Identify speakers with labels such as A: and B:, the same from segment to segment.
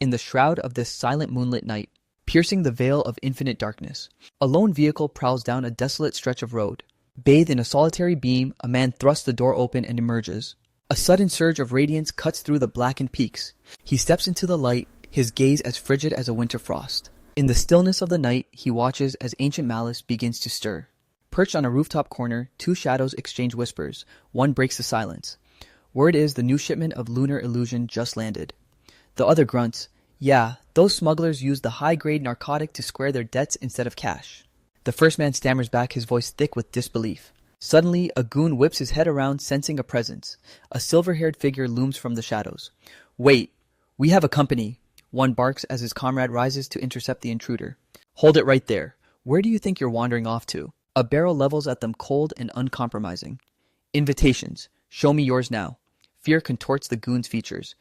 A: in the shroud of this silent moonlit night, piercing the veil of infinite darkness. A lone vehicle prowls down a desolate stretch of road. Bathed in a solitary beam, a man thrusts the door open and emerges. A sudden surge of radiance cuts through the blackened peaks. He steps into the light, his gaze as frigid as a winter frost. In the stillness of the night, he watches as ancient malice begins to stir. Perched on a rooftop corner, two shadows exchange whispers. One breaks the silence. Word is the new shipment of lunar illusion just landed. The other grunts, "Yeah, those smugglers used the high-grade narcotic to square their debts instead of cash." The first man stammers back, his voice thick with disbelief. Suddenly, a goon whips his head around, sensing a presence. A silver-haired figure looms from the shadows. "Wait, we have a company," one barks as his comrade rises to intercept the intruder. "Hold it right there. Where do you think you're wandering off to?" A barrel levels at them, cold and uncompromising. "Invitations. Show me yours now." Fear contorts the goon's features.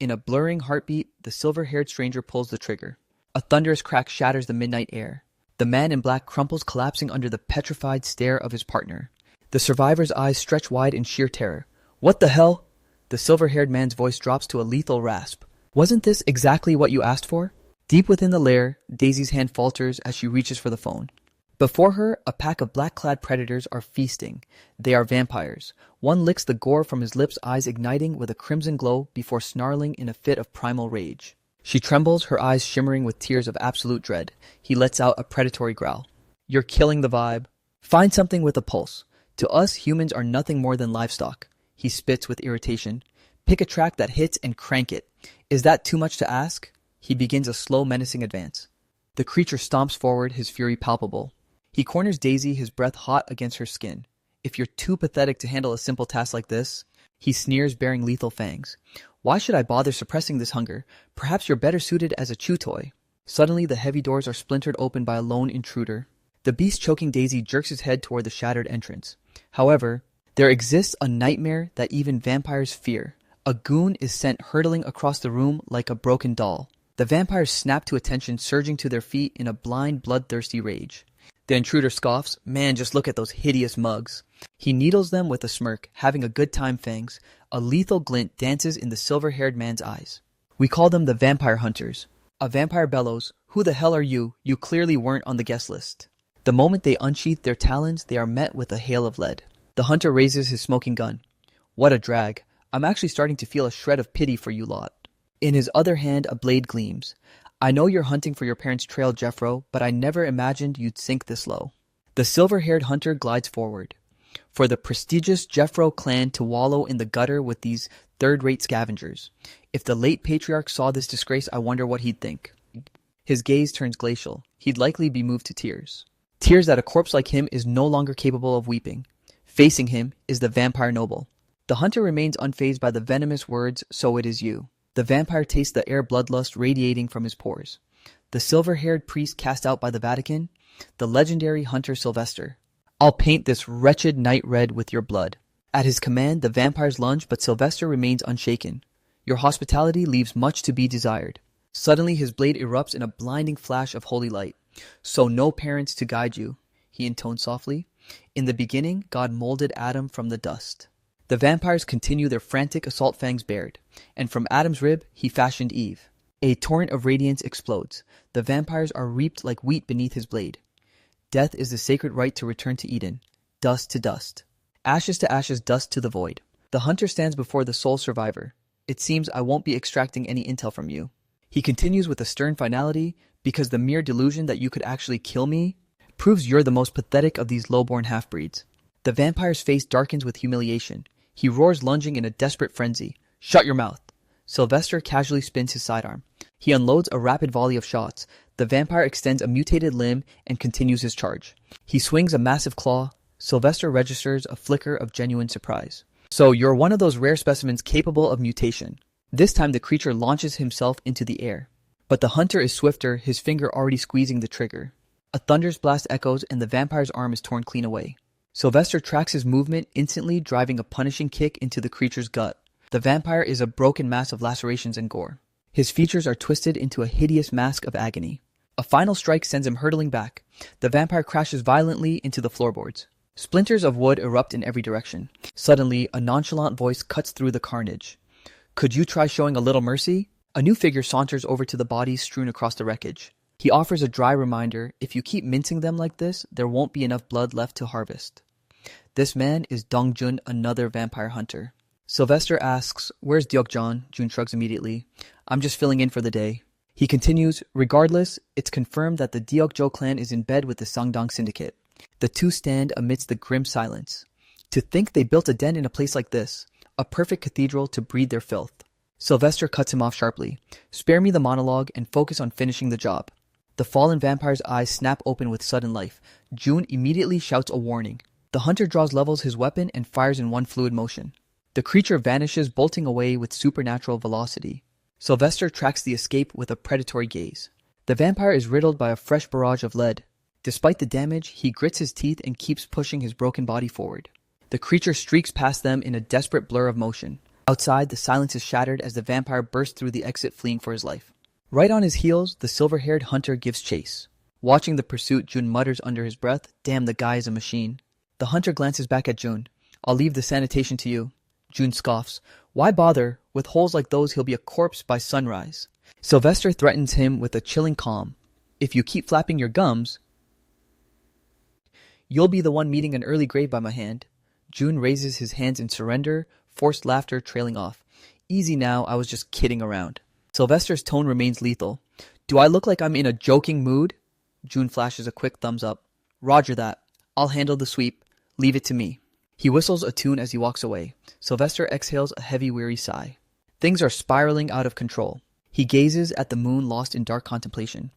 A: In a blurring heartbeat, the silver-haired stranger pulls the trigger. A thunderous crack shatters the midnight air. The man in black crumples, collapsing under the petrified stare of his partner. The survivor's eyes stretch wide in sheer terror. "What the hell?" The silver-haired man's voice drops to a lethal rasp. "Wasn't this exactly what you asked for?" Deep within the lair, Daisy's hand falters as she reaches for the phone. Before her, a pack of black-clad predators are feasting. They are vampires. One licks the gore from his lips, eyes igniting with a crimson glow before snarling in a fit of primal rage. She trembles, her eyes shimmering with tears of absolute dread. He lets out a predatory growl. "You're killing the vibe. Find something with a pulse. To us, humans are nothing more than livestock." He spits with irritation. "Pick a track that hits and crank it. Is that too much to ask?" He begins a slow, menacing advance. The creature stomps forward, his fury palpable. He corners Daisy, his breath hot against her skin. "If you're too pathetic to handle a simple task like this," he sneers, baring lethal fangs. "Why should I bother suppressing this hunger? Perhaps you're better suited as a chew toy." Suddenly, the heavy doors are splintered open by a lone intruder. The beast choking Daisy jerks his head toward the shattered entrance. However, there exists a nightmare that even vampires fear. A goon is sent hurtling across the room like a broken doll. The vampires snap to attention, surging to their feet in a blind, bloodthirsty rage. The intruder scoffs, "Man, just look at those hideous mugs." He needles them with a smirk, having a good time, Fangs. A lethal glint dances in the silver-haired man's eyes. "We call them the vampire hunters." A vampire bellows, "Who the hell are you? You clearly weren't on the guest list." The moment they unsheath their talons, they are met with a hail of lead. The hunter raises his smoking gun. "What a drag. I'm actually starting to feel a shred of pity for you lot." In his other hand, a blade gleams. "I know you're hunting for your parents' trail, Jeffro, but I never imagined you'd sink this low." The silver-haired hunter glides forward. For the prestigious Jeffro clan to wallow in the gutter with these third-rate scavengers. If the late patriarch saw this disgrace, I wonder what he'd think. His gaze turns glacial. He'd likely be moved to tears. Tears that a corpse like him is no longer capable of weeping. Facing him is the vampire noble. The hunter remains unfazed by the venomous words, "So it is you." The vampire tastes the air bloodlust radiating from his pores. The silver-haired priest cast out by the Vatican, the legendary hunter Sylvester. "I'll paint this wretched night red with your blood." At his command, the vampires lunge, but Sylvester remains unshaken. "Your hospitality leaves much to be desired." Suddenly, his blade erupts in a blinding flash of holy light. "So no parents to guide you," he intones softly. "In the beginning, God molded Adam from the dust." The vampires continue their frantic assault, fangs bared. And from Adam's rib, he fashioned Eve. A torrent of radiance explodes. The vampires are reaped like wheat beneath his blade. Death is the sacred right to return to Eden. Dust to dust. Ashes to ashes, dust to the void. The hunter stands before the sole survivor. "It seems I won't be extracting any intel from you." He continues with a stern finality, "Because the mere delusion that you could actually kill me proves you're the most pathetic of these low-born half-breeds." The vampire's face darkens with humiliation. He roars, lunging in a desperate frenzy. "Shut your mouth." Sylvester casually spins his sidearm. He unloads a rapid volley of shots. The vampire extends a mutated limb and continues his charge. He swings a massive claw. Sylvester registers a flicker of genuine surprise. "So you're one of those rare specimens capable of mutation." This time the creature launches himself into the air. But the hunter is swifter, his finger already squeezing the trigger. A thunderous blast echoes and the vampire's arm is torn clean away. Sylvester tracks his movement, instantly driving a punishing kick into the creature's gut. The vampire is a broken mass of lacerations and gore. His features are twisted into a hideous mask of agony. A final strike sends him hurtling back. The vampire crashes violently into the floorboards. Splinters of wood erupt in every direction. Suddenly, a nonchalant voice cuts through the carnage. "Could you try showing a little mercy?" A new figure saunters over to the bodies strewn across the wreckage. He offers a dry reminder, if you keep mincing them like this, there won't be enough blood left to harvest. This man is Dongjun, another vampire hunter. Sylvester asks, "Where's Deokjan?" Jun shrugs immediately. "I'm just filling in for the day." He continues, "Regardless, it's confirmed that the Deokjo clan is in bed with the Sangdong Syndicate." The two stand amidst the grim silence. To think they built a den in a place like this, a perfect cathedral to breed their filth. Sylvester cuts him off sharply. "Spare me the monologue and focus on finishing the job." The fallen vampire's eyes snap open with sudden life. Jun immediately shouts a warning. The hunter draws levels his weapon and fires in one fluid motion. The creature vanishes, bolting away with supernatural velocity. Sylvester tracks the escape with a predatory gaze. The vampire is riddled by a fresh barrage of lead. Despite the damage, he grits his teeth and keeps pushing his broken body forward. The creature streaks past them in a desperate blur of motion. Outside, the silence is shattered as the vampire bursts through the exit, fleeing for his life. Right on his heels, the silver-haired hunter gives chase. Watching the pursuit, Jun mutters under his breath, "Damn, the guy is a machine." The hunter glances back at Jun. "I'll leave the sanitation to you." Jun scoffs. "Why bother? With holes like those, he'll be a corpse by sunrise." Sylvester threatens him with a chilling calm. "If you keep flapping your gums, you'll be the one meeting an early grave by my hand." Jun raises his hands in surrender, forced laughter trailing off. "Easy now, I was just kidding around." Sylvester's tone remains lethal. "Do I look like I'm in a joking mood?" Jun flashes a quick thumbs up. "Roger that. I'll handle the sweep. Leave it to me." He whistles a tune as he walks away. Sylvester exhales a heavy, weary sigh. Things are spiraling out of control. He gazes at the moon, lost in dark contemplation.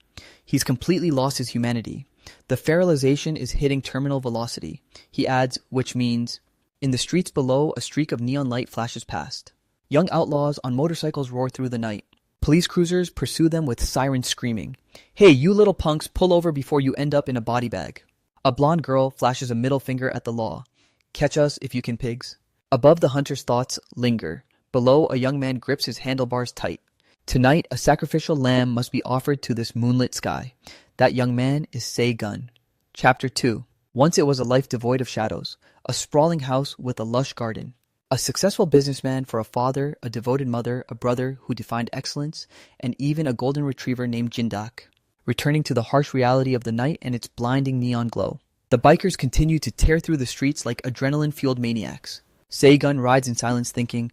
A: He's completely lost his humanity. The feralization is hitting terminal velocity. He adds, which means, in the streets below, a streak of neon light flashes past. Young outlaws on motorcycles roar through the night. Police cruisers pursue them with sirens screaming. "Hey, you little punks, pull over before you end up in a body bag." A blonde girl flashes a middle finger at the law. "Catch us if you can, pigs." Above, the hunter's thoughts linger. Below, a young man grips his handlebars tight. Tonight, a sacrificial lamb must be offered to this moonlit sky. That young man is Se-gun. Chapter 2. Once it was a life devoid of shadows. A sprawling house with a lush garden. A successful businessman for a father, a devoted mother, a brother who defined excellence, and even a golden retriever named Jindak. Returning to the harsh reality of the night and its blinding neon glow. The bikers continue to tear through the streets like adrenaline-fueled maniacs. Se-gun rides in silence thinking,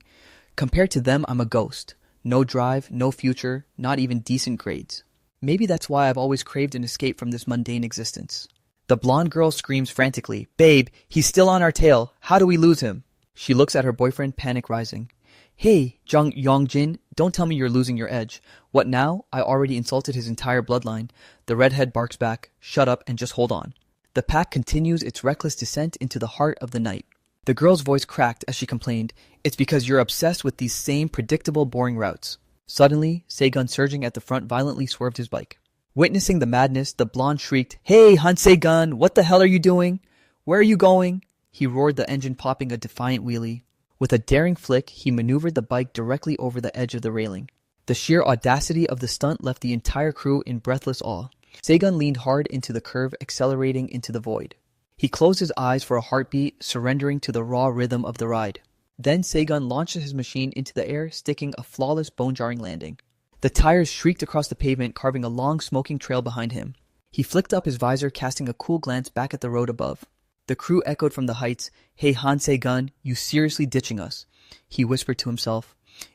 A: "Compared to them, I'm a ghost. No drive, no future, not even decent grades. Maybe that's why I've always craved an escape from this mundane existence." The blonde girl screams frantically, "Babe, he's still on our tail. How do we lose him?" She looks at her boyfriend, panic rising. "Hey, Jung Yongjin, don't tell me you're losing your edge. What now? I already insulted his entire bloodline." The redhead barks back, "Shut up and just hold on." The pack continues its reckless descent into the heart of the night. The girl's voice cracked as she complained, "It's because you're obsessed with these same predictable, boring routes." Suddenly, Se-gun, surging at the front, violently swerved his bike. Witnessing the madness, the blonde shrieked, "Hey, Han Se-gun, what the hell are you doing? Where are you going?" He roared, the engine popping a defiant wheelie. With a daring flick, he maneuvered the bike directly over the edge of the railing. The sheer audacity of the stunt left the entire crew in breathless awe. Se-gun leaned hard into the curve, accelerating into the void. He closed his eyes for a heartbeat, surrendering to the raw rhythm of the ride. Then Se-gun launched his machine into the air, sticking a flawless, bone-jarring landing. The tires shrieked across the pavement, carving a long, smoking trail behind him. He flicked up his visor, casting a cool glance back at the road above. The crew echoed from the heights, "Hey, Han Se-gun, you seriously ditching us?" He whispered to himself.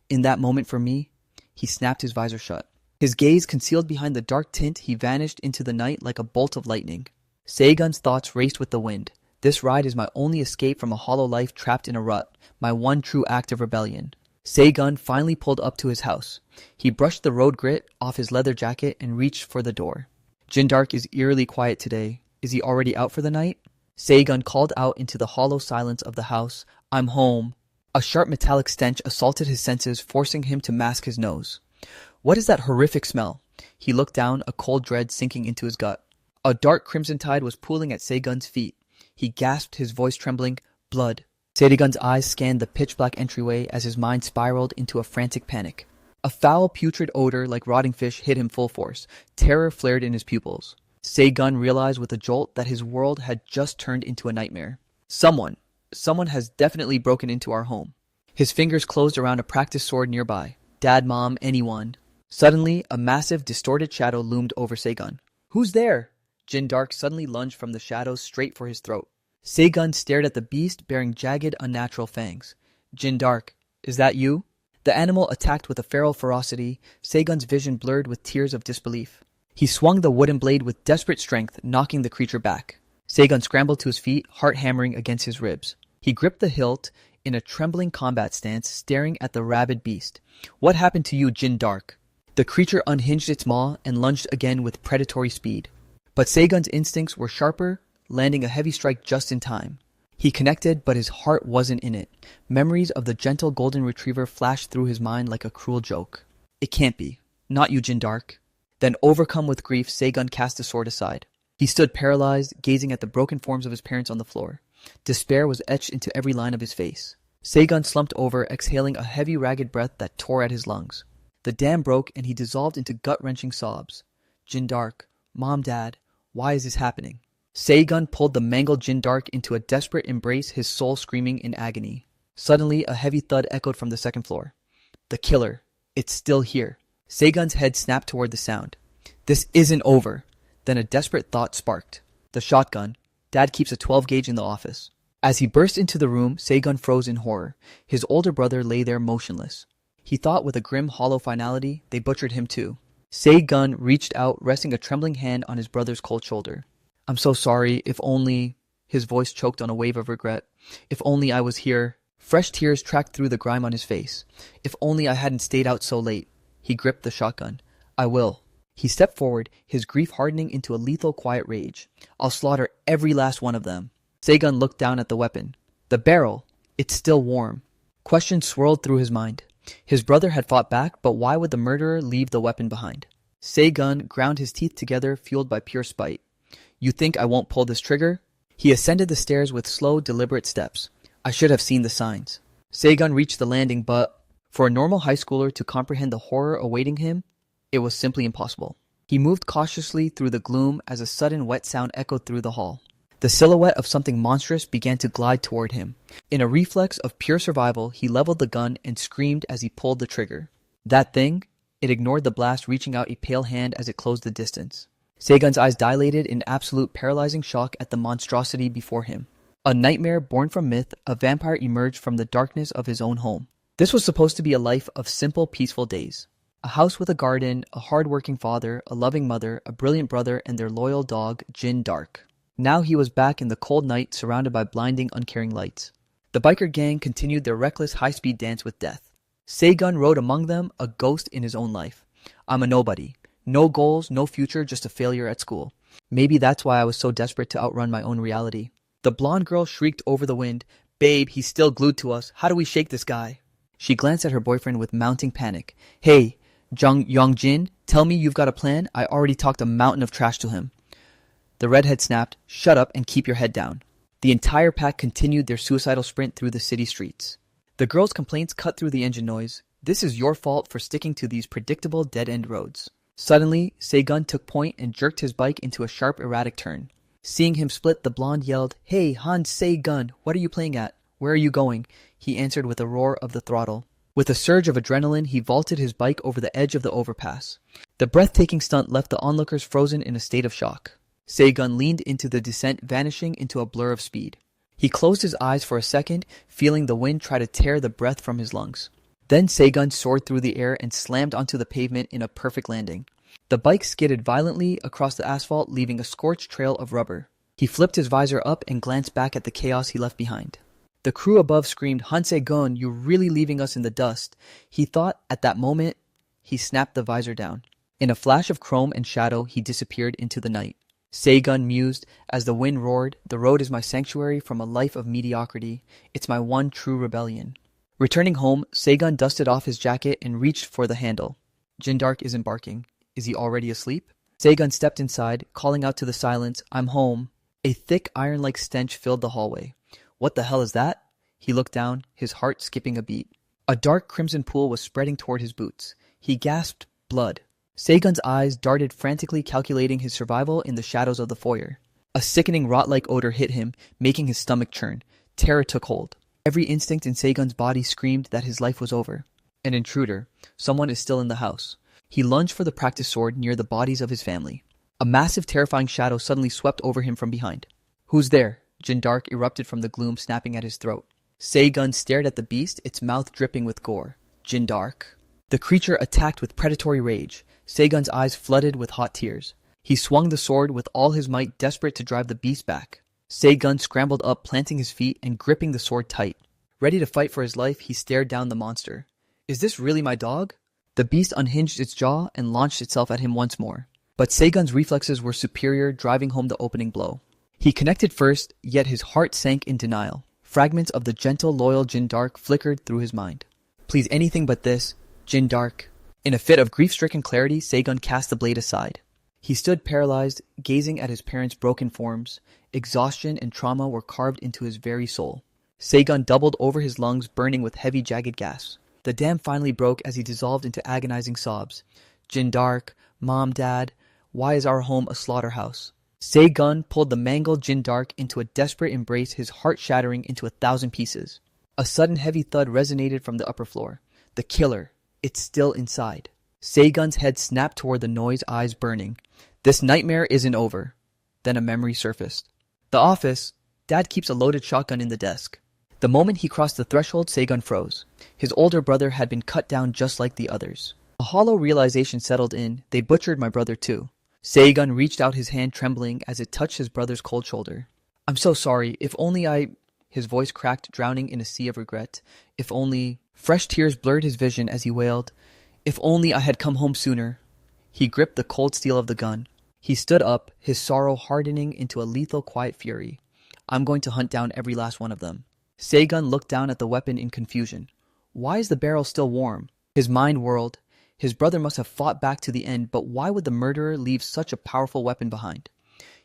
A: "In that moment for me," he snapped his visor shut. His gaze concealed behind the dark tint, he vanished into the night like a bolt of lightning. Se-gun's thoughts raced with the wind. This ride is my only escape from a hollow life trapped in a rut, my one true act of rebellion. Se-gun finally pulled up to his house. He brushed the road grit off his leather jacket and reached for the door. Jindark is eerily quiet today. Is he already out for the night? Se-gun called out into the hollow silence of the house, "I'm home." A sharp metallic stench assaulted his senses, forcing him to mask his nose. What is that horrific smell? He looked down, a cold dread sinking into his gut. A dark crimson tide was pooling at Se-gun's feet. He gasped, his voice trembling, "Blood." Se-gun's eyes scanned the pitch-black entryway as his mind spiraled into a frantic panic. A foul, putrid odor like rotting fish hit him full force. Terror flared in his pupils. Se-gun realized with a jolt that his world had just turned into a nightmare. Someone has definitely broken into our home. His fingers closed around a practiced sword nearby. Dad, Mom, anyone. Suddenly, a massive, distorted shadow loomed over Seigun. Who's there? Jin Dark suddenly lunged from the shadows straight for his throat. Seigun stared at the beast bearing jagged, unnatural fangs. Jin Dark, is that you? The animal attacked with a feral ferocity, Seigun's vision blurred with tears of disbelief. He swung the wooden blade with desperate strength, knocking the creature back. Seigun scrambled to his feet, heart hammering against his ribs. He gripped the hilt in a trembling combat stance, staring at the rabid beast. What happened to you, Jin Dark? The creature unhinged its maw and lunged again with predatory speed. But Seigun's instincts were sharper, landing a heavy strike just in time. He connected, but his heart wasn't in it. Memories of the gentle golden retriever flashed through his mind like a cruel joke. It can't be. Not you, Jin Dark. Then, overcome with grief, Seigun cast the sword aside. He stood paralyzed, gazing at the broken forms of his parents on the floor. Despair was etched into every line of his face. Seigun slumped over, exhaling a heavy, ragged breath that tore at his lungs. The dam broke, and he dissolved into gut-wrenching sobs. Jin Dark, Mom, Dad, why is this happening? Seigun pulled the mangled Jin Dark into a desperate embrace, his soul screaming in agony. Suddenly, a heavy thud echoed from the second floor. The killer. It's still here. Seigun's head snapped toward the sound. This isn't over. Then a desperate thought sparked. The shotgun. Dad keeps a 12-gauge in the office. As he burst into the room, Seigun froze in horror. His older brother lay there motionless. He thought with a grim, hollow finality, they butchered him too. Seigun reached out, resting a trembling hand on his brother's cold shoulder. I'm so sorry, if only... His voice choked on a wave of regret. If only I was here. Fresh tears tracked through the grime on his face. If only I hadn't stayed out so late. He gripped the shotgun. I will. He stepped forward, his grief hardening into a lethal quiet rage. I'll slaughter every last one of them. Seigun looked down at the weapon. The barrel. It's still warm. Questions swirled through his mind. His brother had fought back, but why would the murderer leave the weapon behind? Seigun ground his teeth together, fueled by pure spite. You think I won't pull this trigger? He ascended the stairs with slow, deliberate steps. I should have seen the signs. Seigun reached the landing, but for a normal high schooler to comprehend the horror awaiting him, it was simply impossible. He moved cautiously through the gloom as a sudden wet sound echoed through the hall. The silhouette of something monstrous began to glide toward him. In a reflex of pure survival, he leveled the gun and screamed as he pulled the trigger. That thing? It ignored the blast, reaching out a pale hand as it closed the distance. Seigun's eyes dilated in absolute paralyzing shock at the monstrosity before him. A nightmare born from myth, a vampire emerged from the darkness of his own home. This was supposed to be a life of simple, peaceful days. A house with a garden, a hard-working father, a loving mother, a brilliant brother, and their loyal dog, Jin Dark. Now he was back in the cold night, surrounded by blinding, uncaring lights. The biker gang continued their reckless, high-speed dance with death. Seigun rode among them, a ghost in his own life. I'm a nobody. No goals, no future, just a failure at school. Maybe that's why I was so desperate to outrun my own reality. The blonde girl shrieked over the wind, Babe, he's still glued to us. How do we shake this guy? She glanced at her boyfriend with mounting panic. Hey, Yongjin, tell me you've got a plan. I already talked a mountain of trash to him. The redhead snapped, Shut up and keep your head down. The entire pack continued their suicidal sprint through the city streets. The girl's complaints cut through the engine noise. This is your fault for sticking to these predictable dead-end roads. Suddenly, Seigun took point and jerked his bike into a sharp, erratic turn. Seeing him split, the blonde yelled, Hey, Han Seigun, what are you playing at? Where are you going? He answered with a roar of the throttle. With a surge of adrenaline, he vaulted his bike over the edge of the overpass. The breathtaking stunt left the onlookers frozen in a state of shock. Seigun leaned into the descent, vanishing into a blur of speed. He closed his eyes for a second, feeling the wind try to tear the breath from his lungs. Then Seigun soared through the air and slammed onto the pavement in a perfect landing. The bike skidded violently across the asphalt, leaving a scorched trail of rubber. He flipped his visor up and glanced back at the chaos he left behind. The crew above screamed, Han Seigun, you're really leaving us in the dust. He thought at that moment. He snapped the visor down. In a flash of chrome and shadow, he disappeared into the night. Seigun mused as the wind roared, The road is my sanctuary from a life of mediocrity. It's my one true rebellion. Returning home, Seigun dusted off his jacket and reached for the handle. Jin Dark isn't barking. Is he already asleep? Seigun stepped inside, calling out to the silence, I'm home. A thick iron-like stench filled the hallway. What the hell is that? He looked down, his heart skipping a beat. A dark crimson pool was spreading toward his boots. He gasped, blood. Seigun's eyes darted frantically, calculating his survival in the shadows of the foyer. A sickening rot-like odor hit him, making his stomach churn. Terror took hold. Every instinct in Seigun's body screamed that his life was over. An intruder. Someone is still in the house. He lunged for the practice sword near the bodies of his family. A massive, terrifying shadow suddenly swept over him from behind. "Who's there?" Jin Dark erupted from the gloom, snapping at his throat. Seigun stared at the beast, its mouth dripping with gore. Jin Dark. The creature attacked with predatory rage. Seigun's eyes flooded with hot tears. He swung the sword with all his might, desperate to drive the beast back. Seigun scrambled up, planting his feet and gripping the sword tight. Ready to fight for his life, he stared down the monster. "Is this really my dog?" The beast unhinged its jaw and launched itself at him once more. But Seigun's reflexes were superior, driving home the opening blow. He connected first, yet his heart sank in denial. Fragments of the gentle, loyal Jin Dark flickered through his mind. "Please, anything but this, Jin Dark." In a fit of grief-stricken clarity, Seigun cast the blade aside. He stood paralyzed, gazing at his parents' broken forms. Exhaustion and trauma were carved into his very soul. Seigun doubled over his lungs, burning with heavy, jagged gasps. The dam finally broke as he dissolved into agonizing sobs. "Jin Dark, Mom, Dad, why is our home a slaughterhouse?" Seigun pulled the mangled Jin Dark into a desperate embrace, his heart shattering into 1,000 pieces. A sudden heavy thud resonated from the upper floor. The killer. It's still inside. Seigun's head snapped toward the noise, eyes burning. This nightmare isn't over. Then a memory surfaced. The office. Dad keeps a loaded shotgun in the desk. The moment he crossed the threshold, Seigun froze. His older brother had been cut down just like the others. A hollow realization settled in. They butchered my brother too. Seigun reached out his hand, trembling as it touched his brother's cold shoulder. "I'm so sorry. If only I—" His voice cracked, drowning in a sea of regret. "If only—" Fresh tears blurred his vision as he wailed, "If only I had come home sooner." He gripped the cold steel of the gun. He stood up, his sorrow hardening into a lethal, quiet fury. "I'm going to hunt down every last one of them." Seigun looked down at the weapon in confusion. Why is the barrel still warm? His mind whirled. His brother must have fought back to the end, but why would the murderer leave such a powerful weapon behind?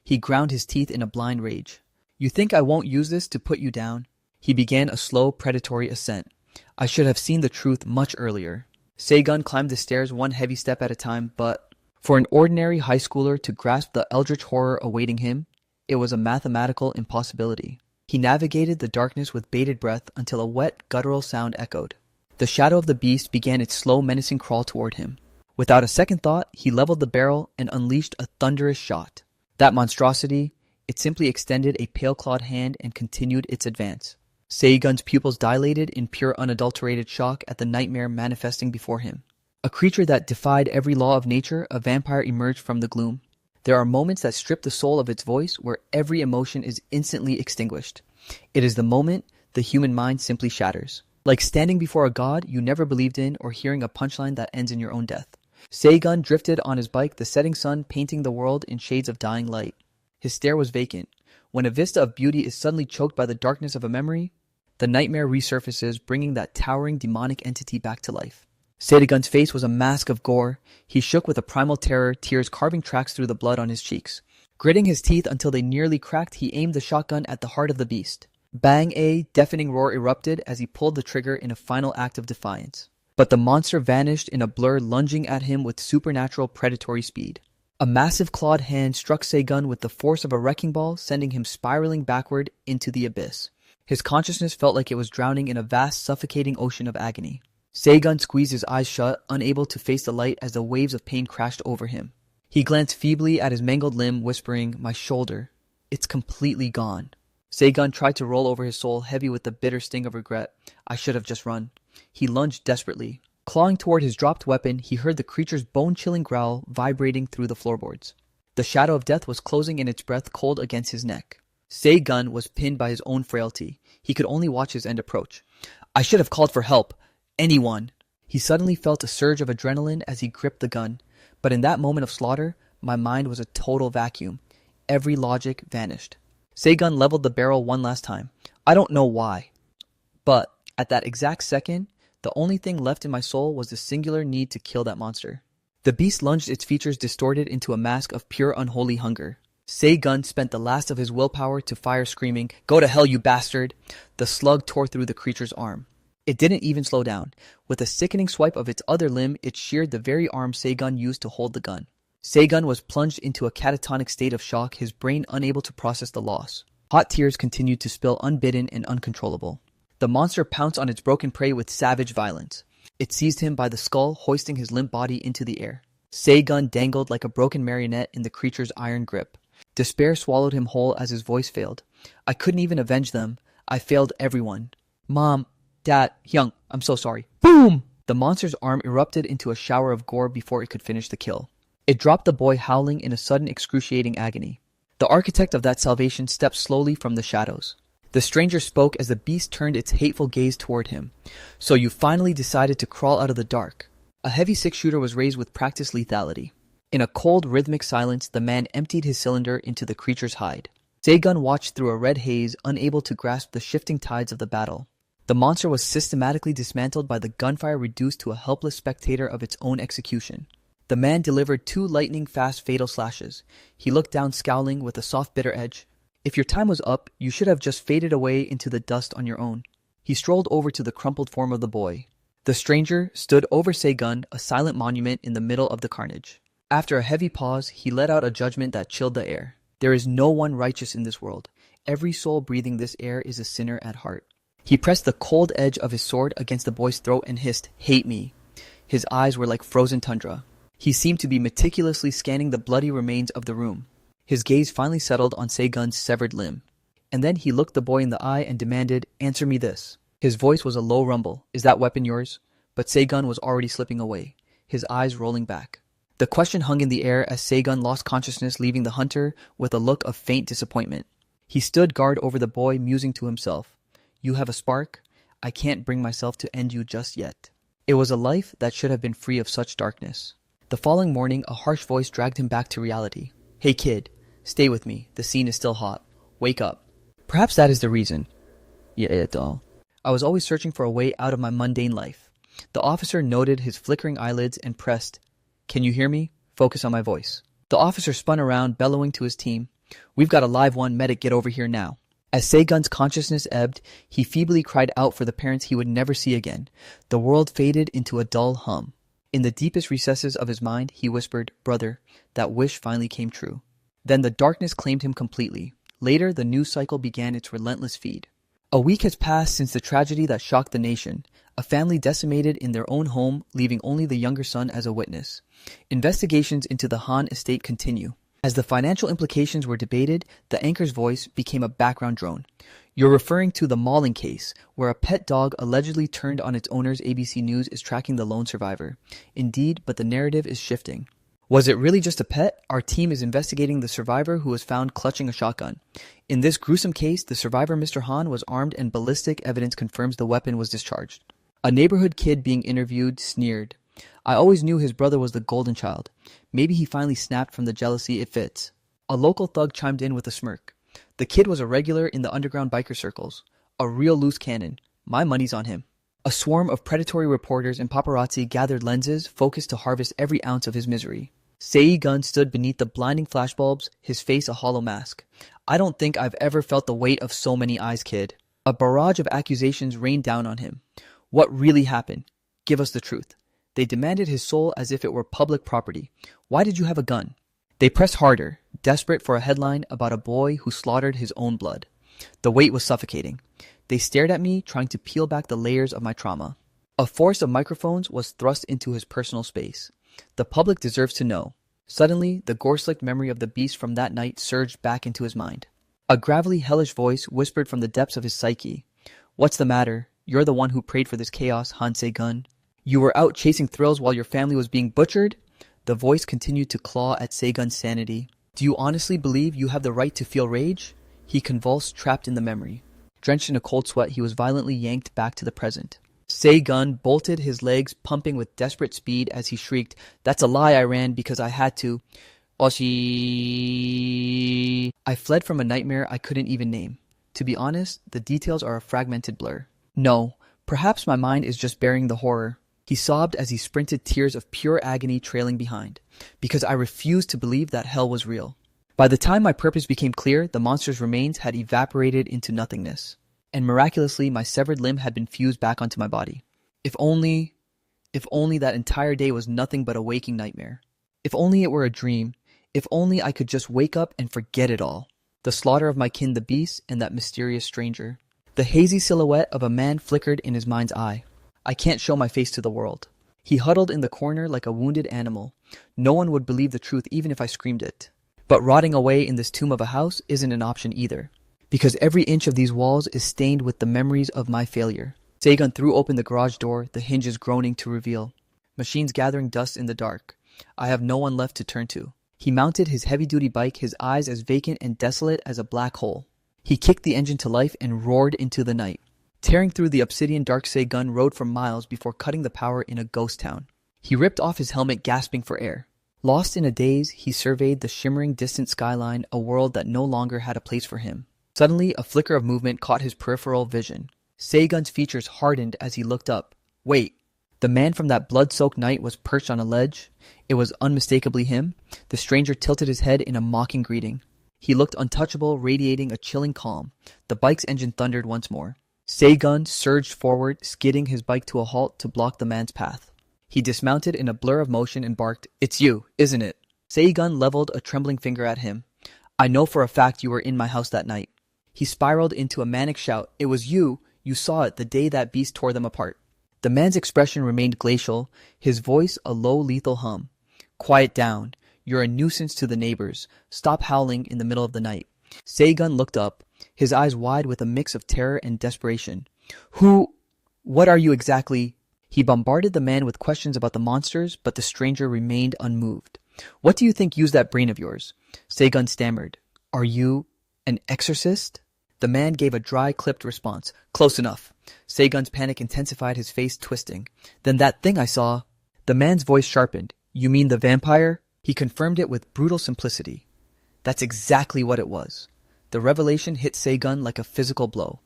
A: He ground his teeth in a blind rage. "You think I won't use this to put you down?" He began a slow, predatory ascent. "I should have seen the truth much earlier." Seigun climbed the stairs one heavy step at a time, but for an ordinary high schooler to grasp the eldritch horror awaiting him, it was a mathematical impossibility. He navigated the darkness with bated breath until a wet, guttural sound echoed. The shadow of the beast began its slow, menacing crawl toward him. Without a second thought, he leveled the barrel and unleashed a thunderous shot. That monstrosity, it simply extended a pale-clawed hand and continued its advance. Seigun's pupils dilated in pure unadulterated shock at the nightmare manifesting before him. A creature that defied every law of nature, a vampire emerged from the gloom. There are moments that strip the soul of its voice, where every emotion is instantly extinguished. It is the moment the human mind simply shatters. Like standing before a god you never believed in, or hearing a punchline that ends in your own death. Seigun drifted on his bike, the setting sun painting the world in shades of dying light. His stare was vacant. When a vista of beauty is suddenly choked by the darkness of a memory, the nightmare resurfaces, bringing that towering demonic entity back to life. Seigun's face was a mask of gore. He shook with a primal terror, tears carving tracks through the blood on his cheeks. Gritting his teeth until they nearly cracked, he aimed the shotgun at the heart of the beast. Bang! A deafening roar erupted as he pulled the trigger in a final act of defiance. But the monster vanished in a blur, lunging at him with supernatural predatory speed. A massive clawed hand struck Seigun with the force of a wrecking ball, sending him spiraling backward into the abyss. His consciousness felt like it was drowning in a vast, suffocating ocean of agony. Seigun squeezed his eyes shut, unable to face the light as the waves of pain crashed over him. He glanced feebly at his mangled limb, whispering, "My shoulder. It's completely gone." Seigun tried to roll over his soul, heavy with the bitter sting of regret. "I should have just run." He lunged desperately. Clawing toward his dropped weapon, he heard the creature's bone-chilling growl vibrating through the floorboards. The shadow of death was closing in, its breath cold against his neck. Seigun was pinned by his own frailty. He could only watch his end approach. "I should have called for help. Anyone." He suddenly felt a surge of adrenaline as he gripped the gun. But in that moment of slaughter, my mind was a total vacuum. Every logic vanished. Seigun leveled the barrel one last time. I don't know why. But at that exact second, the only thing left in my soul was the singular need to kill that monster. The beast lunged, its features distorted into a mask of pure unholy hunger. Seigun spent the last of his willpower to fire, screaming, "Go to hell, you bastard!" The slug tore through the creature's arm. It didn't even slow down. With a sickening swipe of its other limb, it sheared the very arm Seigun used to hold the gun. Seigun was plunged into a catatonic state of shock, his brain unable to process the loss. Hot tears continued to spill unbidden and uncontrollable. The monster pounced on its broken prey with savage violence. It seized him by the skull, hoisting his limp body into the air. Seigun dangled like a broken marionette in the creature's iron grip. Despair swallowed him whole as his voice failed. I couldn't even avenge them. I failed everyone. Mom, Dad, Hyung, I'm so sorry. Boom! The monster's arm erupted into a shower of gore before it could finish the kill. It dropped the boy howling in a sudden excruciating agony. The architect of that salvation stepped slowly from the shadows. The stranger spoke as the beast turned its hateful gaze toward him. So you finally decided to crawl out of the dark. A heavy six-shooter was raised with practiced lethality. In a cold, rhythmic silence, the man emptied his cylinder into the creature's hide. Seigun watched through a red haze, unable to grasp the shifting tides of the battle. The monster was systematically dismantled by the gunfire, reduced to a helpless spectator of its own execution. The man delivered 2 lightning-fast fatal slashes. He looked down scowling with a soft bitter edge. If your time was up, you should have just faded away into the dust on your own. He strolled over to the crumpled form of the boy. The stranger stood over Seigun, a silent monument in the middle of the carnage. After a heavy pause, he let out a judgment that chilled the air. There is no one righteous in this world. Every soul breathing this air is a sinner at heart. He pressed the cold edge of his sword against the boy's throat and hissed, "Hate me." His eyes were like frozen tundra. He seemed to be meticulously scanning the bloody remains of the room. His gaze finally settled on Seigun's severed limb. And then he looked the boy in the eye and demanded, "Answer me this." His voice was a low rumble. "Is that weapon yours?" But Seigun was already slipping away, his eyes rolling back. The question hung in the air as Seigun lost consciousness, leaving the hunter with a look of faint disappointment. He stood guard over the boy, musing to himself, "You have a spark? I can't bring myself to end you just yet." It was a life that should have been free of such darkness. The following morning, a harsh voice dragged him back to reality. "Hey kid, stay with me. The scene is still hot. Wake up." Perhaps that is the reason. Yeah, doll. I was always searching for a way out of my mundane life. The officer noted his flickering eyelids and pressed, "Can you hear me? Focus on my voice." The officer spun around, bellowing to his team, "We've got a live one. Medic, get over here now." As Seigun's consciousness ebbed, he feebly cried out for the parents he would never see again. The world faded into a dull hum. In the deepest recesses of his mind, he whispered, "Brother, that wish finally came true." Then the darkness claimed him completely. Later, the news cycle began its relentless feed. A week has passed since the tragedy that shocked the nation. A family decimated in their own home, leaving only the younger son as a witness. Investigations into the Han estate continue. As the financial implications were debated, the anchor's voice became a background drone. "You're referring to the mauling case, where a pet dog allegedly turned on its owner's ABC News is tracking the lone survivor. Indeed, but the narrative is shifting. Was it really just a pet? Our team is investigating the survivor who was found clutching a shotgun. In this gruesome case, the survivor, Mr. Han, was armed and ballistic evidence confirms the weapon was discharged." A neighborhood kid being interviewed sneered, "I always knew his brother was the golden child. Maybe he finally snapped from the jealousy. It fits." A local thug chimed in with a smirk. "The kid was a regular in the underground biker circles. A real loose cannon. My money's on him." A swarm of predatory reporters and paparazzi gathered lenses, focused to harvest every ounce of his misery. Seigun stood beneath the blinding flashbulbs, his face a hollow mask. "I don't think I've ever felt the weight of so many eyes, kid." A barrage of accusations rained down on him. What really happened? Give us the truth. They demanded his soul as if it were public property. Why did you have a gun? They pressed harder, desperate for a headline about a boy who slaughtered his own blood. The weight was suffocating. They stared at me, trying to peel back the layers of my trauma. A forest of microphones was thrust into his personal space. The public deserves to know. Suddenly, the gore-slicked memory of the beast from that night surged back into his mind. A gravelly, hellish voice whispered from the depths of his psyche. "What's the matter? You're the one who prayed for this chaos, Han Seigun. You were out chasing thrills while your family was being butchered?" The voice continued to claw at Seigun's sanity. "Do you honestly believe you have the right to feel rage?" He convulsed, trapped in the memory. Drenched in a cold sweat, he was violently yanked back to the present. Seigun bolted, his legs pumping with desperate speed as he shrieked, "That's a lie, I ran because I had to. Oshi." I fled from a nightmare I couldn't even name. To be honest, the details are a fragmented blur. No, perhaps my mind is just burying the horror. He sobbed as he sprinted, tears of pure agony trailing behind, because I refused to believe that hell was real. By the time my purpose became clear, the monster's remains had evaporated into nothingness, and miraculously my severed limb had been fused back onto my body. If only that entire day was nothing but a waking nightmare. If only it were a dream. If only I could just wake up and forget it all. The slaughter of my kin, the beast, and that mysterious stranger. The hazy silhouette of a man flickered in his mind's eye. I can't show my face to the world. He huddled in the corner like a wounded animal. No one would believe the truth even if I screamed it. But rotting away in this tomb of a house isn't an option either, because every inch of these walls is stained with the memories of my failure. Seigun threw open the garage door, the hinges groaning to reveal. Machines gathering dust in the dark. I have no one left to turn to. He mounted his heavy-duty bike, his eyes as vacant and desolate as a black hole. He kicked the engine to life and roared into the night. Tearing through the obsidian dark, Seigun rode for miles before cutting the power in a ghost town. He ripped off his helmet, gasping for air. Lost in a daze, he surveyed the shimmering distant skyline, a world that no longer had a place for him. Suddenly, a flicker of movement caught his peripheral vision. Seigun's features hardened as he looked up. Wait, the man from that blood-soaked night was perched on a ledge. It was unmistakably him. The stranger tilted his head in a mocking greeting. He looked untouchable, radiating a chilling calm. The bike's engine thundered once more. Seigun surged forward, skidding his bike to a halt to block the man's path. He dismounted in a blur of motion and barked, "It's you, isn't it?" Seigun leveled a trembling finger at him. "I know for a fact you were in my house that night." He spiraled into a manic shout. "It was you. You saw it the day that beast tore them apart." The man's expression remained glacial, his voice a low, lethal hum. "Quiet down. You're a nuisance to the neighbors. Stop howling in the middle of the night." Seigun looked up, his eyes wide with a mix of terror and desperation. What are you exactly?" He bombarded the man with questions about the monsters, but the stranger remained unmoved. "What do you think used that brain of yours?" Seigun stammered. "Are you an exorcist?" The man gave a dry, clipped response. "Close enough." Seigun's panic intensified, his face twisting. "Then that thing I saw..." The man's voice sharpened. "You mean the vampire?" He confirmed it with brutal simplicity. That's exactly what it was. The revelation hit Seigun like a physical blow.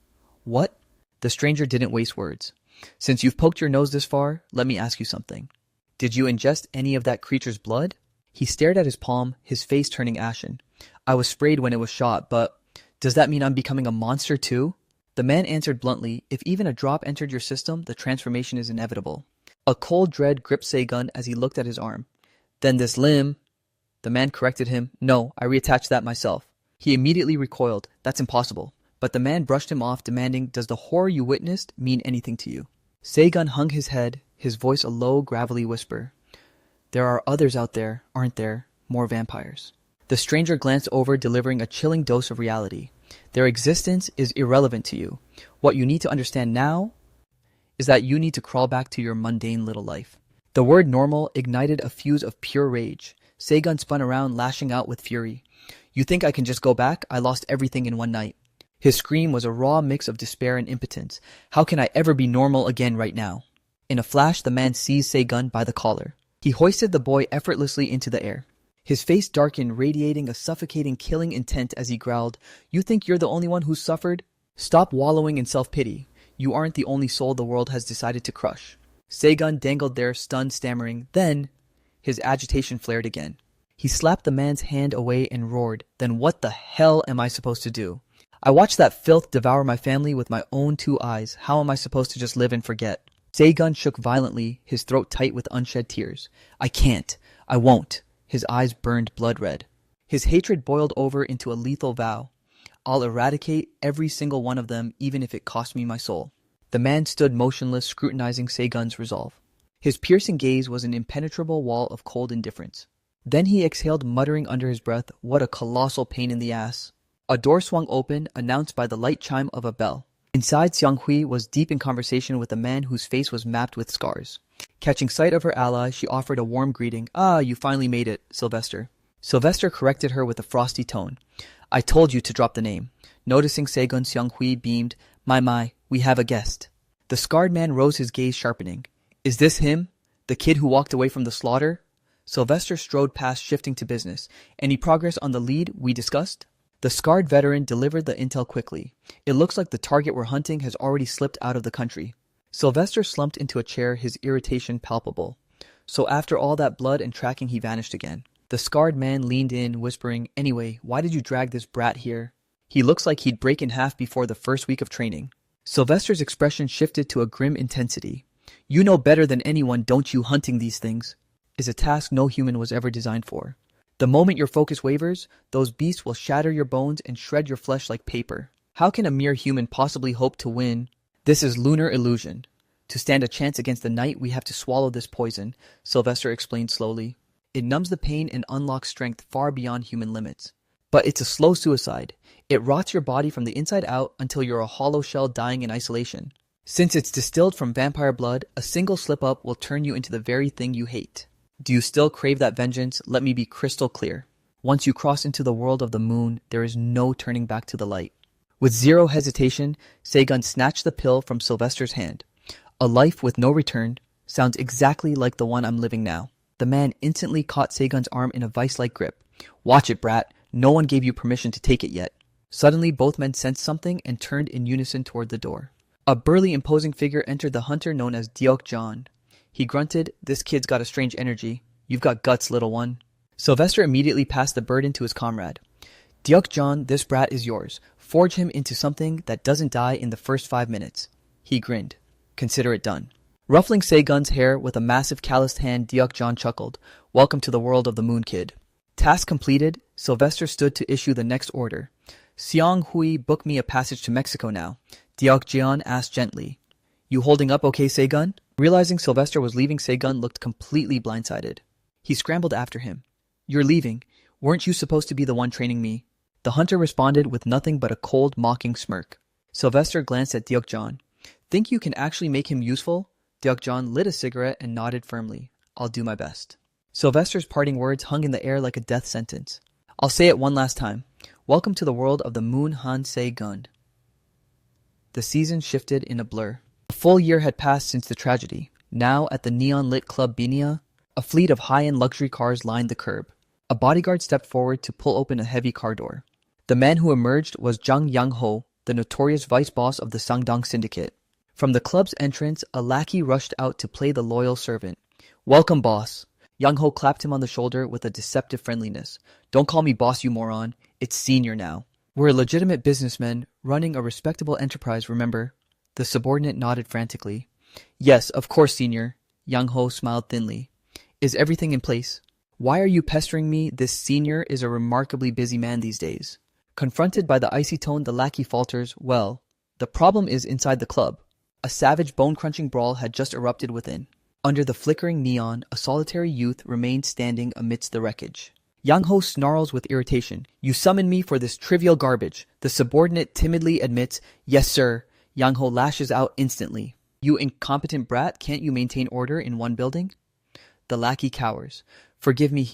A: "What?" The stranger didn't waste words. "Since you've poked your nose this far, let me ask you something. Did you ingest any of that creature's blood?" He stared at his palm, his face turning ashen. "I was sprayed when it was shot, but does that mean I'm becoming a monster too?" The man answered bluntly, "If even a drop entered your system, the transformation is inevitable." A cold dread gripped Seigun as he looked at his arm. "Then this limb..." The man corrected him. "No, I reattached that myself." He immediately recoiled. "That's impossible." But the man brushed him off, demanding, "Does the horror you witnessed mean anything to you?" Seigun hung his head, his voice a low, gravelly whisper. "There are others out there, aren't there? More vampires." The stranger glanced over, delivering a chilling dose of reality. "Their existence is irrelevant to you. What you need to understand now is that you need to crawl back to your mundane little life." The word normal ignited a fuse of pure rage. Seigun spun around, lashing out with fury. "You think I can just go back? I lost everything in one night." His scream was a raw mix of despair and impotence. "How can I ever be normal again right now?" In a flash, the man seized Seigun by the collar. He hoisted the boy effortlessly into the air. His face darkened, radiating a suffocating, killing intent as he growled, "You think you're the only one who's suffered? Stop wallowing in self-pity. You aren't the only soul the world has decided to crush." Seigun dangled there, stunned, stammering. Then his agitation flared again. He slapped the man's hand away and roared, "Then what the hell am I supposed to do? I watched that filth devour my family with my own two eyes. How am I supposed to just live and forget?" Seigun shook violently, his throat tight with unshed tears. "I can't. I won't." His eyes burned blood red. His hatred boiled over into a lethal vow. "I'll eradicate every single one of them, even if it costs me my soul." The man stood motionless, scrutinizing Seigun's resolve. His piercing gaze was an impenetrable wall of cold indifference. Then he exhaled, muttering under his breath, "What a colossal pain in the ass." A door swung open, announced by the light chime of a bell. Inside, Xianghui was deep in conversation with a man whose face was mapped with scars. Catching sight of her ally, she offered a warm greeting. "Ah, you finally made it, Sylvester." Sylvester corrected her with a frosty tone. "I told you to drop the name." Noticing Seigun, Xianghui beamed. My, we have a guest." The scarred man rose, his gaze sharpening. "Is this him? The kid who walked away from the slaughter?" Sylvester strode past, shifting to business. "Any progress on the lead we discussed?" The scarred veteran delivered the intel quickly. "It looks like the target we're hunting has already slipped out of the country." Sylvester slumped into a chair, his irritation palpable. So after all that blood and tracking, he vanished again. The scarred man leaned in, whispering, "Anyway, why did you drag this brat here? He looks like he'd break in half before the first week of training." Sylvester's expression shifted to a grim intensity. "You know better than anyone, don't you? Hunting these things is a task no human was ever designed for. The moment your focus wavers, those beasts will shatter your bones and shred your flesh like paper. How can a mere human possibly hope to win? This is lunar illusion. To stand a chance against the knight, we have to swallow this poison, Sylvester explained slowly. It numbs the pain and unlocks strength far beyond human limits. But it's a slow suicide. It rots your body from the inside out until you're a hollow shell dying in isolation. Since it's distilled from vampire blood, a single slip-up will turn you into the very thing you hate. Do you still crave that vengeance? Let me be crystal clear. Once you cross into the world of the moon, there is no turning back to the light. With zero hesitation, Seigun snatched the pill from Sylvester's hand. A life with no return sounds exactly like the one I'm living now. The man instantly caught Seigun's arm in a vice-like grip. Watch it, brat. No one gave you permission to take it yet. Suddenly, both men sensed something and turned in unison toward the door. A burly, imposing figure entered the hunter known as Deok-John. He grunted, "This kid's got a strange energy. You've got guts, little one." Sylvester immediately passed the burden to his comrade. "Deok-John, this brat is yours. Forge him into something that doesn't die in the first 5 minutes." He grinned. "Consider it done." Ruffling Seigun's hair with a massive calloused hand, Deok-John chuckled. "Welcome to the world of the moon, kid." Task completed, Sylvester stood to issue the next order. "Xiang Hui, book me a passage to Mexico now," Deok-John asked gently. "You holding up okay, Seigun?" Realizing Sylvester was leaving, Seigun looked completely blindsided. He scrambled after him. "You're leaving. Weren't you supposed to be the one training me?" The hunter responded with nothing but a cold, mocking smirk. Sylvester glanced at Deok-John. "Think you can actually make him useful?" Deok-John lit a cigarette and nodded firmly. "I'll do my best." Sylvester's parting words hung in the air like a death sentence. "I'll say it one last time. Welcome to the world of the Moon Han Seigun." The season shifted in a blur. A full year had passed since the tragedy. Now, at the neon-lit Club Binia, a fleet of high-end luxury cars lined the curb. A bodyguard stepped forward to pull open a heavy car door. The man who emerged was Zhang Yang-ho, the notorious vice boss of the Sangdong Syndicate. From the club's entrance, a lackey rushed out to play the loyal servant. "Welcome, boss." Yang-ho clapped him on the shoulder with a deceptive friendliness. "Don't call me boss, you moron. It's senior now. We're legitimate businessmen running a respectable enterprise, remember?" The subordinate nodded frantically. "Yes, of course, senior." Yang-ho smiled thinly. "Is everything in place?" "Why are you pestering me? This senior is a remarkably busy man these days." Confronted by the icy tone, the lackey falters, "Well, the problem is inside the club." A savage, bone-crunching brawl had just erupted within. Under the flickering neon, a solitary youth remained standing amidst the wreckage. Yang-ho snarls with irritation. "You summoned me for this trivial garbage." The subordinate timidly admits, "Yes, sir." Yang-ho lashes out instantly. "You incompetent brat, can't you maintain order in one building?" The lackey cowers. "Forgive me,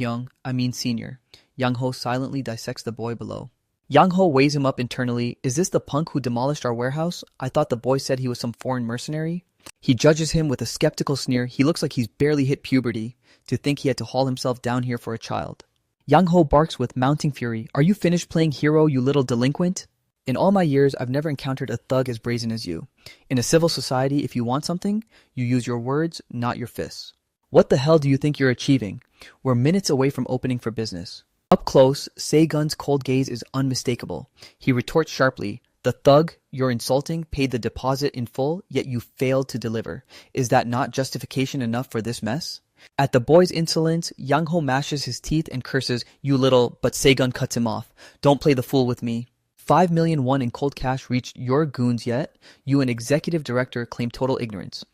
A: senior." Yang-ho silently dissects the boy below. Yang-ho weighs him up internally. "Is this the punk who demolished our warehouse? I thought the boy said he was some foreign mercenary." He judges him with a skeptical sneer. "He looks like he's barely hit puberty. To think he had to haul himself down here for a child." Yang-ho barks with mounting fury. "Are you finished playing hero, you little delinquent? In all my years, I've never encountered a thug as brazen as you. In a civil society, if you want something, you use your words, not your fists. What the hell do you think you're achieving? We're minutes away from opening for business." Up close, Seigun's cold gaze is unmistakable. He retorts sharply, "The thug you're insulting paid the deposit in full, yet you failed to deliver. Is that not justification enough for this mess?" At the boy's insolence, Yang-ho mashes his teeth and curses, "You little," but Seigun cuts him off. "Don't play the fool with me. 5 million won in cold cash reached your goons yet? You, an executive director, claim total ignorance.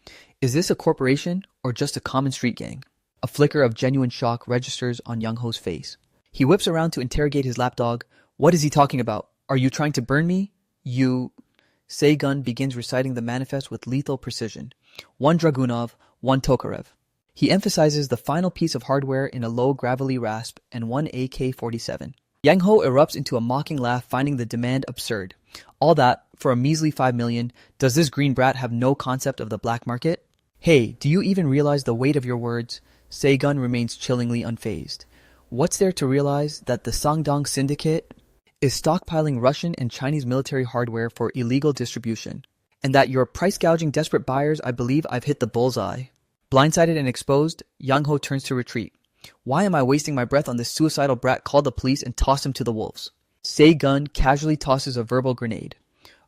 A: Is this a corporation or just a common street gang?" A flicker of genuine shock registers on Yang-ho's face. He whips around to interrogate his lapdog. "What is he talking about? Are you trying to burn me? You..." Seigun begins reciting the manifest with lethal precision. 1 Dragunov, 1 Tokarev. He emphasizes the final piece of hardware in a low, gravelly rasp, and 1 AK-47. Yang-ho erupts into a mocking laugh, finding the demand absurd. "All that, for a measly 5 million, does this green brat have no concept of the black market?" "Hey, do you even realize the weight of your words?" Seigun remains chillingly unfazed. "What's there to realize that the Sangdong Syndicate is stockpiling Russian and Chinese military hardware for illegal distribution? And that you're price-gouging desperate buyers? I believe I've hit the bullseye." Blindsided and exposed, Yang-ho turns to retreat. "Why am I wasting my breath on this suicidal brat? Call the police and toss him to the wolves." Seigun casually tosses a verbal grenade.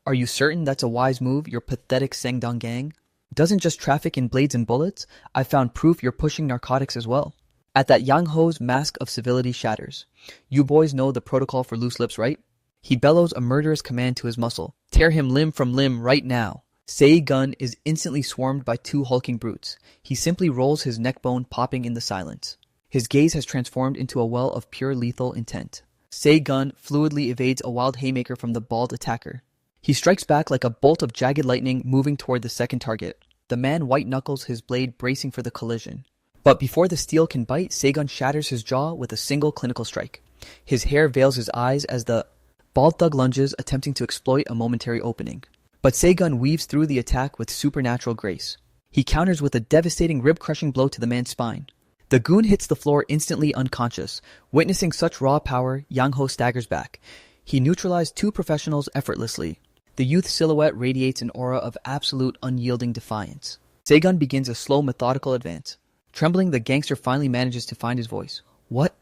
A: "Are you certain that's a wise move, your pathetic Sangdong gang? Doesn't just traffic in blades and bullets? I've found proof you're pushing narcotics as well." At that, Yang-ho's mask of civility shatters. "You boys know the protocol for loose lips, right?" He bellows a murderous command to his muscle. "Tear him limb from limb right now." Sei-gun is instantly swarmed by two hulking brutes. He simply rolls his neck bone, popping in the silence. His gaze has transformed into a well of pure lethal intent. Sei-gun fluidly evades a wild haymaker from the bald attacker. He strikes back like a bolt of jagged lightning, moving toward the second target. The man white-knuckles his blade, bracing for the collision. But before the steel can bite, Sei-gun shatters his jaw with a single clinical strike. His hair veils his eyes as the bald thug lunges, attempting to exploit a momentary opening. But Sei-gun weaves through the attack with supernatural grace. He counters with a devastating rib-crushing blow to the man's spine. The goon hits the floor instantly unconscious. Witnessing such raw power, Yang-ho staggers back. He neutralized two professionals effortlessly. The youth's silhouette radiates an aura of absolute unyielding defiance. Sei-gun begins a slow, methodical advance. Trembling, the gangster finally manages to find his voice. What?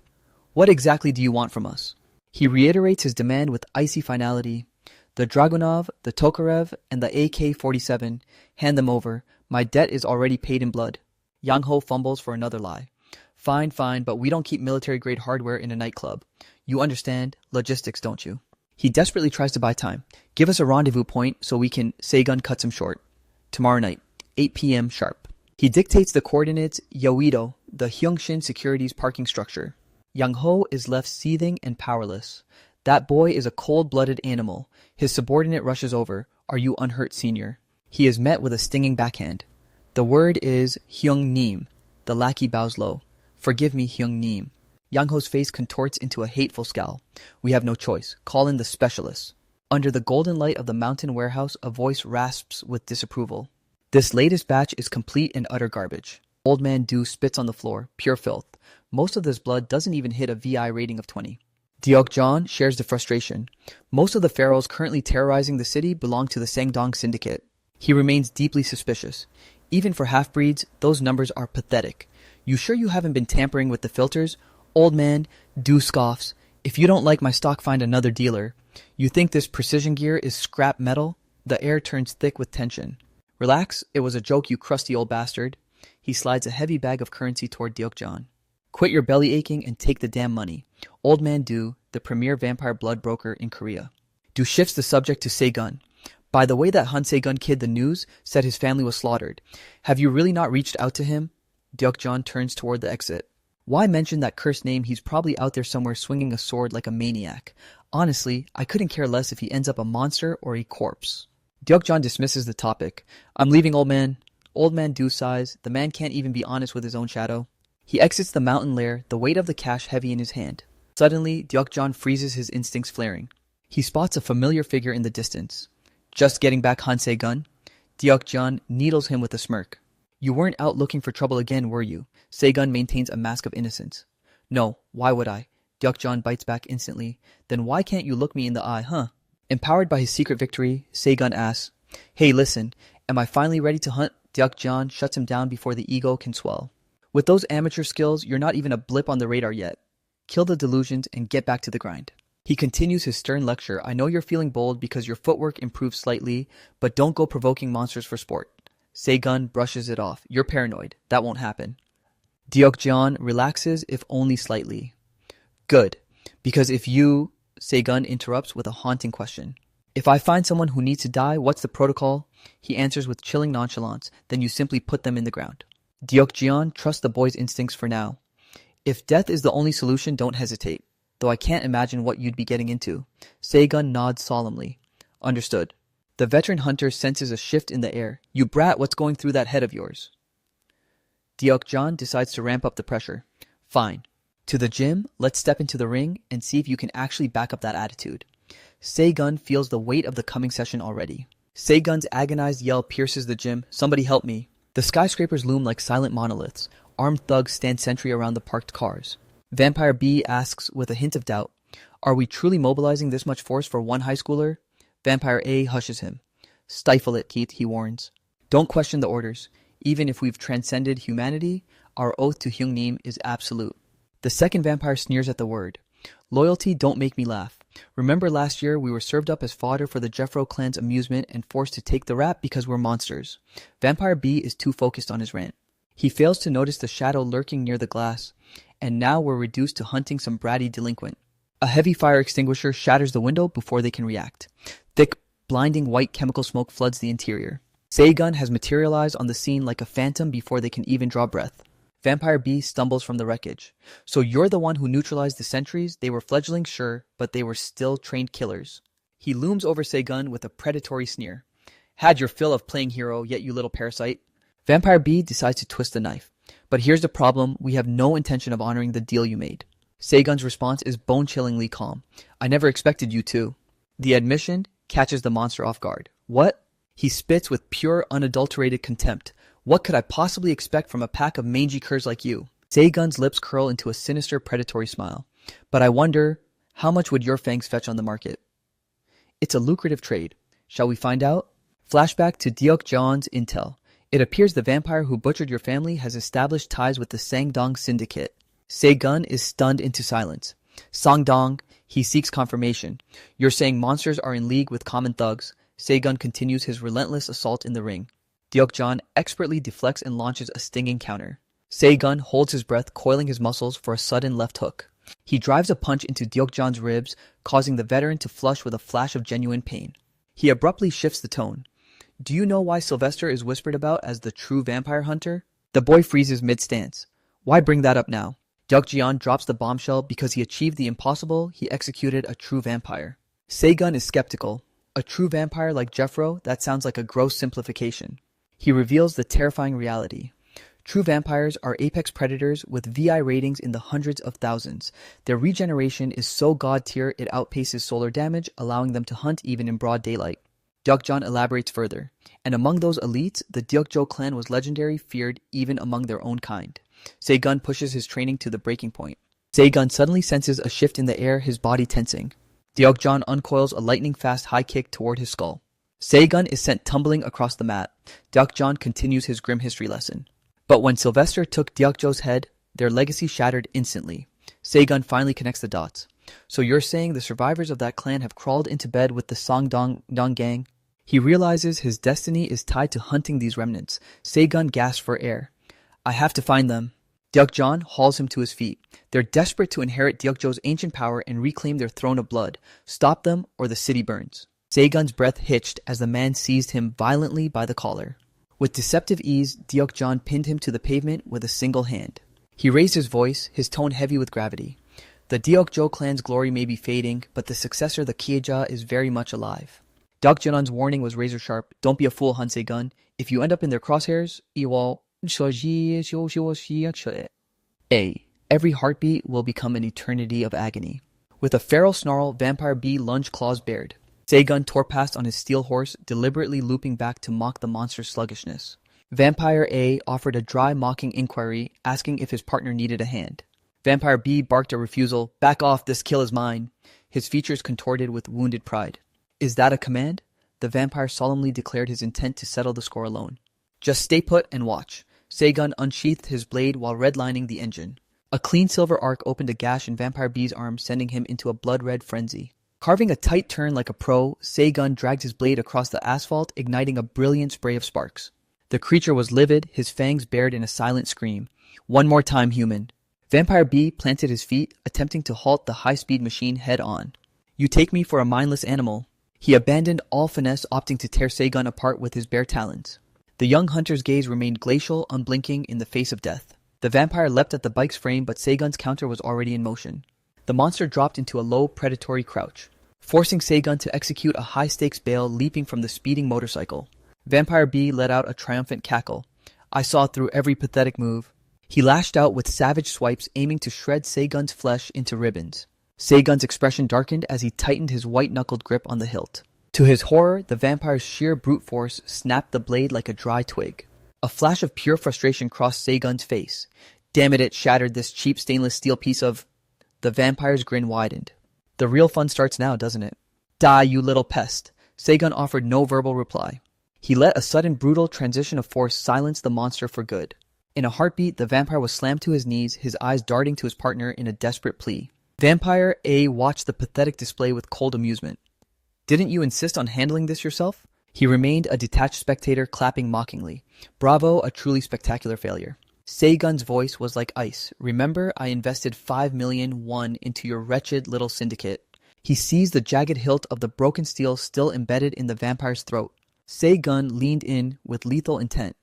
A: What exactly do you want from us? He reiterates his demand with icy finality. The Dragunov, the Tokarev, and the AK-47, hand them over. My debt is already paid in blood. Yang-ho fumbles for another lie. Fine, but we don't keep military-grade hardware in a nightclub. You understand logistics, don't you? He desperately tries to buy time. Give us a rendezvous point so we can... Sei-gun cuts him short. Tomorrow night, 8 p.m. sharp. He dictates the coordinates Yoido, the Hyungshin Securities parking structure. Yang-ho is left seething and powerless. That boy is a cold-blooded animal. His subordinate rushes over. Are you unhurt, senior? He is met with a stinging backhand. The word is Hyung-nim. The lackey bows low. Forgive me, Hyung-nim. Yang-ho's face contorts into a hateful scowl. We have no choice. Call in the specialists. Under the golden light of the mountain warehouse, a voice rasps with disapproval. This latest batch is complete and utter garbage. Old man Do spits on the floor, pure filth. Most of this blood doesn't even hit a VI rating of 20. Deok-jan shares the frustration. Most of the pharaohs currently terrorizing the city belong to the Sangdong Syndicate. He remains deeply suspicious. Even for half-breeds, those numbers are pathetic. You sure you haven't been tampering with the filters? Old man, Do scoffs. If you don't like my stock, find another dealer. You think this precision gear is scrap metal? The air turns thick with tension. Relax, it was a joke, you crusty old bastard. He slides a heavy bag of currency toward Deok-jan. Quit your belly aching and take the damn money. Old man Do, the premier vampire blood broker in Korea. Do shifts the subject to Sei-gun. By the way, that Han Sei-gun kid, the news, said his family was slaughtered. Have you really not reached out to him? Deok-jan turns toward the exit. Why mention that cursed name? He's probably out there somewhere swinging a sword like a maniac. Honestly, I couldn't care less if he ends up a monster or a corpse. Deok-jan dismisses the topic. I'm leaving, old man. Old man Do sighs. The man can't even be honest with his own shadow. He exits the mountain lair, the weight of the cash heavy in his hand. Suddenly, Deok-jan freezes, his instincts flaring. He spots a familiar figure in the distance. Just getting back, Han Sei-gun? Deok-jan needles him with a smirk. You weren't out looking for trouble again, were you? Sei-gun maintains a mask of innocence. No, why would I? Deok-jan bites back instantly. Then why can't you look me in the eye, huh? Empowered by his secret victory, Sei-gun asks, Hey, listen, am I finally ready to hunt? Deok-jan shuts him down before the ego can swell. With those amateur skills, you're not even a blip on the radar yet. Kill the delusions and get back to the grind. He continues his stern lecture. I know you're feeling bold because your footwork improved slightly, but don't go provoking monsters for sport. Sei-gun brushes it off. You're paranoid. That won't happen. Deok-jan relaxes, if only slightly. Good, because if you... Sei-gun interrupts with a haunting question. If I find someone who needs to die, what's the protocol? He answers with chilling nonchalance. Then you simply put them in the ground. Deok-jan trusts the boy's instincts for now. If death is the only solution, don't hesitate. Though I can't imagine what you'd be getting into. Sei-gun nods solemnly. Understood. The veteran hunter senses a shift in the air. You brat, what's going through that head of yours? Deok-jan decides to ramp up the pressure. Fine. To the gym, let's step into the ring and see if you can actually back up that attitude. Sei-gun feels the weight of the coming session already. Sei-gun's agonized yell pierces the gym. Somebody help me. The skyscrapers loom like silent monoliths. Armed thugs stand sentry around the parked cars. Vampire B asks with a hint of doubt, Are we truly mobilizing this much force for one high schooler? Vampire A hushes him. Stifle it, Keith, he warns. Don't question the orders. Even if we've transcended humanity, our oath to Hyung-nim is absolute. The second vampire sneers at the word. Loyalty don't make me laugh. Remember last year we were served up as fodder for the Jeffro clan's amusement and forced to take the rap because we're monsters. Vampire B is too focused on his rant. He fails to notice the shadow lurking near the glass, and now we're reduced to hunting some bratty delinquent. A heavy fire extinguisher shatters the window before they can react. Thick, blinding white chemical smoke floods the interior. Seigun has materialized on the scene like a phantom before they can even draw breath. Vampire B stumbles from the wreckage. So you're the one who neutralized the sentries? They were fledglings, sure, but they were still trained killers. He looms over Seigun with a predatory sneer. Had your fill of playing hero, yet you little parasite. Vampire B decides to twist the knife. But here's the problem, we have no intention of honoring the deal you made. Seigun's response is bone-chillingly calm. I never expected you to. The admission catches the monster off guard. What? He spits with pure, unadulterated contempt. What could I possibly expect from a pack of mangy curs like you? Seigun's lips curl into a sinister, predatory smile. But I wonder, how much would your fangs fetch on the market? It's a lucrative trade. Shall we find out? Flashback to Deokjeon's intel. It appears the vampire who butchered your family has established ties with the Sangdong Syndicate. Seigun is stunned into silence. Sangdong, he seeks confirmation. You're saying monsters are in league with common thugs. Seigun continues his relentless assault in the ring. Deokjeon expertly deflects and launches a stinging counter. Seigun holds his breath, coiling his muscles for a sudden left hook. He drives a punch into Deokjeon's ribs, causing the veteran to flush with a flash of genuine pain. He abruptly shifts the tone. Do you know why Sylvester is whispered about as the true vampire hunter? The boy freezes mid-stance. Why bring that up now? Deokjeon drops the bombshell because he achieved the impossible, he executed a true vampire. Seigun is skeptical. A true vampire like Jeffro? That sounds like a gross simplification. He reveals the terrifying reality. True vampires are apex predators with VI ratings in the hundreds of thousands. Their regeneration is so god-tier it outpaces solar damage, allowing them to hunt even in broad daylight. Deokjeon elaborates further. And among those elites, the Deokjo clan was legendary, feared even among their own kind. Seigun pushes his training to the breaking point. Seigun suddenly senses a shift in the air, his body tensing. Deokjeon uncoils a lightning-fast high kick toward his skull. Seigun is sent tumbling across the mat. Deokjeon continues his grim history lesson. But when Sylvester took Deokjo's head, their legacy shattered instantly. Seigun finally connects the dots. So you're saying the survivors of that clan have crawled into bed with the Sangdong gang? He realizes his destiny is tied to hunting these remnants. Seigun gasps for air. I have to find them. Deokjeon hauls him to his feet. They're desperate to inherit Deokjo's ancient power and reclaim their throne of blood. Stop them or the city burns. Seigun's breath hitched as the man seized him violently by the collar. With deceptive ease, Deokjeon pinned him to the pavement with a single hand. He raised his voice, his tone heavy with gravity. The Deokjo clan's glory may be fading, but the successor, the Kieja, is very much alive. Deokjeon's warning was razor sharp. Don't be a fool, Han Seigun. If you end up in their crosshairs, every heartbeat will become an eternity of agony. With a feral snarl, Vampire B lunged claws bared. Seigun tore past on his steel horse, deliberately looping back to mock the monster's sluggishness. Vampire A offered a dry, mocking inquiry, asking if his partner needed a hand. Vampire B barked a refusal. Back off, this kill is mine. His features contorted with wounded pride. Is that a command? The vampire solemnly declared his intent to settle the score alone. Just stay put and watch. Seigun unsheathed his blade while redlining the engine. A clean silver arc opened a gash in Vampire B's arm, sending him into a blood-red frenzy. Carving a tight turn like a pro, Seigun dragged his blade across the asphalt, igniting a brilliant spray of sparks. The creature was livid, his fangs bared in a silent scream. One more time, human. Vampire B planted his feet, attempting to halt the high-speed machine head-on. You take me for a mindless animal. He abandoned all finesse, opting to tear Seigun apart with his bare talons. The young hunter's gaze remained glacial, unblinking in the face of death. The vampire leapt at the bike's frame, but Seigun's counter was already in motion. The monster dropped into a low, predatory crouch, forcing Seigun to execute a high-stakes bail, leaping from the speeding motorcycle. Vampire B let out a triumphant cackle. I saw through every pathetic move. He lashed out with savage swipes, aiming to shred Seigun's flesh into ribbons. Seigun's expression darkened as he tightened his white-knuckled grip on the hilt. To his horror, the vampire's sheer brute force snapped the blade like a dry twig. A flash of pure frustration crossed Seigun's face. Damn it, it shattered this cheap stainless steel piece of... The vampire's grin widened. The real fun starts now, doesn't it? Die, you little pest. Seigun offered no verbal reply. He let a sudden brutal transition of force silence the monster for good. In a heartbeat, the vampire was slammed to his knees, his eyes darting to his partner in a desperate plea. Vampire A watched the pathetic display with cold amusement. Didn't you insist on handling this yourself? He remained a detached spectator, clapping mockingly. Bravo, a truly spectacular failure. Seigun's voice was like ice. Remember, I invested 5 million won into your wretched little syndicate. He seized the jagged hilt of the broken steel still embedded in the vampire's throat. Se-gun leaned in with lethal intent.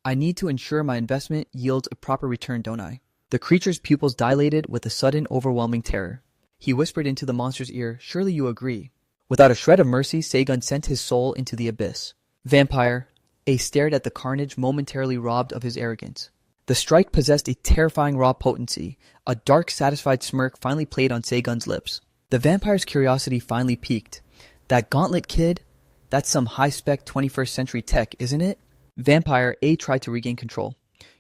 A: I need to ensure my investment yields a proper return, don't I? The creature's pupils dilated with a sudden overwhelming terror. He whispered into the monster's ear, surely you agree. Without a shred of mercy, Se-gun sent his soul into the abyss. Vampire. A stared at the carnage momentarily robbed of his arrogance. The strike possessed a terrifying raw potency. A dark, satisfied smirk finally played on Se-gun's lips. The vampire's curiosity finally peaked. That gauntlet kid? That's some high-spec 21st century tech, isn't it? Vampire A tried to regain control.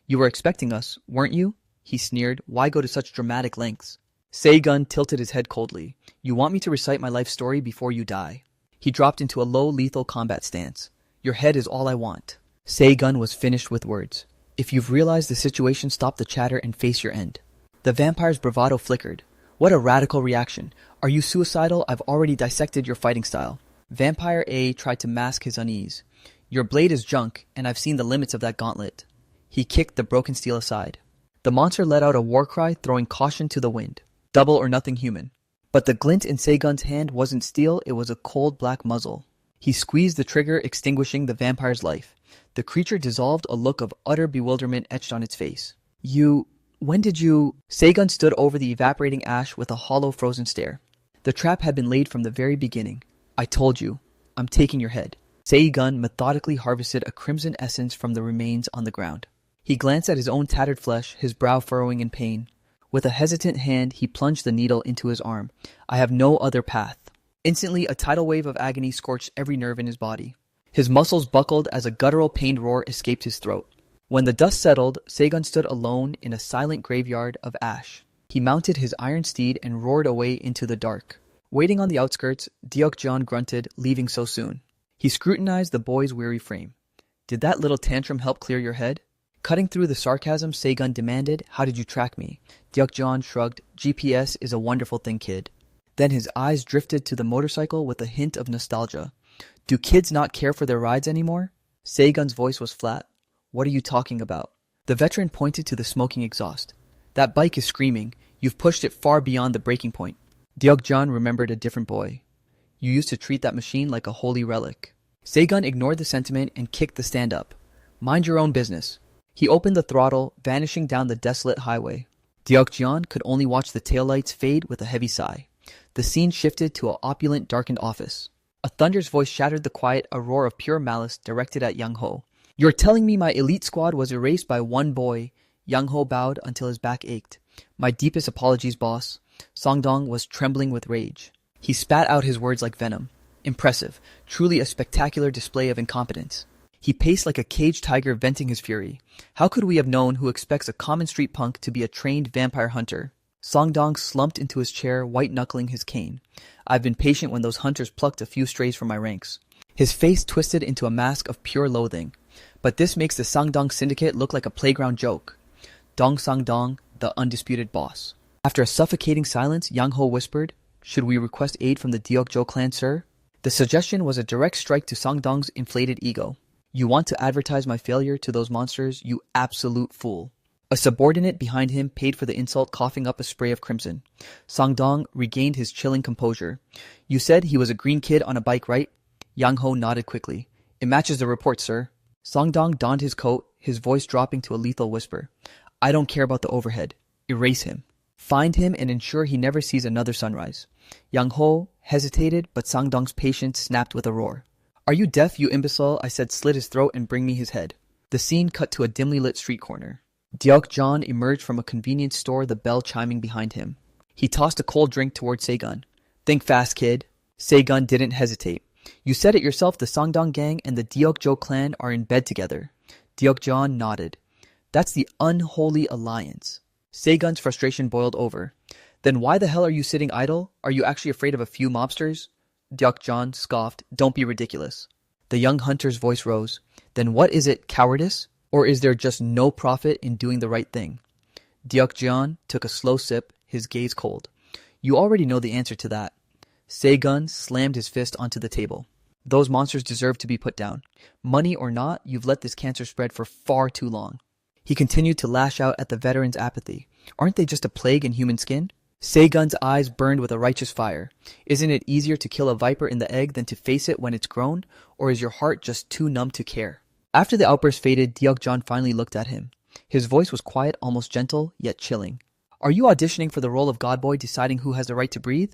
A: You were expecting us, weren't you? He sneered. Why go to such dramatic lengths? Se-gun tilted his head coldly. You want me to recite my life story before you die? He dropped into a low, lethal combat stance. Your head is all I want. Se-gun was finished with words. If you've realized the situation, stop the chatter and face your end. The vampire's bravado flickered. What a radical reaction. Are you suicidal? I've already dissected your fighting style. Vampire A tried to mask his unease. Your blade is junk, and I've seen the limits of that gauntlet. He kicked the broken steel aside. The monster let out a war cry, throwing caution to the wind. Double or nothing human. But the glint in Se-gun's hand wasn't steel, it was a cold black muzzle. He squeezed the trigger, extinguishing the vampire's life. The creature dissolved, a look of utter bewilderment etched on its face. When did you... Se-gun stood over the evaporating ash with a hollow, frozen stare. The trap had been laid from the very beginning. I told you. I'm taking your head. Se-gun methodically harvested a crimson essence from the remains on the ground. He glanced at his own tattered flesh, his brow furrowing in pain. With a hesitant hand, he plunged the needle into his arm. I have no other path. Instantly, a tidal wave of agony scorched every nerve in his body. His muscles buckled as a guttural pained roar escaped his throat. When the dust settled, Se-gun stood alone in a silent graveyard of ash. He mounted his iron steed and roared away into the dark. Waiting on the outskirts, Deokjeon grunted, leaving so soon. He scrutinized the boy's weary frame. Did that little tantrum help clear your head? Cutting through the sarcasm, Se-gun demanded, how did you track me? Deokjeon shrugged, GPS is a wonderful thing, kid. Then his eyes drifted to the motorcycle with a hint of nostalgia. Do kids not care for their rides anymore? Se-gun's voice was flat. What are you talking about? The veteran pointed to the smoking exhaust. That bike is screaming. You've pushed it far beyond the breaking point. Deokjeon remembered a different boy. You used to treat that machine like a holy relic. Se-gun ignored the sentiment and kicked the stand up. Mind your own business. He opened the throttle, vanishing down the desolate highway. Deokjeon could only watch the taillights fade with a heavy sigh. The scene shifted to an opulent, darkened office. A thunder's voice shattered the quiet, a roar of pure malice directed at Young Ho. You're telling me my elite squad was erased by one boy? Young Ho bowed until his back ached. My deepest apologies, boss. Songdong was trembling with rage. He spat out his words like venom. Impressive. Truly a spectacular display of incompetence. He paced like a caged tiger venting his fury. How could we have known who expects a common street punk to be a trained vampire hunter? Songdong slumped into his chair, white-knuckling his cane. I've been patient when those hunters plucked a few strays from my ranks. His face twisted into a mask of pure loathing. But this makes the Sangdong Syndicate look like a playground joke. Dong Sangdong, the undisputed boss. After a suffocating silence, Yang Ho whispered, should we request aid from the Deokjo clan, sir? The suggestion was a direct strike to Sangdong's inflated ego. You want to advertise my failure to those monsters, you absolute fool. A subordinate behind him paid for the insult, coughing up a spray of crimson. Sangdong regained his chilling composure. You said he was a green kid on a bike, right? Yang Ho nodded quickly. It matches the report, sir. Sangdong donned his coat, his voice dropping to a lethal whisper. I don't care about the overhead. Erase him. Find him and ensure he never sees another sunrise. Yang Ho hesitated, but Sangdong's patience snapped with a roar. Are you deaf, you imbecile? I said slit his throat and bring me his head. The scene cut to a dimly lit street corner. Deokjeon emerged from a convenience store, the bell chiming behind him. He tossed a cold drink toward Se-gun. Think fast, kid. Se-gun didn't hesitate. You said it yourself, the Sangdong gang and the Deokjo clan are in bed together. Deokjeon nodded. That's the unholy alliance. Se-gun's frustration boiled over. Then why the hell are you sitting idle? Are you actually afraid of a few mobsters? Deokjeon scoffed. Don't be ridiculous. The young hunter's voice rose. Then what is it, cowardice? Or is there just no profit in doing the right thing? Deokjeon took a slow sip, his gaze cold. You already know the answer to that. Se-gun slammed his fist onto the table. Those monsters deserve to be put down. Money or not, you've let this cancer spread for far too long. He continued to lash out at the veteran's apathy. Aren't they just a plague in human skin? Seigun's eyes burned with a righteous fire. Isn't it easier to kill a viper in the egg than to face it when it's grown? Or is your heart just too numb to care? After the outburst faded, Deokjeon finally looked at him. His voice was quiet, almost gentle, yet chilling. Are you auditioning for the role of Godboy, deciding who has the right to breathe?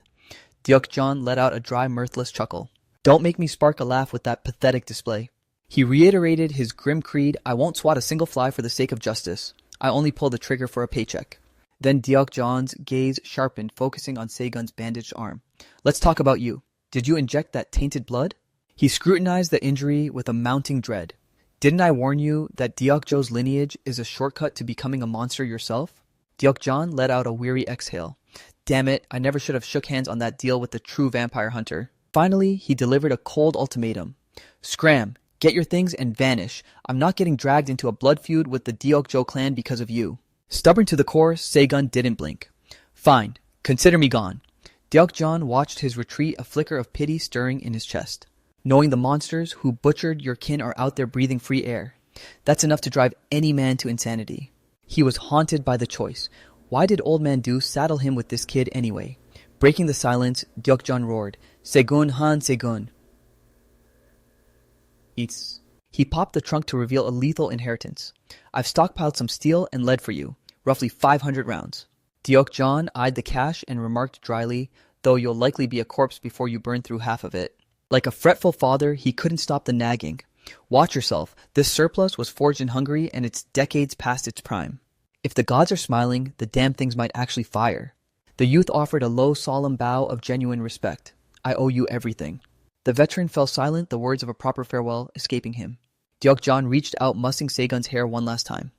A: Deokjeon let out a dry, mirthless chuckle. Don't make me spark a laugh with that pathetic display. He reiterated his grim creed, I won't swat a single fly for the sake of justice. I only pull the trigger for a paycheck. Then Deokjeon's gaze sharpened, focusing on Seigun's bandaged arm. Let's talk about you. Did you inject that tainted blood? He scrutinized the injury with a mounting dread. Didn't I warn you that Deokjo's lineage is a shortcut to becoming a monster yourself? Deokjeon let out a weary exhale. Damn it, I never should have shook hands on that deal with the true vampire hunter. Finally, he delivered a cold ultimatum. Scram, get your things and vanish. I'm not getting dragged into a blood feud with the Deokjo clan because of you. Stubborn to the core, Seigun didn't blink. Fine, consider me gone. Deokjeon watched his retreat, a flicker of pity stirring in his chest. Knowing the monsters who butchered your kin are out there breathing free air. That's enough to drive any man to insanity. He was haunted by the choice. Why did Old Man Do saddle him with this kid anyway? Breaking the silence, Deokjeon roared, Segun Han Segun. Eats. He popped the trunk to reveal a lethal inheritance. I've stockpiled some steel and lead for you, roughly 500 rounds. Deokjeon eyed the cash and remarked dryly, though you'll likely be a corpse before you burn through half of it. Like a fretful father, he couldn't stop the nagging. Watch yourself, this surplus was forged in Hungary and it's decades past its prime. If the gods are smiling, the damn things might actually fire. The youth offered a low, solemn bow of genuine respect. I owe you everything. The veteran fell silent, the words of a proper farewell escaping him. Deokjeon reached out, mussing Seigun's hair one last time.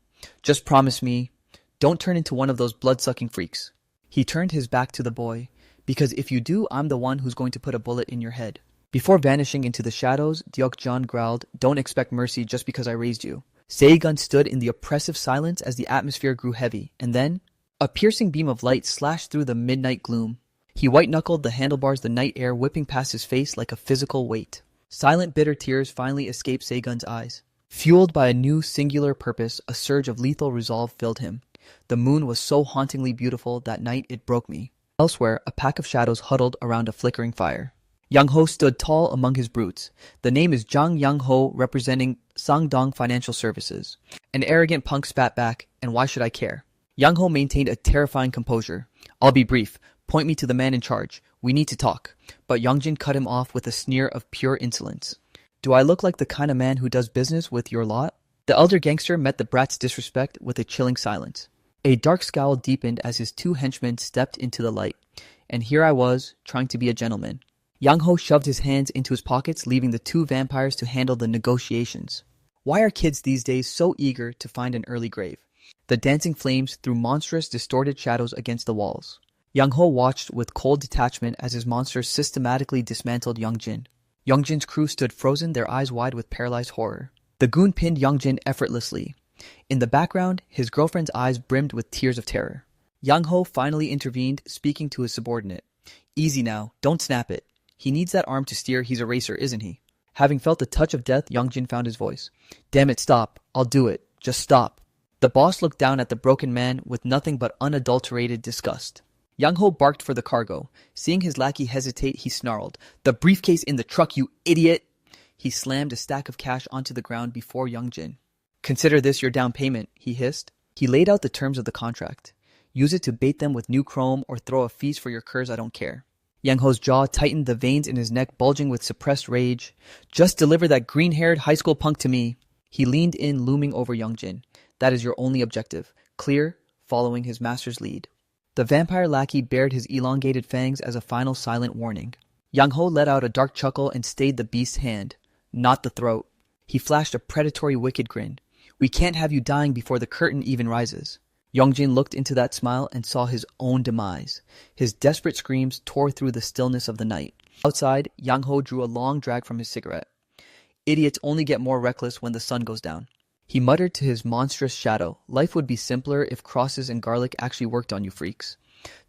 A: Just promise me, don't turn into one of those blood-sucking freaks. He turned his back to the boy, because if you do, I'm the one who's going to put a bullet in your head. Before vanishing into the shadows, Deokjeon growled, don't expect mercy just because I raised you. Seigun stood in the oppressive silence as the atmosphere grew heavy, and then, a piercing beam of light slashed through the midnight gloom. He white-knuckled the handlebars, the night air whipping past his face like a physical weight. Silent, bitter tears finally escaped Seigun's eyes. Fueled by a new, singular purpose, a surge of lethal resolve filled him. The moon was so hauntingly beautiful that night it broke me. Elsewhere, a pack of shadows huddled around a flickering fire. Young Ho stood tall among his brutes. The name is Zhang Young Ho, representing Sangdong Financial Services. An arrogant punk spat back, and why should I care? Young Ho maintained a terrifying composure. I'll be brief. Point me to the man in charge. We need to talk. But Yongjin cut him off with a sneer of pure insolence. Do I look like the kind of man who does business with your lot? The elder gangster met the brat's disrespect with a chilling silence. A dark scowl deepened as his two henchmen stepped into the light. And here I was, trying to be a gentleman. Yang Ho shoved his hands into his pockets, leaving the two vampires to handle the negotiations. Why are kids these days so eager to find an early grave? The dancing flames threw monstrous, distorted shadows against the walls. Young Ho watched with cold detachment as his monsters systematically dismantled Youngjin. Youngjin's crew stood frozen, their eyes wide with paralyzed horror. The goon pinned Youngjin effortlessly. In the background, his girlfriend's eyes brimmed with tears of terror. Young Ho finally intervened, speaking to his subordinate. Easy now, don't snap it. He needs that arm to steer, he's a racer, isn't he? Having felt the touch of death, Youngjin found his voice. Damn it, stop. I'll do it. Just stop. The boss looked down at the broken man with nothing but unadulterated disgust. Young Ho barked for the cargo. Seeing his lackey hesitate, he snarled, The briefcase in the truck, you idiot! He slammed a stack of cash onto the ground before Youngjin. Consider this your down payment, he hissed. He laid out the terms of the contract. Use it to bait them with new chrome or throw a feast for your curs, I don't care. Young Ho's jaw tightened, the veins in his neck bulging with suppressed rage. Just deliver that green-haired high school punk to me. He leaned in, looming over Youngjin. That is your only objective. Clear, following his master's lead. The vampire lackey bared his elongated fangs as a final silent warning. Young Ho let out a dark chuckle and stayed the beast's hand. Not the throat. He flashed a predatory wicked grin. We can't have you dying before the curtain even rises. Youngjin looked into that smile and saw his own demise. His desperate screams tore through the stillness of the night. Outside, Young Ho drew a long drag from his cigarette. Idiots only get more reckless when the sun goes down. He muttered to his monstrous shadow, life would be simpler if crosses and garlic actually worked on you freaks.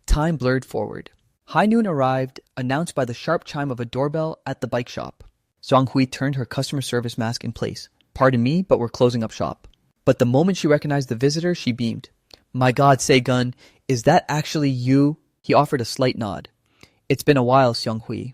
A: Time blurred forward. High noon arrived, announced by the sharp chime of a doorbell at the bike shop. Zhang Hui turned her customer service mask in place. Pardon me, but we're closing up shop. But the moment she recognized the visitor, she beamed. My God, Seigun, is that actually you? He offered a slight nod. It's been a while, Seong-hui.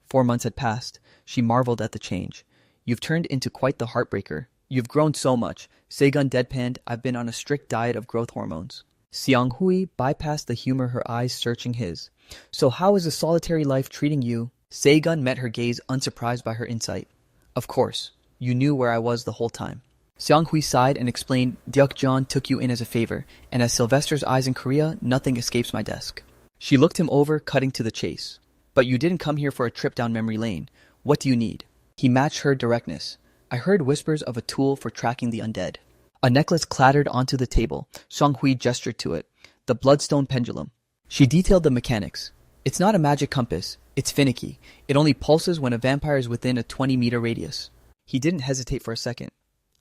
A: 4 months had passed. She marveled at the change. You've turned into quite the heartbreaker. You've grown so much. Segun deadpanned, I've been on a strict diet of growth hormones. Seong-hui bypassed the humor, her eyes searching his. So how is a solitary life treating you? Segun met her gaze, unsurprised by her insight. Of course. You knew where I was the whole time. Seong-hui sighed and explained, Deok-jeon took you in as a favor, and as Sylvester's eyes in Korea, nothing escapes my desk. She looked him over, cutting to the chase. But you didn't come here for a trip down memory lane. What do you need? He matched her directness. I heard whispers of a tool for tracking the undead. A necklace clattered onto the table. Seong-hui gestured to it. The bloodstone pendulum. She detailed the mechanics. It's not a magic compass. It's finicky. It only pulses when a vampire is within a 20-meter radius. He didn't hesitate for a second.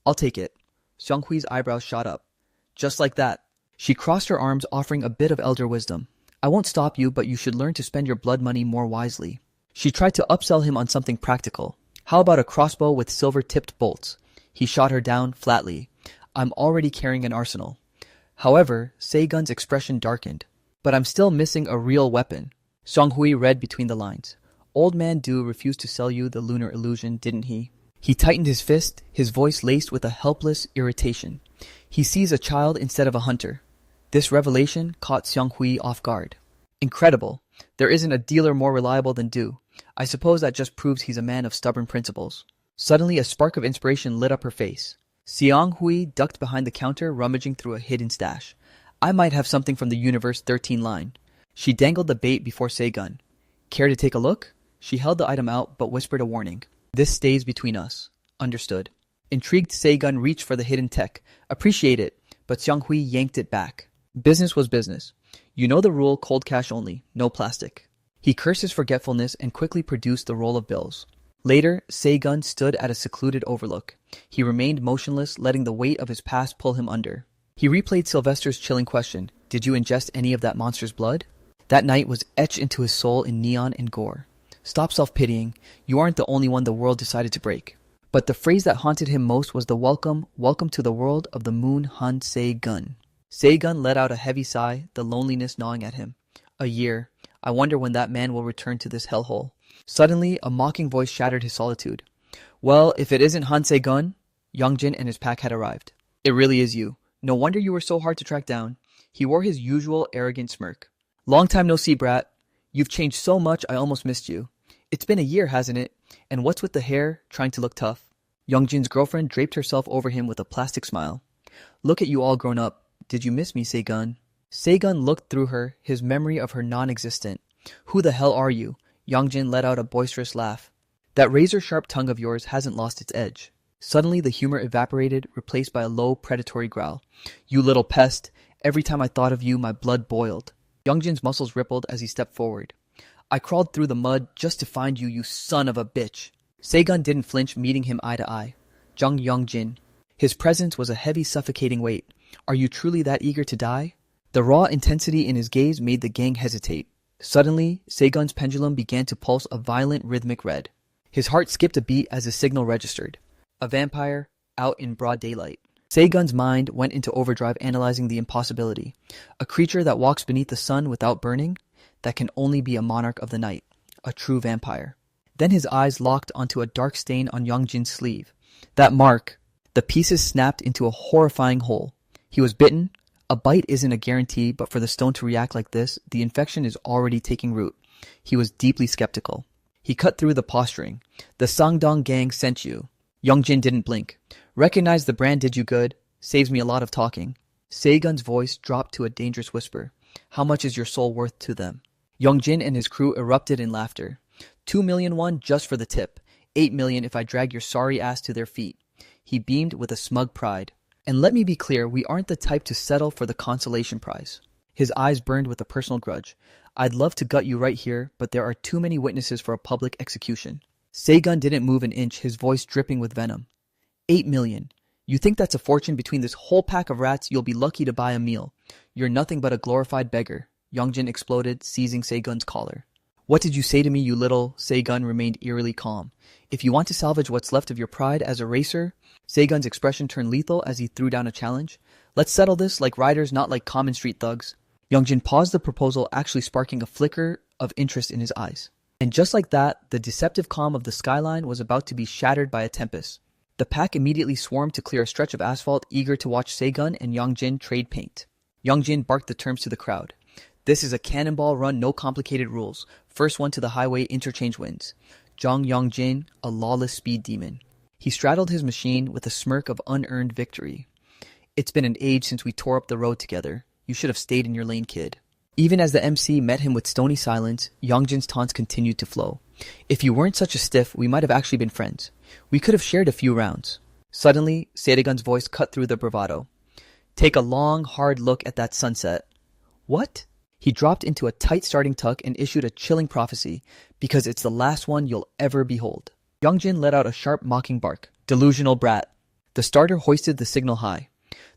A: I'll take it. Seong-hui's eyebrows shot up. Just like that. She crossed her arms, offering a bit of elder wisdom. I won't stop you, but you should learn to spend your blood money more wisely. She tried to upsell him on something practical. How about a crossbow with silver-tipped bolts? He shot her down flatly. I'm already carrying an arsenal. However, Segun's expression darkened. But I'm still missing a real weapon. Seong-hui read between the lines. Old man Du refused to sell you the lunar illusion, didn't he? He tightened his fist, his voice laced with a helpless irritation. He sees a child instead of a hunter. This revelation caught Seong-hui off guard. Incredible. There isn't a dealer more reliable than Du. I suppose that just proves he's a man of stubborn principles. Suddenly, a spark of inspiration lit up her face. Seong-hui ducked behind the counter, rummaging through a hidden stash. I might have something from the Universe 13 line. She dangled the bait before Segun. Care to take a look? She held the item out, but whispered a warning. This stays between us. Understood. Intrigued, Segun reached for the hidden tech. Appreciate it, but Seong-hui yanked it back. Business was business. You know the rule, cold cash only, no plastic. He cursed his forgetfulness and quickly produced the roll of bills. Later, Segun stood at a secluded overlook. He remained motionless, letting the weight of his past pull him under. He replayed Sylvester's chilling question. Did you ingest any of that monster's blood? That night was etched into his soul in neon and gore. Stop self-pitying. You aren't the only one the world decided to break. But the phrase that haunted him most was the welcome to the world of the moon Han Se-gun. Se-gun let out a heavy sigh, the loneliness gnawing at him. A year. I wonder when that man will return to this hellhole. Suddenly, a mocking voice shattered his solitude. Well, if it isn't Han Se-gun, Youngjin and his pack had arrived. It really is you. No wonder you were so hard to track down. He wore his usual arrogant smirk. Long time no see, brat. You've changed so much I almost missed you. It's been a year, hasn't it? And what's with the hair, trying to look tough? Youngjin's girlfriend draped herself over him with a plastic smile. Look at you all grown up. Did you miss me, Se-gun? Se-gun looked through her, his memory of her non-existent. Who the hell are you? Youngjin let out a boisterous laugh. That razor-sharp tongue of yours hasn't lost its edge. Suddenly the humor evaporated, replaced by a low, predatory growl. You little pest. Every time I thought of you, my blood boiled. Youngjin's muscles rippled as he stepped forward. I crawled through the mud just to find you, you son of a bitch. Se-gun didn't flinch, meeting him eye to eye. Jung Youngjin. His presence was a heavy, suffocating weight. Are you truly that eager to die? The raw intensity in his gaze made the gang hesitate. Suddenly, Se-gun's pendulum began to pulse a violent, rhythmic red. His heart skipped a beat as the signal registered. A vampire, out in broad daylight. Se-gun's mind went into overdrive, analyzing the impossibility. A creature that walks beneath the sun without burning? That can only be a monarch of the night. A true vampire. Then his eyes locked onto a dark stain on Youngjin's sleeve. That mark. The pieces snapped into a horrifying hole. He was bitten. A bite isn't a guarantee, but for the stone to react like this, the infection is already taking root. He was deeply skeptical. He cut through the posturing. The Sangdong gang sent you. Youngjin didn't blink. Recognize the brand did you good. Saves me a lot of talking. Se-gun's voice dropped to a dangerous whisper. How much is your soul worth to them? Youngjin and his crew erupted in laughter. 2 million won just for the tip. 8 million if I drag your sorry ass to their feet. He beamed with a smug pride. And let me be clear, we aren't the type to settle for the consolation prize. His eyes burned with a personal grudge. I'd love to gut you right here, but there are too many witnesses for a public execution. Se-gun didn't move an inch, his voice dripping with venom. 8 million. You think that's a fortune? Between this whole pack of rats, you'll be lucky to buy a meal. You're nothing but a glorified beggar. Youngjin exploded, seizing Se-gun's collar. What did you say to me, you little? Se-gun remained eerily calm. If you want to salvage what's left of your pride as a racer... Se-gun's expression turned lethal as he threw down a challenge. Let's settle this like riders, not like common street thugs. Youngjin paused the proposal, actually sparking a flicker of interest in his eyes. And just like that, the deceptive calm of the skyline was about to be shattered by a tempest. The pack immediately swarmed to clear a stretch of asphalt, eager to watch Seigun and Youngjin trade paint. Youngjin barked the terms to the crowd. This is a cannonball run, no complicated rules. First one to the highway, interchange wins. Zhang Yongjin, a lawless speed demon. He straddled his machine with a smirk of unearned victory. It's been an age since we tore up the road together. You should have stayed in your lane, kid. Even as the MC met him with stony silence, Yongjin's taunts continued to flow. If you weren't such a stiff, we might have actually been friends. We could have shared a few rounds. Suddenly, Seigun's voice cut through the bravado. Take a long, hard look at that sunset. What? He dropped into a tight starting tuck and issued a chilling prophecy, because it's the last one you'll ever behold. Youngjin let out a sharp, mocking bark. Delusional brat. The starter hoisted the signal high.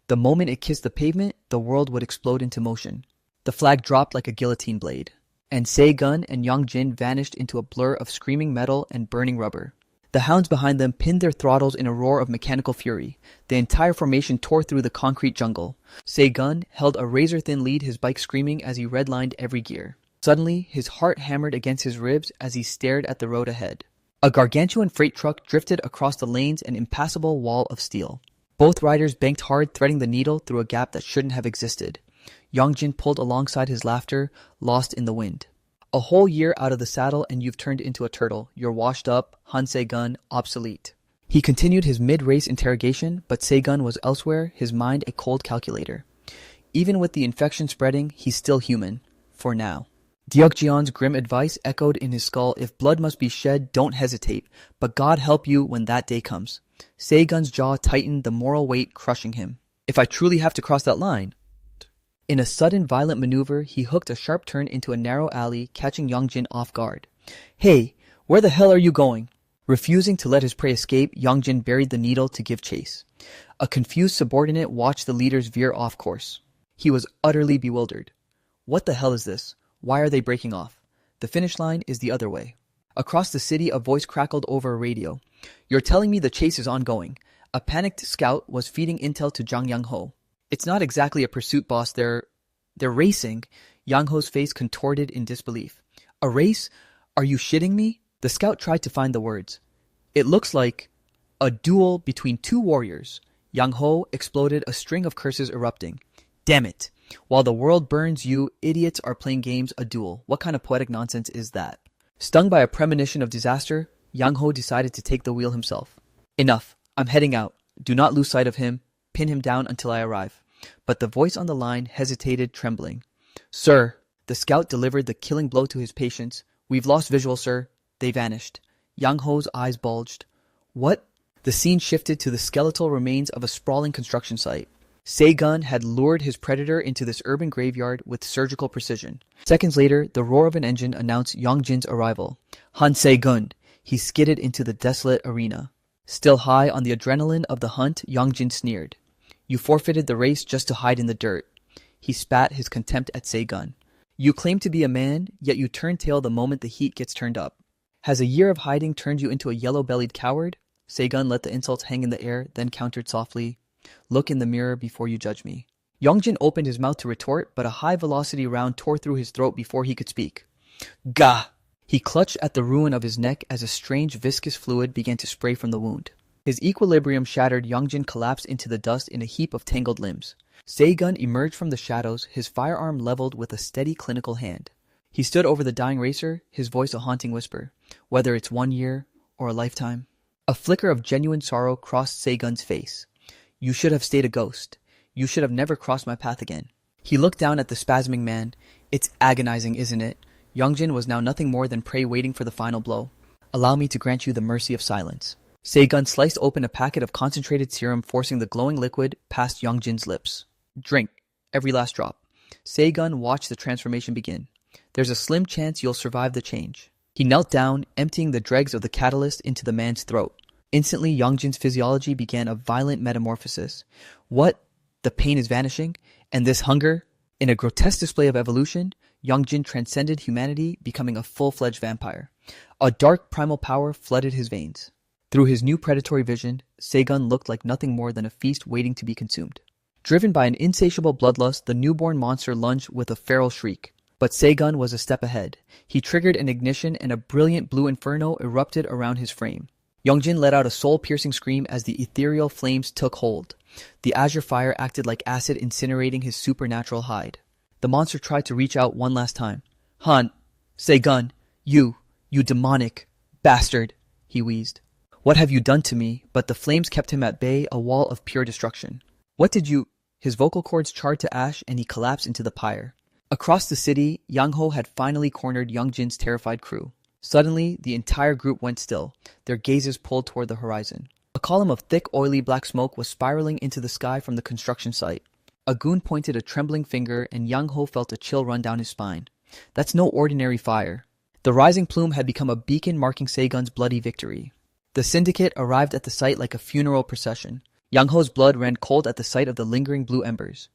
A: The moment it kissed the pavement, the world would explode into motion. The flag dropped like a guillotine blade, and Seigun and Youngjin vanished into a blur of screaming metal and burning rubber. The hounds behind them pinned their throttles in a roar of mechanical fury. The entire formation tore through the concrete jungle. Seigun held a razor-thin lead, his bike screaming as he redlined every gear. Suddenly, his heart hammered against his ribs as he stared at the road ahead. A gargantuan freight truck drifted across the lanes, an impassable wall of steel. Both riders banked hard, threading the needle through a gap that shouldn't have existed. Youngjin pulled alongside, his laughter lost in the wind. A whole year out of the saddle and you've turned into a turtle. You're washed up, Han Seigun, obsolete. He continued his mid-race interrogation, but Seigun was elsewhere, his mind a cold calculator. Even with the infection spreading, he's still human. For now. Deokjian's grim advice echoed in his skull. If blood must be shed, don't hesitate. But God help you when that day comes. Seigun's jaw tightened, the moral weight crushing him. If I truly have to cross that line. In a sudden violent maneuver, he hooked a sharp turn into a narrow alley, catching Youngjin off guard. Hey, where the hell are you going? Refusing to let his prey escape, Youngjin buried the needle to give chase. A confused subordinate watched the leaders veer off course. He was utterly bewildered. What the hell is this? Why are they breaking off? The finish line is the other way. Across the city, a voice crackled over a radio. You're telling me the chase is ongoing. A panicked scout was feeding intel to Zhang Yangho. It's not exactly a pursuit, boss. They're racing. Yang Ho's face contorted in disbelief. A race? Are you shitting me? The scout tried to find the words. It looks like a duel between two warriors. Yang Ho exploded, a string of curses erupting. Damn it. While the world burns, you idiots are playing games, a duel. What kind of poetic nonsense is that? Stung by a premonition of disaster, Yang Ho decided to take the wheel himself. Enough. I'm heading out. Do not lose sight of him. Pin him down until I arrive. But the voice on the line hesitated, trembling. Sir, the scout delivered the killing blow to his patience. We've lost visual, sir. They vanished. Yang Ho's eyes bulged. What? The scene shifted to the skeletal remains of a sprawling construction site. Seigun had lured his predator into this urban graveyard with surgical precision. Seconds later, the roar of an engine announced Youngjin's arrival. Han Seigun. He skidded into the desolate arena. Still high on the adrenaline of the hunt, Youngjin sneered. You forfeited the race just to hide in the dirt. He spat his contempt at Seigun. You claim to be a man, yet you turn tail the moment the heat gets turned up. Has a year of hiding turned you into a yellow-bellied coward? Seigun let the insults hang in the air, then countered softly. Look in the mirror before you judge me. Youngjin opened his mouth to retort, but a high-velocity round tore through his throat before he could speak. Gah! He clutched at the ruin of his neck as a strange viscous fluid began to spray from the wound. His equilibrium shattered, Youngjin collapsed into the dust in a heap of tangled limbs. Seigun emerged from the shadows, his firearm leveled with a steady clinical hand. He stood over the dying racer, his voice a haunting whisper. Whether it's 1 year or a lifetime. A flicker of genuine sorrow crossed Seigun's face. You should have stayed a ghost. You should have never crossed my path again. He looked down at the spasming man. It's agonizing, isn't it? Youngjin was now nothing more than prey waiting for the final blow. Allow me to grant you the mercy of silence. Seigun sliced open a packet of concentrated serum, forcing the glowing liquid past Youngjin's lips. Drink. Every last drop. Seigun watched the transformation begin. There's a slim chance you'll survive the change. He knelt down, emptying the dregs of the catalyst into the man's throat. Instantly, Youngjin's physiology began a violent metamorphosis. What? The pain is vanishing? And this hunger? In a grotesque display of evolution, Youngjin transcended humanity, becoming a full-fledged vampire. A dark primal power flooded his veins. Through his new predatory vision, Seigun looked like nothing more than a feast waiting to be consumed. Driven by an insatiable bloodlust, the newborn monster lunged with a feral shriek. But Seigun was a step ahead. He triggered an ignition and a brilliant blue inferno erupted around his frame. Youngjin let out a soul-piercing scream as the ethereal flames took hold. The azure fire acted like acid incinerating his supernatural hide. The monster tried to reach out one last time. "Han, Seigun, you demonic bastard," he wheezed. "What have you done to me?" But the flames kept him at bay, a wall of pure destruction. "What did you—" His vocal cords charred to ash and he collapsed into the pyre. Across the city, Yang Ho had finally cornered Youngjin's terrified crew. Suddenly, the entire group went still, their gazes pulled toward the horizon. A column of thick, oily black smoke was spiraling into the sky from the construction site. A goon pointed a trembling finger and Yang Ho felt a chill run down his spine. That's no ordinary fire. The rising plume had become a beacon marking Seigun's bloody victory. The syndicate arrived at the site like a funeral procession. Yang Ho's blood ran cold at the sight of the lingering blue embers.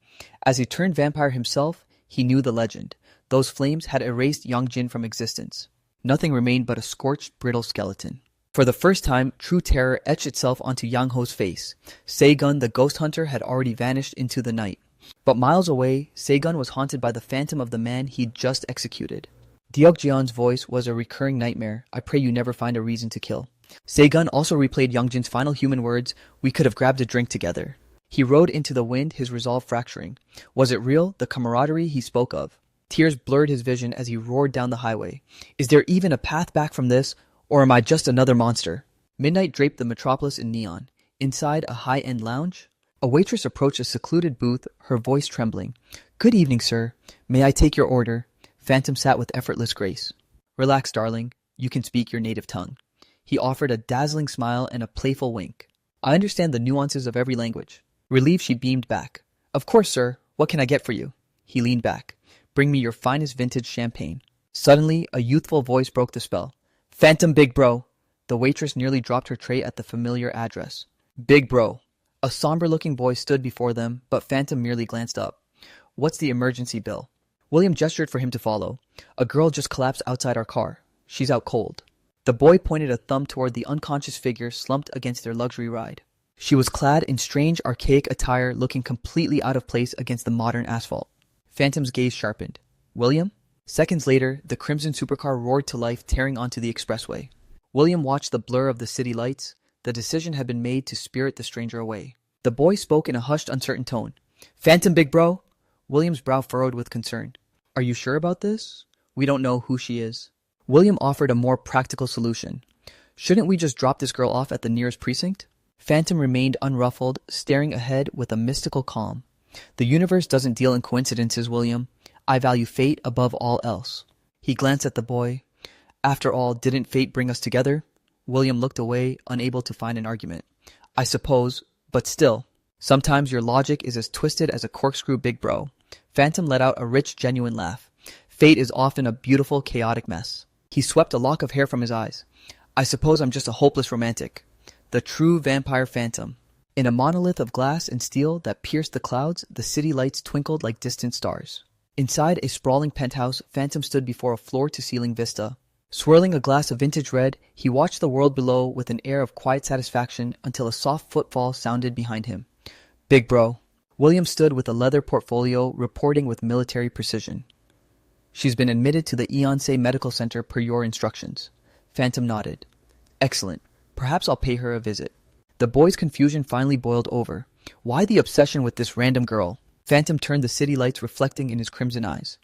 A: As he turned vampire himself, he knew the legend. Those flames had erased Youngjin from existence. Nothing remained but a scorched, brittle skeleton. For the first time, true terror etched itself onto Yang Ho's face. Seigun, the ghost hunter, had already vanished into the night. But miles away, Seigun was haunted by the phantom of the man he'd just executed. Deokjian's voice was a recurring nightmare. "I pray you never find a reason to kill." Seigun also replayed Youngjin's final human words, "We could have grabbed a drink together." He rode into the wind, his resolve fracturing. Was it real, the camaraderie he spoke of? Tears blurred his vision as he roared down the highway. Is there even a path back from this, or am I just another monster? Midnight draped the metropolis in neon. Inside a high-end lounge, a waitress approached a secluded booth, her voice trembling. "Good evening, sir. May I take your order?" Phantom sat with effortless grace. "Relax, darling. You can speak your native tongue." He offered a dazzling smile and a playful wink. "I understand the nuances of every language." Relieved, she beamed back. "Of course, sir. What can I get for you?" He leaned back. "Bring me your finest vintage champagne." Suddenly, a youthful voice broke the spell. "Phantom Big Bro!" The waitress nearly dropped her tray at the familiar address. "Big Bro." A somber-looking boy stood before them, but Phantom merely glanced up. "What's the emergency bill?" William gestured for him to follow. "A girl just collapsed outside our car. She's out cold." The boy pointed a thumb toward the unconscious figure slumped against their luxury ride. She was clad in strange, archaic attire looking completely out of place against the modern asphalt. Phantom's gaze sharpened. "William?" Seconds later, the crimson supercar roared to life, tearing onto the expressway. William watched the blur of the city lights. The decision had been made to spirit the stranger away. The boy spoke in a hushed, uncertain tone. "Phantom Big Bro?" William's brow furrowed with concern. "Are you sure about this? We don't know who she is." William offered a more practical solution. "Shouldn't we just drop this girl off at the nearest precinct?" Phantom remained unruffled, staring ahead with a mystical calm. "The universe doesn't deal in coincidences, William. I value fate above all else." He glanced at the boy. "After all, didn't fate bring us together?" William looked away, unable to find an argument. "I suppose, but still. Sometimes your logic is as twisted as a corkscrew, Big Bro." Phantom let out a rich, genuine laugh. "Fate is often a beautiful, chaotic mess." He swept a lock of hair from his eyes. "I suppose I'm just a hopeless romantic." The true vampire Phantom. In a monolith of glass and steel that pierced the clouds, the city lights twinkled like distant stars. Inside a sprawling penthouse, Phantom stood before a floor-to-ceiling vista. Swirling a glass of vintage red, he watched the world below with an air of quiet satisfaction until a soft footfall sounded behind him. "Big Bro." William stood with a leather portfolio, reporting with military precision. "She's been admitted to the Eonsei Medical Center per your instructions." Phantom nodded. "Excellent. Perhaps I'll pay her a visit." The boy's confusion finally boiled over. Why the obsession with this random girl? Phantom turned, the city lights reflecting in his crimson eyes.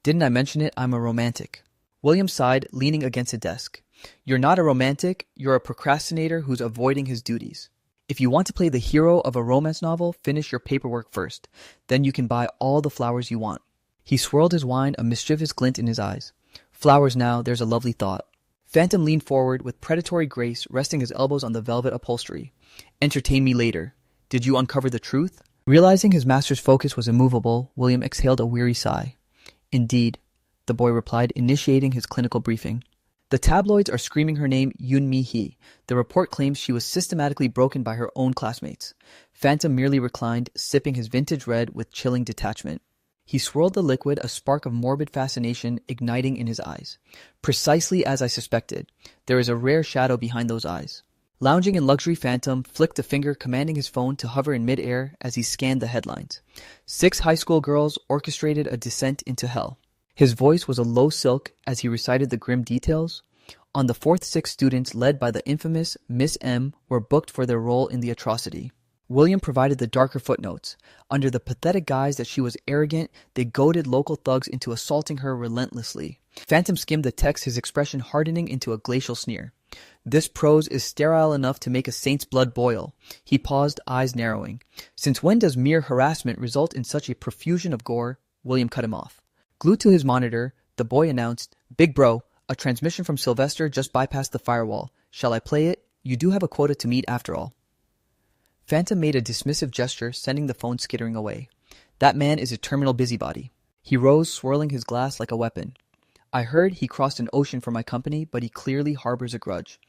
A: "Didn't I mention it? I'm a romantic." William sighed, leaning against a desk. "You're not a romantic, you're a procrastinator who's avoiding his duties. If you want to play the hero of a romance novel, finish your paperwork first. Then you can buy all the flowers you want." He swirled his wine, a mischievous glint in his eyes. "Flowers now, there's a lovely thought." Phantom leaned forward with predatory grace, resting his elbows on the velvet upholstery. "Entertain me later. Did you uncover the truth?" Realizing his master's focus was immovable, William exhaled a weary sigh. "Indeed," the boy replied, initiating his clinical briefing. "The tabloids are screaming her name Yoon Mi-hee. The report claims she was systematically broken by her own classmates." Phantom merely reclined, sipping his vintage red with chilling detachment. He swirled the liquid, a spark of morbid fascination igniting in his eyes. "Precisely as I suspected. There is a rare shadow behind those eyes." Lounging in luxury, Phantom flicked a finger commanding his phone to hover in midair as he scanned the headlines. 6 high school girls orchestrated a descent into hell. His voice was a low silk as he recited the grim details. On the 4th, 6 students led by the infamous Miss M were booked for their role in the atrocity. William provided the darker footnotes. Under the pathetic guise that she was arrogant, they goaded local thugs into assaulting her relentlessly. Phantom skimmed the text, his expression hardening into a glacial sneer. This prose is sterile enough to make a saint's blood boil. He paused, eyes narrowing. Since when does mere harassment result in such a profusion of gore? William cut him off. Glued to his monitor, the boy announced, "Big bro, a transmission from Sylvester just bypassed the firewall. Shall I play it? You do have a quota to meet after all." Phantom made a dismissive gesture, sending the phone skittering away. That man is a terminal busybody. He rose, swirling his glass like a weapon. I heard he crossed an ocean for my company, but he clearly harbors a grudge.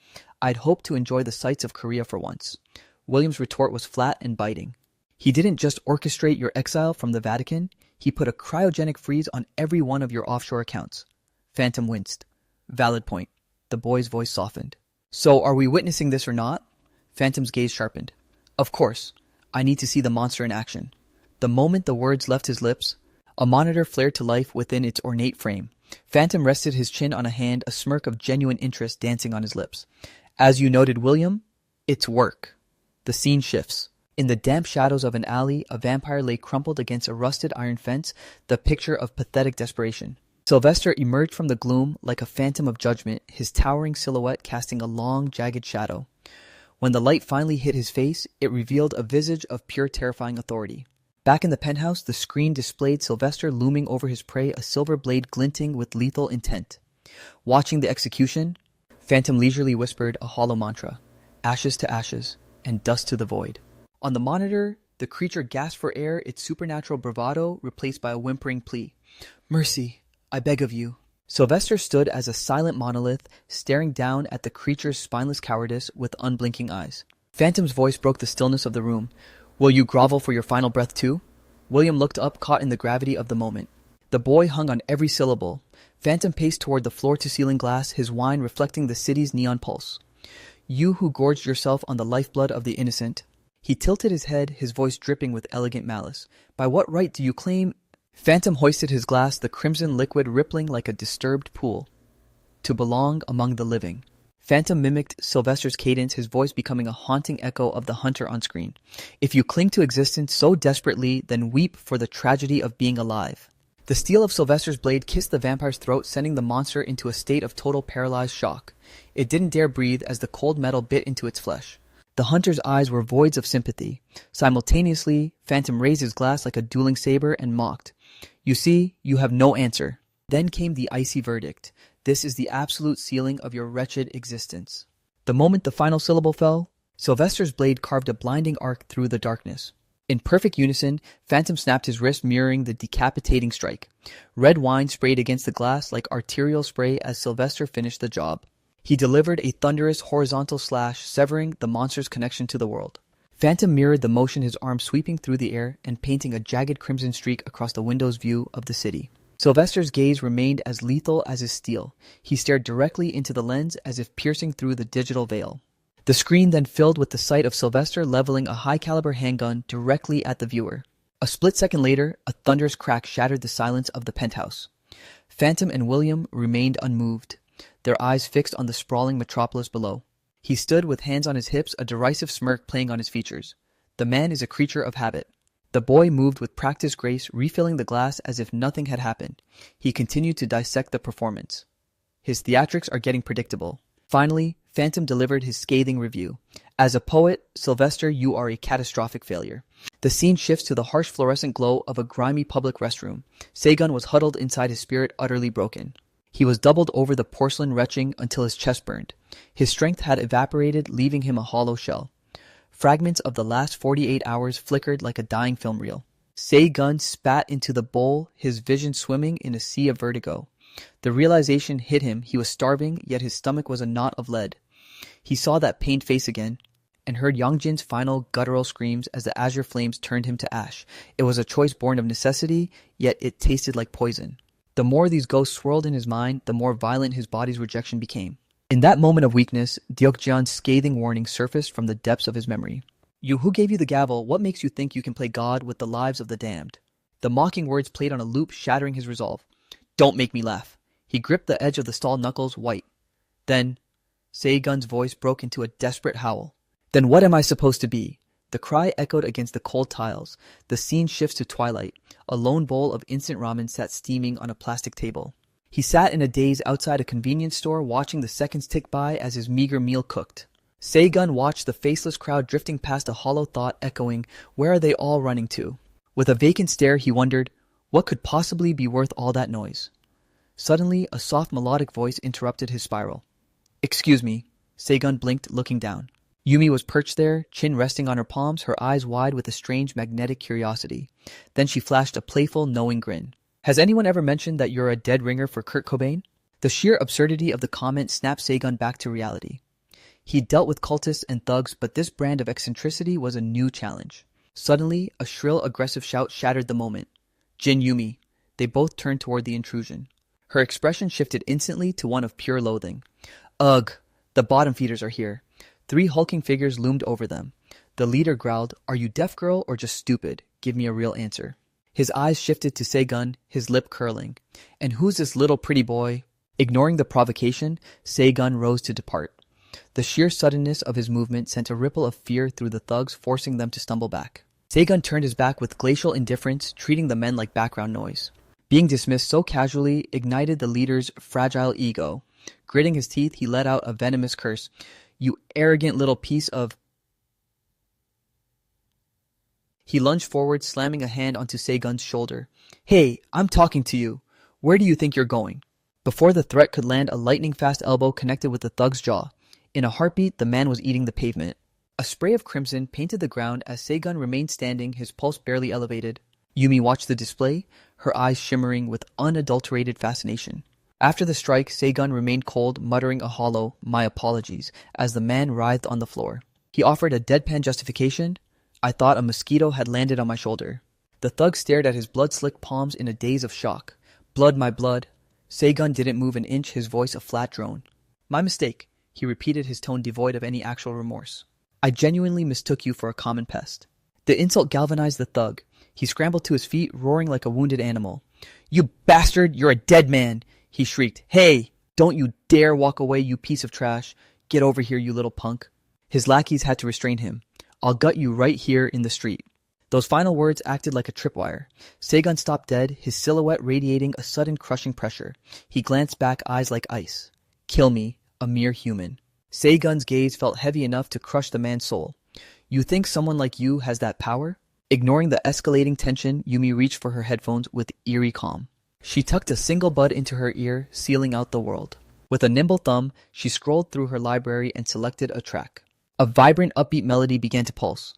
A: I'd hoped to enjoy the sights of Korea for once. William's retort was flat and biting. He didn't just orchestrate your exile from the Vatican, he put a cryogenic freeze on every one of your offshore accounts. Phantom winced. Valid point. The boy's voice softened. So are we witnessing this or not? Phantom's gaze sharpened. Of course. I need to see the monster in action. The moment the words left his lips, a monitor flared to life within its ornate frame. Phantom rested his chin on a hand, a smirk of genuine interest dancing on his lips. As you noted, William, it's work. The scene shifts. In the damp shadows of an alley, a vampire lay crumpled against a rusted iron fence, the picture of pathetic desperation. Sylvester emerged from the gloom like a phantom of judgment, his towering silhouette casting a long, jagged shadow. When the light finally hit his face, it revealed a visage of pure terrifying authority. Back in the penthouse, the screen displayed Sylvester looming over his prey, a silver blade glinting with lethal intent. Watching the execution, Phantom leisurely whispered a hollow mantra, ashes to ashes, and dust to the void. On the monitor, the creature gasped for air, its supernatural bravado replaced by a whimpering plea. Mercy, I beg of you. Sylvester stood as a silent monolith, staring down at the creature's spineless cowardice with unblinking eyes. Phantom's voice broke the stillness of the room. Will you grovel for your final breath too? William looked up, caught in the gravity of the moment. The boy hung on every syllable. Phantom paced toward the floor-to-ceiling glass, his whine reflecting the city's neon pulse. You who gorged yourself on the lifeblood of the innocent. He tilted his head, his voice dripping with elegant malice. By what right do you claim... Phantom hoisted his glass, the crimson liquid rippling like a disturbed pool. To belong among the living. Phantom mimicked Sylvester's cadence, his voice becoming a haunting echo of the hunter on screen. If you cling to existence so desperately, then weep for the tragedy of being alive. The steel of Sylvester's blade kissed the vampire's throat, sending the monster into a state of total paralyzed shock. It didn't dare breathe as the cold metal bit into its flesh. The hunter's eyes were voids of sympathy. Simultaneously, Phantom raised his glass like a dueling saber and mocked. You see, you have no answer. Then came the icy verdict. This is the absolute ceiling of your wretched existence. The moment the final syllable fell, Sylvester's blade carved a blinding arc through the darkness. In perfect unison, Phantom snapped his wrist, mirroring the decapitating strike. Red wine sprayed against the glass like arterial spray as Sylvester finished the job. He delivered a thunderous horizontal slash, severing the monster's connection to the world. Phantom mirrored the motion, his arm sweeping through the air and painting a jagged crimson streak across the window's view of the city. Sylvester's gaze remained as lethal as his steel. He stared directly into the lens as if piercing through the digital veil. The screen then filled with the sight of Sylvester leveling a high-caliber handgun directly at the viewer. A split second later, a thunderous crack shattered the silence of the penthouse. Phantom and William remained unmoved, their eyes fixed on the sprawling metropolis below. He stood with hands on his hips, a derisive smirk playing on his features. The man is a creature of habit. The boy moved with practiced grace, refilling the glass as if nothing had happened. He continued to dissect the performance. His theatrics are getting predictable. Finally, Phantom delivered his scathing review. As a poet, Sylvester, you are a catastrophic failure. The scene shifts to the harsh fluorescent glow of a grimy public restroom. Saegun was huddled inside his spirit, utterly broken. He was doubled over the porcelain retching until his chest burned. His strength had evaporated, leaving him a hollow shell. Fragments of the last 48 hours flickered like a dying film reel. Saegun spat into the bowl, his vision swimming in a sea of vertigo. The realization hit him he was starving, yet his stomach was a knot of lead. He saw that pained face again, and heard Yongjin's final guttural screams as the azure flames turned him to ash. It was a choice born of necessity, yet it tasted like poison. The more these ghosts swirled in his mind, the more violent his body's rejection became. In that moment of weakness, Deokjeon's scathing warning surfaced from the depths of his memory. You who gave you the gavel, what makes you think you can play God with the lives of the damned? The mocking words played on a loop, shattering his resolve. Don't make me laugh. He gripped the edge of the stall, knuckles white. Then, Seigun's voice broke into a desperate howl. Then what am I supposed to be? The cry echoed against the cold tiles. The scene shifts to twilight. A lone bowl of instant ramen sat steaming on a plastic table. He sat in a daze outside a convenience store, watching the seconds tick by as his meager meal cooked. Seigun watched the faceless crowd drifting past, a hollow thought echoing, where are they all running to? With a vacant stare, he wondered, what could possibly be worth all that noise? Suddenly, a soft melodic voice interrupted his spiral. Excuse me, Seigun blinked, looking down. Yumi was perched there, chin resting on her palms, her eyes wide with a strange magnetic curiosity. Then she flashed a playful, knowing grin. Has anyone ever mentioned that you're a dead ringer for Kurt Cobain? The sheer absurdity of the comment snapped Seigun back to reality. He'd dealt with cultists and thugs, but this brand of eccentricity was a new challenge. Suddenly, a shrill, aggressive shout shattered the moment. Jin, Yumi. They both turned toward the intrusion. Her expression shifted instantly to one of pure loathing. Ugh, the bottom feeders are here. 3 hulking figures loomed over them. The leader growled, are you deaf, girl, or just stupid? Give me a real answer. His eyes shifted to Seigun, his lip curling. And who's this little pretty boy? Ignoring the provocation, Seigun rose to depart. The sheer suddenness of his movement sent a ripple of fear through the thugs, forcing them to stumble back. Seigun turned his back with glacial indifference, treating the men like background noise. Being dismissed so casually ignited the leader's fragile ego. Gritting his teeth, he let out a venomous curse. You arrogant little piece of... He lunged forward, slamming a hand onto Seigun's shoulder. Hey, I'm talking to you. Where do you think you're going? Before the threat could land, a lightning-fast elbow connected with the thug's jaw. In a heartbeat, the man was eating the pavement. A spray of crimson painted the ground as Seigun remained standing, his pulse barely elevated. Yumi watched the display, her eyes shimmering with unadulterated fascination. After the strike, Seigun remained cold, muttering a hollow, my apologies, as the man writhed on the floor. He offered a deadpan justification. I thought a mosquito had landed on my shoulder. The thug stared at his blood-slicked palms in a daze of shock. Blood, my blood. Seigun didn't move an inch, his voice a flat drone. My mistake, he repeated, his tone devoid of any actual remorse. I genuinely mistook you for a common pest. The insult galvanized the thug. He scrambled to his feet, roaring like a wounded animal. You bastard, you're a dead man, he shrieked. Hey, don't you dare walk away, you piece of trash. Get over here, you little punk. His lackeys had to restrain him. I'll gut you right here in the street. Those final words acted like a tripwire. Seigun stopped dead, his silhouette radiating a sudden crushing pressure. He glanced back, eyes like ice. Kill me, a mere human. Seigun's gaze felt heavy enough to crush the man's soul. You think someone like you has that power? Ignoring the escalating tension, Yumi reached for her headphones with eerie calm. She tucked a single bud into her ear, sealing out the world. With a nimble thumb, she scrolled through her library and selected a track. A vibrant, upbeat melody began to pulse.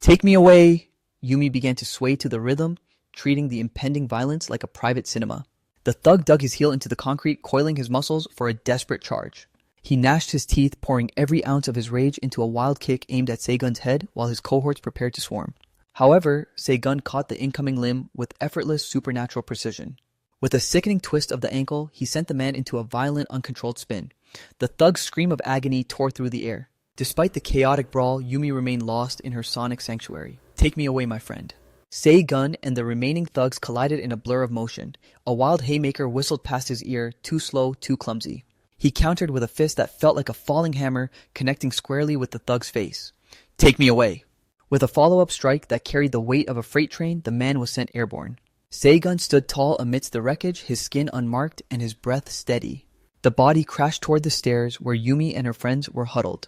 A: Take me away! Yumi began to sway to the rhythm, treating the impending violence like a private cinema. The thug dug his heel into the concrete, coiling his muscles for a desperate charge. He gnashed his teeth, pouring every ounce of his rage into a wild kick aimed at Seigun's head while his cohorts prepared to swarm. However, Seigun caught the incoming limb with effortless supernatural precision. With a sickening twist of the ankle, he sent the man into a violent, uncontrolled spin. The thug's scream of agony tore through the air. Despite the chaotic brawl, Yumi remained lost in her sonic sanctuary. Take me away, my friend. Seigun and the remaining thugs collided in a blur of motion. A wild haymaker whistled past his ear, too slow, too clumsy. He countered with a fist that felt like a falling hammer, connecting squarely with the thug's face. Take me away. With a follow-up strike that carried the weight of a freight train, the man was sent airborne. Seigun stood tall amidst the wreckage, his skin unmarked and his breath steady. The body crashed toward the stairs where Yumi and her friends were huddled.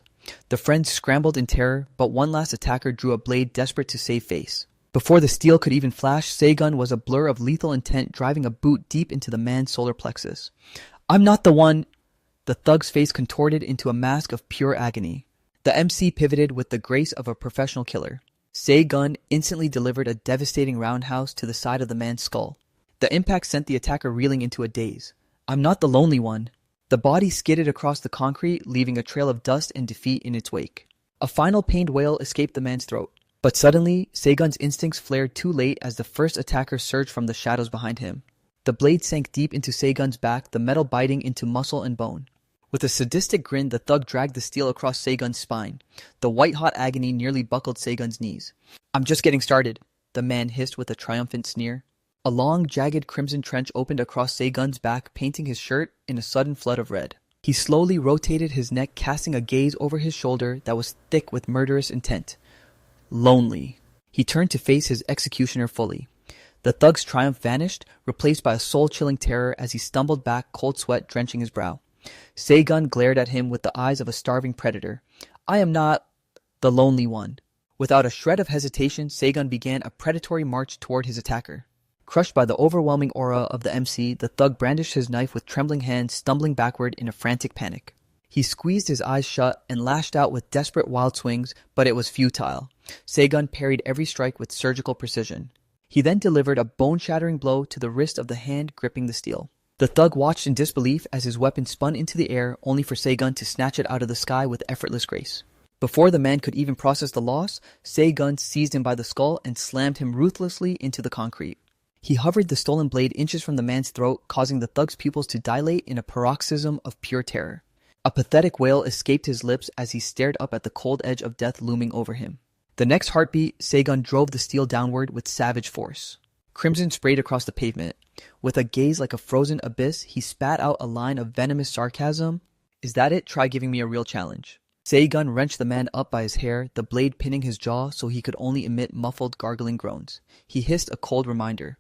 A: The friends scrambled in terror, but one last attacker drew a blade desperate to save face. Before the steel could even flash, Seigun was a blur of lethal intent, driving a boot deep into the man's solar plexus. I'm not the one... The thug's face contorted into a mask of pure agony. The MC pivoted with the grace of a professional killer. Seigun instantly delivered a devastating roundhouse to the side of the man's skull. The impact sent the attacker reeling into a daze. I'm not the lonely one. The body skidded across the concrete, leaving a trail of dust and defeat in its wake. A final pained wail escaped the man's throat. But suddenly, Seigun's instincts flared too late as the first attacker surged from the shadows behind him. The blade sank deep into Seigun's back, the metal biting into muscle and bone. With a sadistic grin, the thug dragged the steel across Seigun's spine. The white-hot agony nearly buckled Seigun's knees. "I'm just getting started," the man hissed with a triumphant sneer. A long, jagged crimson trench opened across Seigun's back, painting his shirt in a sudden flood of red. He slowly rotated his neck, casting a gaze over his shoulder that was thick with murderous intent. Lonely. He turned to face his executioner fully. The thug's triumph vanished, replaced by a soul-chilling terror as he stumbled back, cold sweat drenching his brow. Seigun glared at him with the eyes of a starving predator. "I am not the lonely one." Without a shred of hesitation, Seigun began a predatory march toward his attacker. Crushed by the overwhelming aura of the MC, the thug brandished his knife with trembling hands, stumbling backward in a frantic panic. He squeezed his eyes shut and lashed out with desperate wild swings, but it was futile. Seigun parried every strike with surgical precision. He then delivered a bone-shattering blow to the wrist of the hand gripping the steel. The thug watched in disbelief as his weapon spun into the air, only for Seigun to snatch it out of the sky with effortless grace. Before the man could even process the loss, Seigun seized him by the skull and slammed him ruthlessly into the concrete. He hovered the stolen blade inches from the man's throat, causing the thug's pupils to dilate in a paroxysm of pure terror. A pathetic wail escaped his lips as he stared up at the cold edge of death looming over him. The next heartbeat, Seigun drove the steel downward with savage force. Crimson sprayed across the pavement. With a gaze like a frozen abyss, he spat out a line of venomous sarcasm. "Is that it? Try giving me a real challenge." Seigun wrenched the man up by his hair, the blade pinning his jaw so he could only emit muffled gargling groans. He hissed a cold reminder.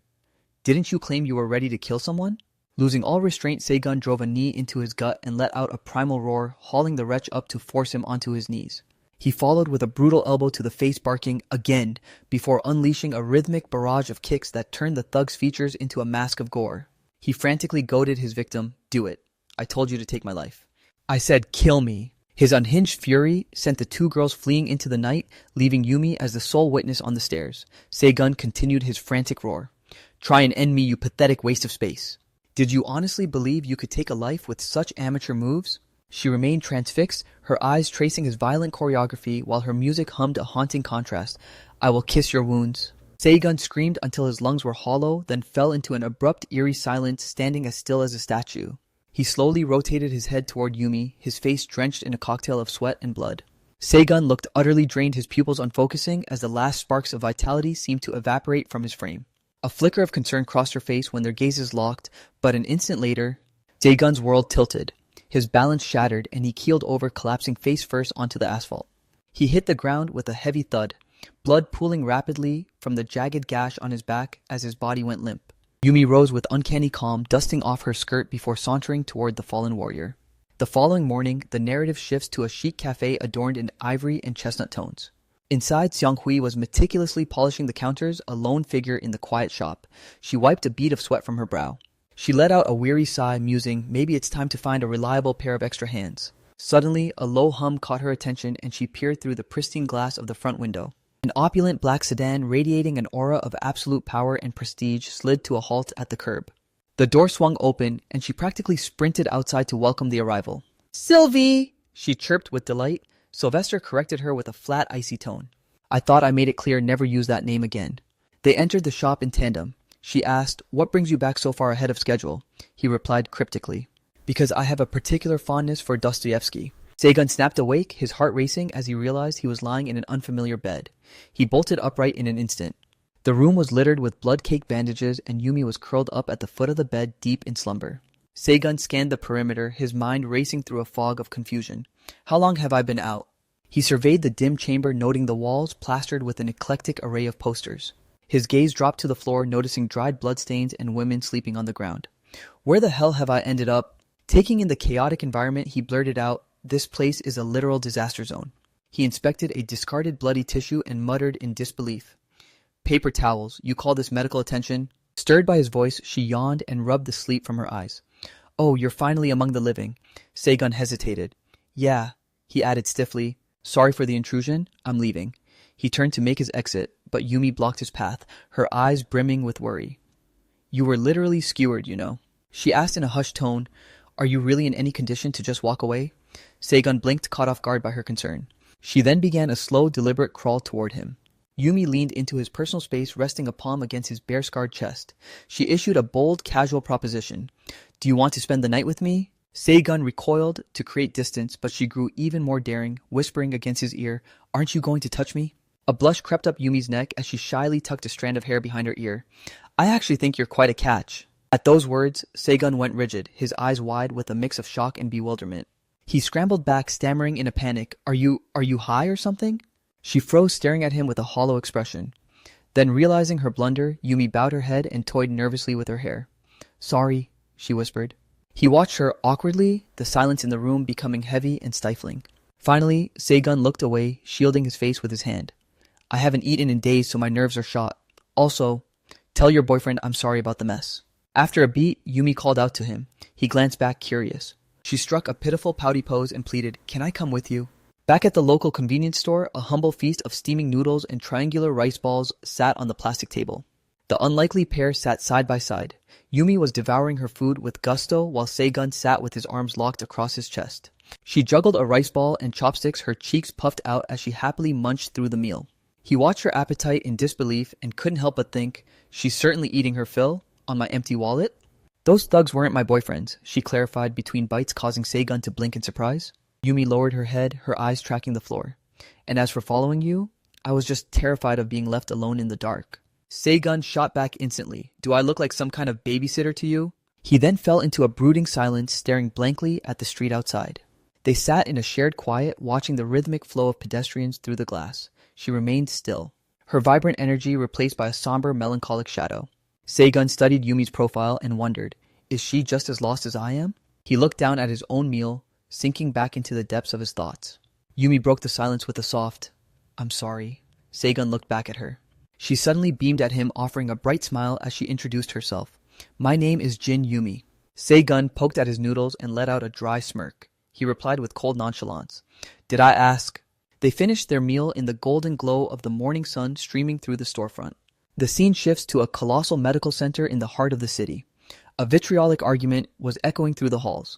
A: "Didn't you claim you were ready to kill someone?" Losing all restraint, Seigun drove a knee into his gut and let out a primal roar, hauling the wretch up to force him onto his knees. He followed with a brutal elbow to the face, barking again, before unleashing a rhythmic barrage of kicks that turned the thug's features into a mask of gore. He frantically goaded his victim. "Do it. I told you to take my life." "I said kill me." His unhinged fury sent the two girls fleeing into the night, leaving Yumi as the sole witness on the stairs. Seigun continued his frantic roar. "Try and end me, you pathetic waste of space." "Did you honestly believe you could take a life with such amateur moves?" She remained transfixed, her eyes tracing his violent choreography while her music hummed a haunting contrast. "I will kiss your wounds." Seigun screamed until his lungs were hollow, then fell into an abrupt, eerie silence, standing as still as a statue. He slowly rotated his head toward Yumi, his face drenched in a cocktail of sweat and blood. Seigun looked utterly drained, his pupils unfocusing as the last sparks of vitality seemed to evaporate from his frame. A flicker of concern crossed her face when their gazes locked, but an instant later, Seigun's world tilted. His balance shattered, and he keeled over, collapsing face first onto the asphalt. He hit the ground with a heavy thud, blood pooling rapidly from the jagged gash on his back as his body went limp. Yumi rose with uncanny calm, dusting off her skirt before sauntering toward the fallen warrior. The following morning, the narrative shifts to a chic cafe adorned in ivory and chestnut tones. Inside, Xianghui was meticulously polishing the counters, a lone figure in the quiet shop. She wiped a bead of sweat from her brow. She let out a weary sigh, musing, maybe it's time to find a reliable pair of extra hands. Suddenly, a low hum caught her attention and she peered through the pristine glass of the front window. An opulent black sedan radiating an aura of absolute power and prestige slid to a halt at the curb. The door swung open and she practically sprinted outside to welcome the arrival. "Sylvie!" she chirped with delight. Sylvester corrected her with a flat, icy tone. "I thought I made it clear never use that name again." They entered the shop in tandem. She asked, "What brings you back so far ahead of schedule?" He replied cryptically, "Because I have a particular fondness for Dostoevsky." Seigun snapped awake, his heart racing as he realized he was lying in an unfamiliar bed. He bolted upright in an instant. The room was littered with blood-caked bandages and Yumi was curled up at the foot of the bed, deep in slumber. Seigun scanned the perimeter, his mind racing through a fog of confusion. "How long have I been out?" He surveyed the dim chamber, noting the walls plastered with an eclectic array of posters. His gaze dropped to the floor, noticing dried bloodstains and women sleeping on the ground. "Where the hell have I ended up?" Taking in the chaotic environment, he blurted out, "This place is a literal disaster zone." He inspected a discarded bloody tissue and muttered in disbelief. "Paper towels, you call this medical attention?" Stirred by his voice, she yawned and rubbed the sleep from her eyes. "Oh, you're finally among the living." Seigun hesitated. "Yeah," he added stiffly. "Sorry for the intrusion. I'm leaving." He turned to make his exit, but Yumi blocked his path, her eyes brimming with worry. "You were literally skewered, you know." She asked in a hushed tone, "Are you really in any condition to just walk away?" Seigun blinked, caught off guard by her concern. She then began a slow, deliberate crawl toward him. Yumi leaned into his personal space, resting a palm against his bare-scarred chest. She issued a bold, casual proposition. "Do you want to spend the night with me?" Seigun recoiled to create distance, but she grew even more daring, whispering against his ear, "Aren't you going to touch me?" A blush crept up Yumi's neck as she shyly tucked a strand of hair behind her ear. "I actually think you're quite a catch." At those words, Seigun went rigid, his eyes wide with a mix of shock and bewilderment. He scrambled back, stammering in a panic, Are you high or something?" She froze, staring at him with a hollow expression. Then, realizing her blunder, Yumi bowed her head and toyed nervously with her hair. "Sorry," she whispered. He watched her awkwardly, the silence in the room becoming heavy and stifling. Finally, Seigun looked away, shielding his face with his hand. "I haven't eaten in days, so my nerves are shot. Also, tell your boyfriend I'm sorry about the mess." After a beat, Yumi called out to him. He glanced back, curious. She struck a pitiful pouty pose and pleaded, "Can I come with you?" Back at the local convenience store, a humble feast of steaming noodles and triangular rice balls sat on the plastic table. The unlikely pair sat side by side. Yumi was devouring her food with gusto while Seigun sat with his arms locked across his chest. She juggled a rice ball and chopsticks, her cheeks puffed out as she happily munched through the meal. He watched her appetite in disbelief and couldn't help but think, "She's certainly eating her fill on my empty wallet." "Those thugs weren't my boyfriends," she clarified between bites, causing Seigun to blink in surprise. Yumi lowered her head, her eyes tracking the floor. "And as for following you, I was just terrified of being left alone in the dark." Seigun shot back instantly. "Do I look like some kind of babysitter to you?" He then fell into a brooding silence, staring blankly at the street outside. They sat in a shared quiet, watching the rhythmic flow of pedestrians through the glass. She remained still, her vibrant energy replaced by a somber, melancholic shadow. Seigun studied Yumi's profile and wondered, is she just as lost as I am? He looked down at his own meal, sinking back into the depths of his thoughts. Yumi broke the silence with a soft, "I'm sorry." Seigun looked back at her. She suddenly beamed at him, offering a bright smile as she introduced herself. "My name is Jin Yumi." Seigun poked at his noodles and let out a dry smirk. He replied with cold nonchalance, "Did I ask?" They finished their meal in the golden glow of the morning sun streaming through the storefront. The scene shifts to a colossal medical center in the heart of the city. A vitriolic argument was echoing through the halls.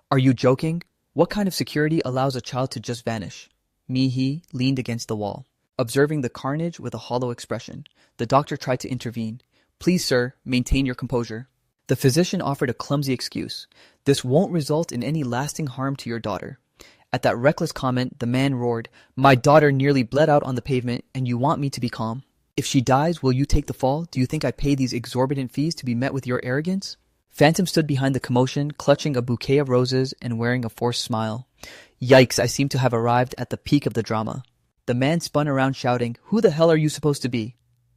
A: "Are you joking? What kind of security allows a child to just vanish?" Mihi leaned against the wall, observing the carnage with a hollow expression. The doctor tried to intervene. "Please, sir, maintain your composure." The physician offered a clumsy excuse. "This won't result in any lasting harm to your daughter." At that reckless comment, the man roared, "My daughter nearly bled out on the pavement, and you want me to be calm? If she dies, will you take the fall? Do you think I pay these exorbitant fees to be met with your arrogance?" Phantom stood behind the commotion, clutching a bouquet of roses and wearing a forced smile. "Yikes, I seem to have arrived at the peak of the drama." The man spun around shouting, "Who the hell are you supposed to be?"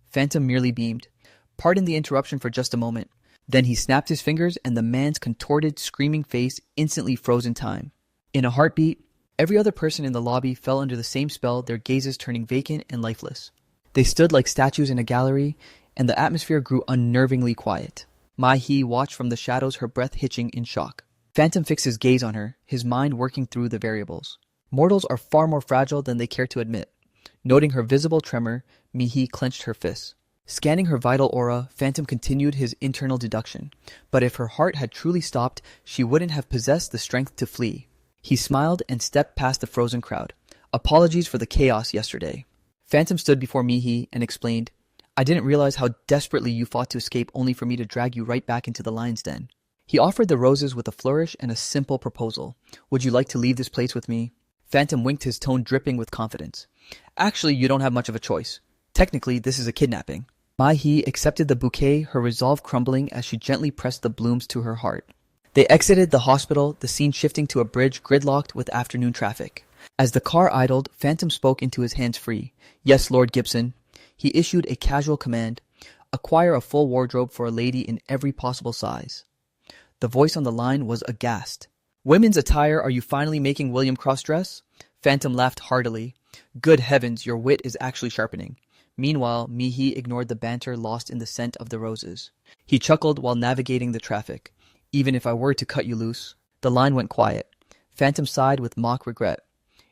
A: Phantom merely beamed. "Pardon the interruption for just a moment." Then he snapped his fingers and the man's contorted, screaming face instantly froze in time. In a heartbeat, every other person in the lobby fell under the same spell, their gazes turning vacant and lifeless. They stood like statues in a gallery, and the atmosphere grew unnervingly quiet. Mai-hee watched from the shadows, her breath hitching in shock. Phantom fixed his gaze on her, his mind working through the variables. Mortals are far more fragile than they care to admit. Noting her visible tremor, Mi-hee clenched her fists. Scanning her vital aura, Phantom continued his internal deduction. But if her heart had truly stopped, she wouldn't have possessed the strength to flee. He smiled and stepped past the frozen crowd. "Apologies for the chaos yesterday." Phantom stood before Mi-hee and explained, "I didn't realize how desperately you fought to escape, only for me to drag you right back into the lion's den." He offered the roses with a flourish and a simple proposal. "Would you like to leave this place with me?" Phantom winked, his tone dripping with confidence. "Actually, you don't have much of a choice. Technically, this is a kidnapping." Mai-hee accepted the bouquet, her resolve crumbling as she gently pressed the blooms to her heart. They exited the hospital, the scene shifting to a bridge gridlocked with afternoon traffic. As the car idled, Phantom spoke into his hands-free. "Yes, Lord Gibson." He issued a casual command. "Acquire a full wardrobe for a lady in every possible size." The voice on the line was aghast. "Women's attire, are you finally making William cross-dress?" Phantom laughed heartily. "Good heavens, your wit is actually sharpening." Meanwhile, Mi-hee ignored the banter, lost in the scent of the roses. He chuckled while navigating the traffic. "Even if I were to cut you loose." The line went quiet. Phantom sighed with mock regret.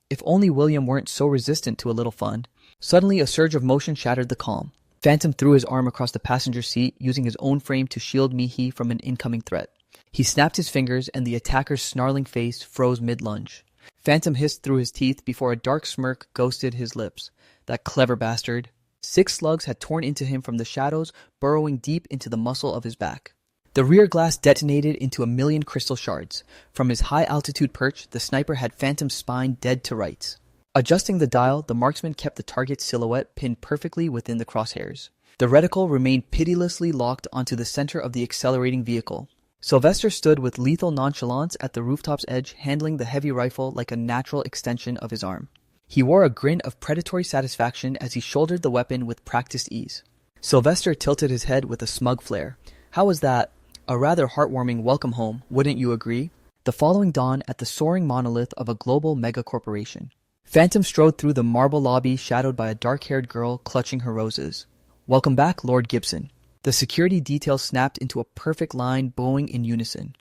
A: If only William weren't so resistant to a little fun. Suddenly, a surge of motion shattered the calm. Phantom threw his arm across the passenger seat, using his own frame to shield Mi-hee from an incoming threat. He snapped his fingers, and the attacker's snarling face froze mid-lunge. Phantom hissed through his teeth before a dark smirk ghosted his lips. That clever bastard. 6 slugs had torn into him from the shadows, burrowing deep into the muscle of his back. The rear glass detonated into a million crystal shards. From his high-altitude perch, the sniper had Phantom's spine dead to rights. Adjusting the dial, the marksman kept the target's silhouette pinned perfectly within the crosshairs. The reticle remained pitilessly locked onto the center of the accelerating vehicle. Sylvester stood with lethal nonchalance at the rooftop's edge, handling the heavy rifle like a natural extension of his arm. He wore a grin of predatory satisfaction as he shouldered the weapon with practiced ease. Sylvester tilted his head with a smug flare. How was that? A rather heartwarming welcome home, wouldn't you agree? The following dawn at the soaring monolith of a global mega corporation. Phantom strode through the marble lobby shadowed by a dark-haired girl clutching her roses. Welcome back, Lord Gibson. The security detail snapped into a perfect line, bowing in unison.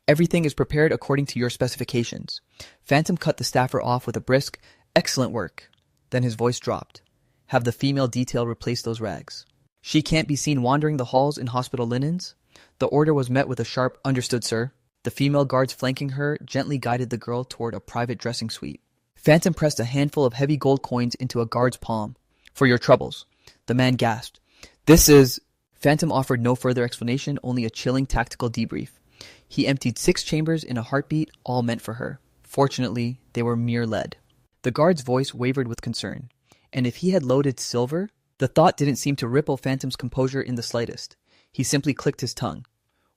A: Everything is prepared according to your specifications. Phantom cut the staffer off with a brisk, excellent work. Then his voice dropped. Have the female detail replace those rags. She can't be seen wandering the halls in hospital linens. The order was met with a sharp, understood, sir. The female guards flanking her gently guided the girl toward a private dressing suite. Phantom pressed a handful of heavy gold coins into a guard's palm. For your troubles. The man gasped. This is... Phantom offered no further explanation, only a chilling tactical debrief. He emptied 6 chambers in a heartbeat, all meant for her. Fortunately, they were mere lead. The guard's voice wavered with concern. And if he had loaded silver? The thought didn't seem to ripple Phantom's composure in the slightest. He simply clicked his tongue.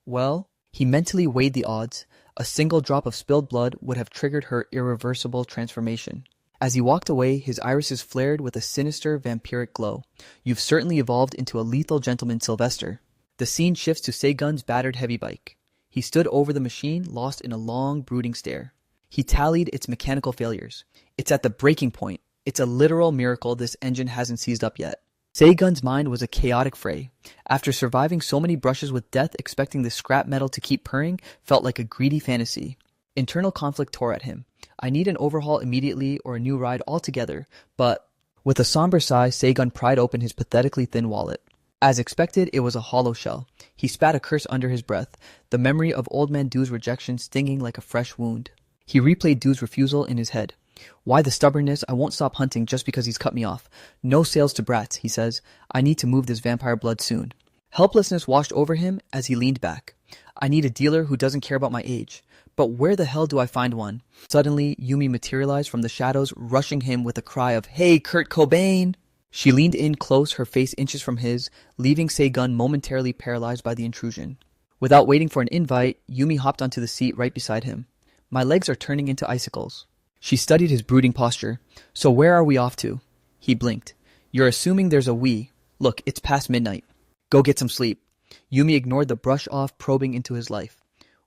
A: Well, he mentally weighed the odds. A single drop of spilled blood would have triggered her irreversible transformation. As he walked away, his irises flared with a sinister, vampiric glow. You've certainly evolved into a lethal gentleman, Sylvester. The scene shifts to Seigun's battered heavy bike. He stood over the machine, lost in a long, brooding stare. He tallied its mechanical failures. It's at the breaking point. It's a literal miracle this engine hasn't seized up yet. Seigun's mind was a chaotic fray. After surviving so many brushes with death, expecting the scrap metal to keep purring felt like a greedy fantasy. Internal conflict tore at him. I need an overhaul immediately or a new ride altogether, but... With a somber sigh, Seigun pried open his pathetically thin wallet. As expected, it was a hollow shell. He spat a curse under his breath, the memory of Old Man Doo's rejection stinging like a fresh wound. He replayed Doo's refusal in his head. Why the stubbornness? I won't stop hunting just because he's cut me off. No sales to brats, he says. I need to move this vampire blood soon. Helplessness washed over him as he leaned back. I need a dealer who doesn't care about my age. But where the hell do I find one? Suddenly, Yumi materialized from the shadows, rushing him with a cry of, Hey, Kurt Cobain! She leaned in close, her face inches from his, leaving Seigun momentarily paralyzed by the intrusion. Without waiting for an invite, Yumi hopped onto the seat right beside him. My legs are turning into icicles. She studied his brooding posture. So where are we off to? He blinked. You're assuming there's a we. Look, it's past midnight. Go get some sleep. Yumi ignored the brush-off probing into his life.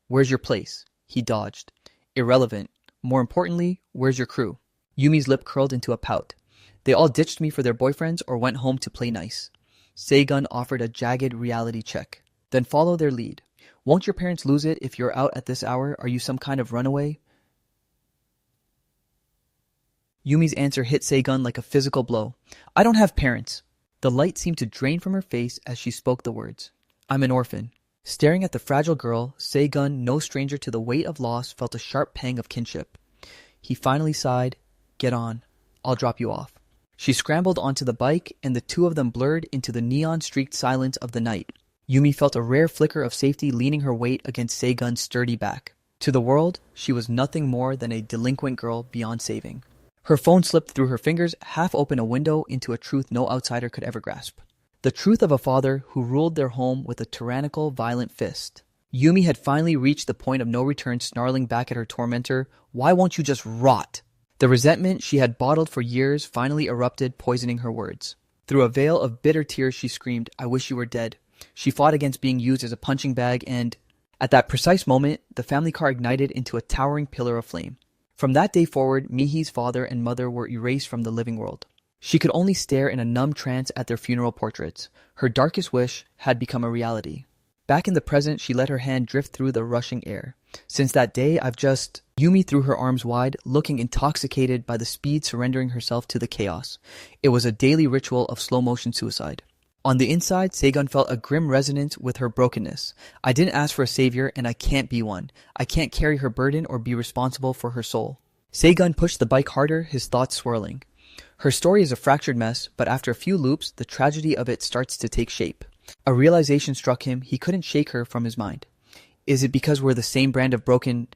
A: Where's your place? He dodged. Irrelevant. More importantly, where's your crew? Yumi's lip curled into a pout. They all ditched me for their boyfriends or went home to play nice. Seigun offered a jagged reality check. Then follow their lead. Won't your parents lose it if you're out at this hour? Are you some kind of runaway? Yumi's answer hit Seigun like a physical blow. I don't have parents. The light seemed to drain from her face as she spoke the words. I'm an orphan. Staring at the fragile girl, Seigun, no stranger to the weight of loss, felt a sharp pang of kinship. He finally sighed. Get on. I'll drop you off. She scrambled onto the bike, and the two of them blurred into the neon-streaked silence of the night. Yumi felt a rare flicker of safety leaning her weight against Seigun's sturdy back. To the world, she was nothing more than a delinquent girl beyond saving. Her phone slipped through her fingers, half open a window into a truth no outsider could ever grasp. The truth of a father who ruled their home with a tyrannical, violent fist. Yumi had finally reached the point of no return, snarling back at her tormentor, Why won't you just rot? The resentment she had bottled for years finally erupted, poisoning her words. Through a veil of bitter tears, she screamed, I wish you were dead. She fought against being used as a punching bag and... At that precise moment, the family car ignited into a towering pillar of flame. From that day forward, Mihi's father and mother were erased from the living world. She could only stare in a numb trance at their funeral portraits. Her darkest wish had become a reality. Back in the present, she let her hand drift through the rushing air. Since that day, I've just... Yumi threw her arms wide, looking intoxicated by the speed, surrendering herself to the chaos. It was a daily ritual of slow-motion suicide. On the inside, Seigun felt a grim resonance with her brokenness. I didn't ask for a savior, and I can't be one. I can't carry her burden or be responsible for her soul. Seigun pushed the bike harder, his thoughts swirling. Her story is a fractured mess, but after a few loops, the tragedy of it starts to take shape. A realization struck him he couldn't shake her from his mind. Is it because we're the same brand of broken?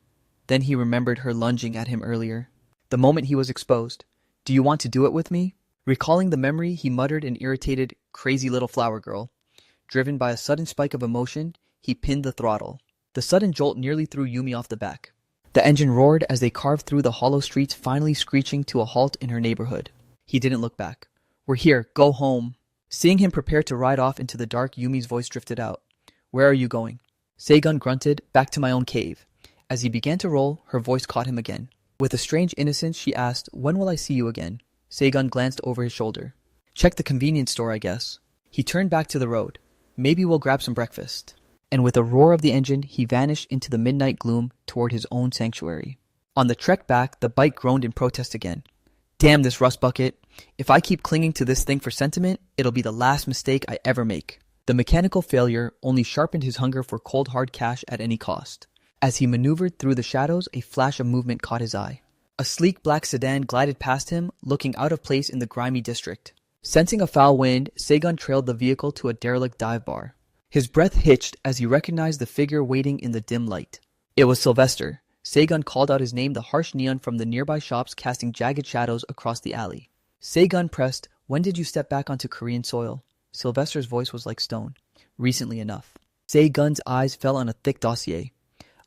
A: Then he remembered her lunging at him earlier. The moment he was exposed. Do you want to do it with me? Recalling the memory, he muttered an irritated, crazy little flower girl. Driven by a sudden spike of emotion, he pinned the throttle. The sudden jolt nearly threw Yumi off the back. The engine roared as they carved through the hollow streets, finally screeching to a halt in her neighborhood. He didn't look back. We're here. Go home. Seeing him prepare to ride off into the dark, Yumi's voice drifted out. Where are you going? Seigun grunted, back to my own cave. As he began to roll, her voice caught him again. With a strange innocence, she asked, when will I see you again? Seigun glanced over his shoulder. Check the convenience store, I guess. He turned back to the road. Maybe we'll grab some breakfast. And with a roar of the engine, he vanished into the midnight gloom toward his own sanctuary. On the trek back, the bike groaned in protest again. Damn this rust bucket. If I keep clinging to this thing for sentiment, it'll be the last mistake I ever make. The mechanical failure only sharpened his hunger for cold hard cash at any cost. As he maneuvered through the shadows, a flash of movement caught his eye. A sleek black sedan glided past him, looking out of place in the grimy district. Sensing a foul wind, Seigun trailed the vehicle to a derelict dive bar. His breath hitched as he recognized the figure waiting in the dim light. It was Sylvester. Seigun called out his name, the harsh neon from the nearby shops casting jagged shadows across the alley. Seigun pressed, when did you step back onto Korean soil? Sylvester's voice was like stone. Recently enough. Seigun's eyes fell on a thick dossier.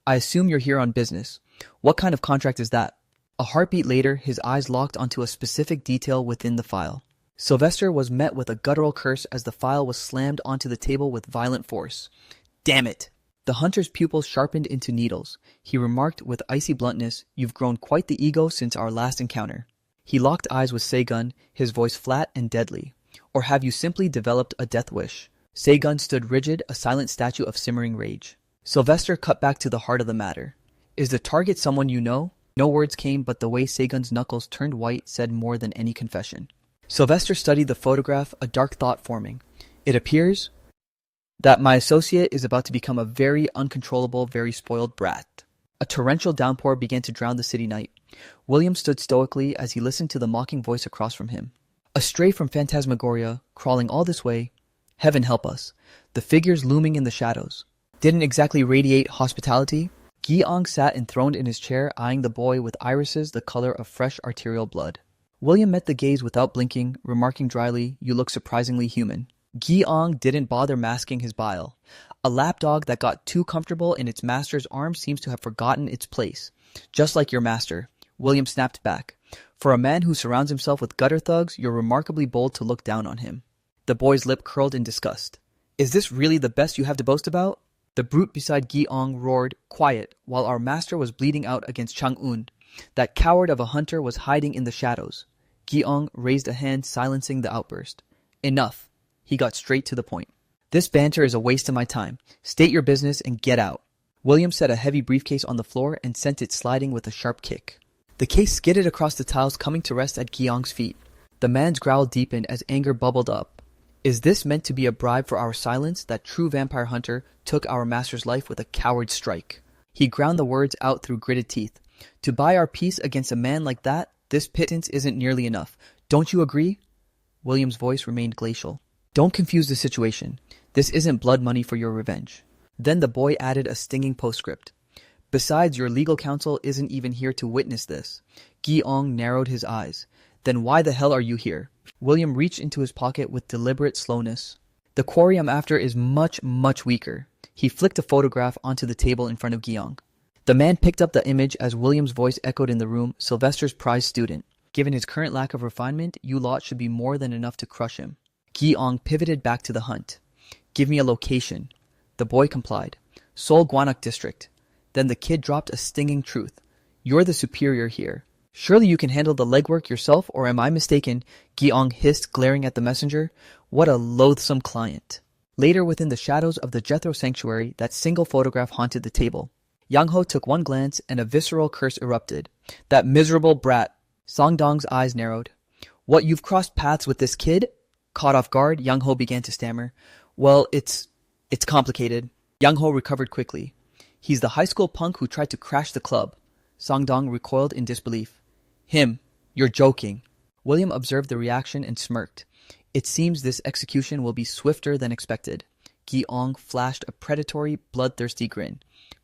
A: I assume you're here on business. What kind of contract is that? A heartbeat later, his eyes locked onto a specific detail within the file. Sylvester was met with a guttural curse as the file was slammed onto the table with violent force. Damn it! The hunter's pupils sharpened into needles. He remarked with icy bluntness, you've grown quite the ego since our last encounter. He locked eyes with Seigun, his voice flat and deadly. Or have you simply developed a death wish? Seigun stood rigid, a silent statue of simmering rage. Sylvester cut back to the heart of the matter. Is the target someone you know? No words came, but the way Seigun's knuckles turned white said more than any confession. Sylvester studied the photograph, a dark thought forming. It appears that my associate is about to become a very uncontrollable, very spoiled brat. A torrential downpour began to drown the city night. William stood stoically as he listened to the mocking voice across from him. A stray from Phantasmagoria, crawling all this way. Heaven help us. The figures looming in the shadows didn't exactly radiate hospitality. Gi-ong sat enthroned in his chair, eyeing the boy with irises the color of fresh arterial blood. William met the gaze without blinking, remarking dryly, you look surprisingly human. Gi-ong didn't bother masking his bile. A lapdog that got too comfortable in its master's arms seems to have forgotten its place. Just like your master. William snapped back. For a man who surrounds himself with gutter thugs, you're remarkably bold to look down on him. The boy's lip curled in disgust. Is this really the best you have to boast about? The brute beside Gi-ong roared, quiet, while our master was bleeding out against Chang-un. That coward of a hunter was hiding in the shadows. Gi-ong raised a hand, silencing the outburst. Enough. He got straight to the point. This banter is a waste of my time. State your business and get out. William set a heavy briefcase on the floor and sent it sliding with a sharp kick. The case skidded across the tiles, coming to rest at Gi-ong's feet. The man's growl deepened as anger bubbled up. Is this meant to be a bribe for our silence? That true vampire hunter took our master's life with a coward strike. He ground the words out through gritted teeth. To buy our peace against a man like that, this pittance isn't nearly enough. Don't you agree? William's voice remained glacial. Don't confuse the situation. This isn't blood money for your revenge. Then the boy added a stinging postscript. Besides, your legal counsel isn't even here to witness this. Gi-ong narrowed his eyes. Then why the hell are you here? William reached into his pocket with deliberate slowness. The quarry I'm after is much, much weaker. He flicked a photograph onto the table in front of Gi-ong. The man picked up the image as William's voice echoed in the room, Sylvester's prize student. Given his current lack of refinement, you lot should be more than enough to crush him. Gi-ong pivoted back to the hunt. Give me a location. The boy complied. Seoul Gwanak District. Then the kid dropped a stinging truth. You're the superior here. Surely you can handle the legwork yourself, or am I mistaken? Gi-ong hissed, glaring at the messenger. What a loathsome client. Later, within the shadows of the Jethro sanctuary, that single photograph haunted the table. Yang-ho took one glance, and a visceral curse erupted. That miserable brat. Song-dong's eyes narrowed. What, you've crossed paths with this kid? Caught off guard, Yang-ho began to stammer. Well, it's complicated. Yang-ho recovered quickly. He's the high school punk who tried to crash the club. Song-dong recoiled in disbelief. Him. You're joking. William observed the reaction and smirked. It seems this execution will be swifter than expected. Gi-ong flashed a predatory, bloodthirsty grin.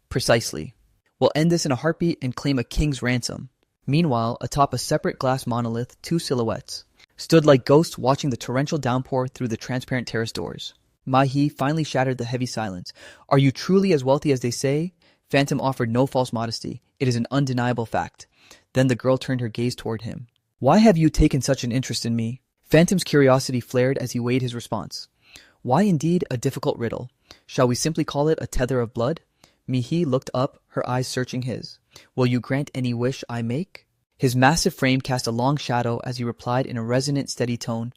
A: Precisely. We'll end this in a heartbeat and claim a king's ransom. Meanwhile, atop a separate glass monolith, two silhouettes stood like ghosts watching the torrential downpour through the transparent terrace doors. Mai-hee finally shattered the heavy silence. Are you truly as wealthy as they say? Phantom offered no false modesty. It is an undeniable fact. Then the girl turned her gaze toward him. Why have you taken such an interest in me? Phantom's curiosity flared as he weighed his response. Why indeed a difficult riddle? Shall we simply call it a tether of blood? Mi-hee looked up, her eyes searching his. Will you grant any wish I make? His massive frame cast a long shadow as he replied in a resonant, steady tone.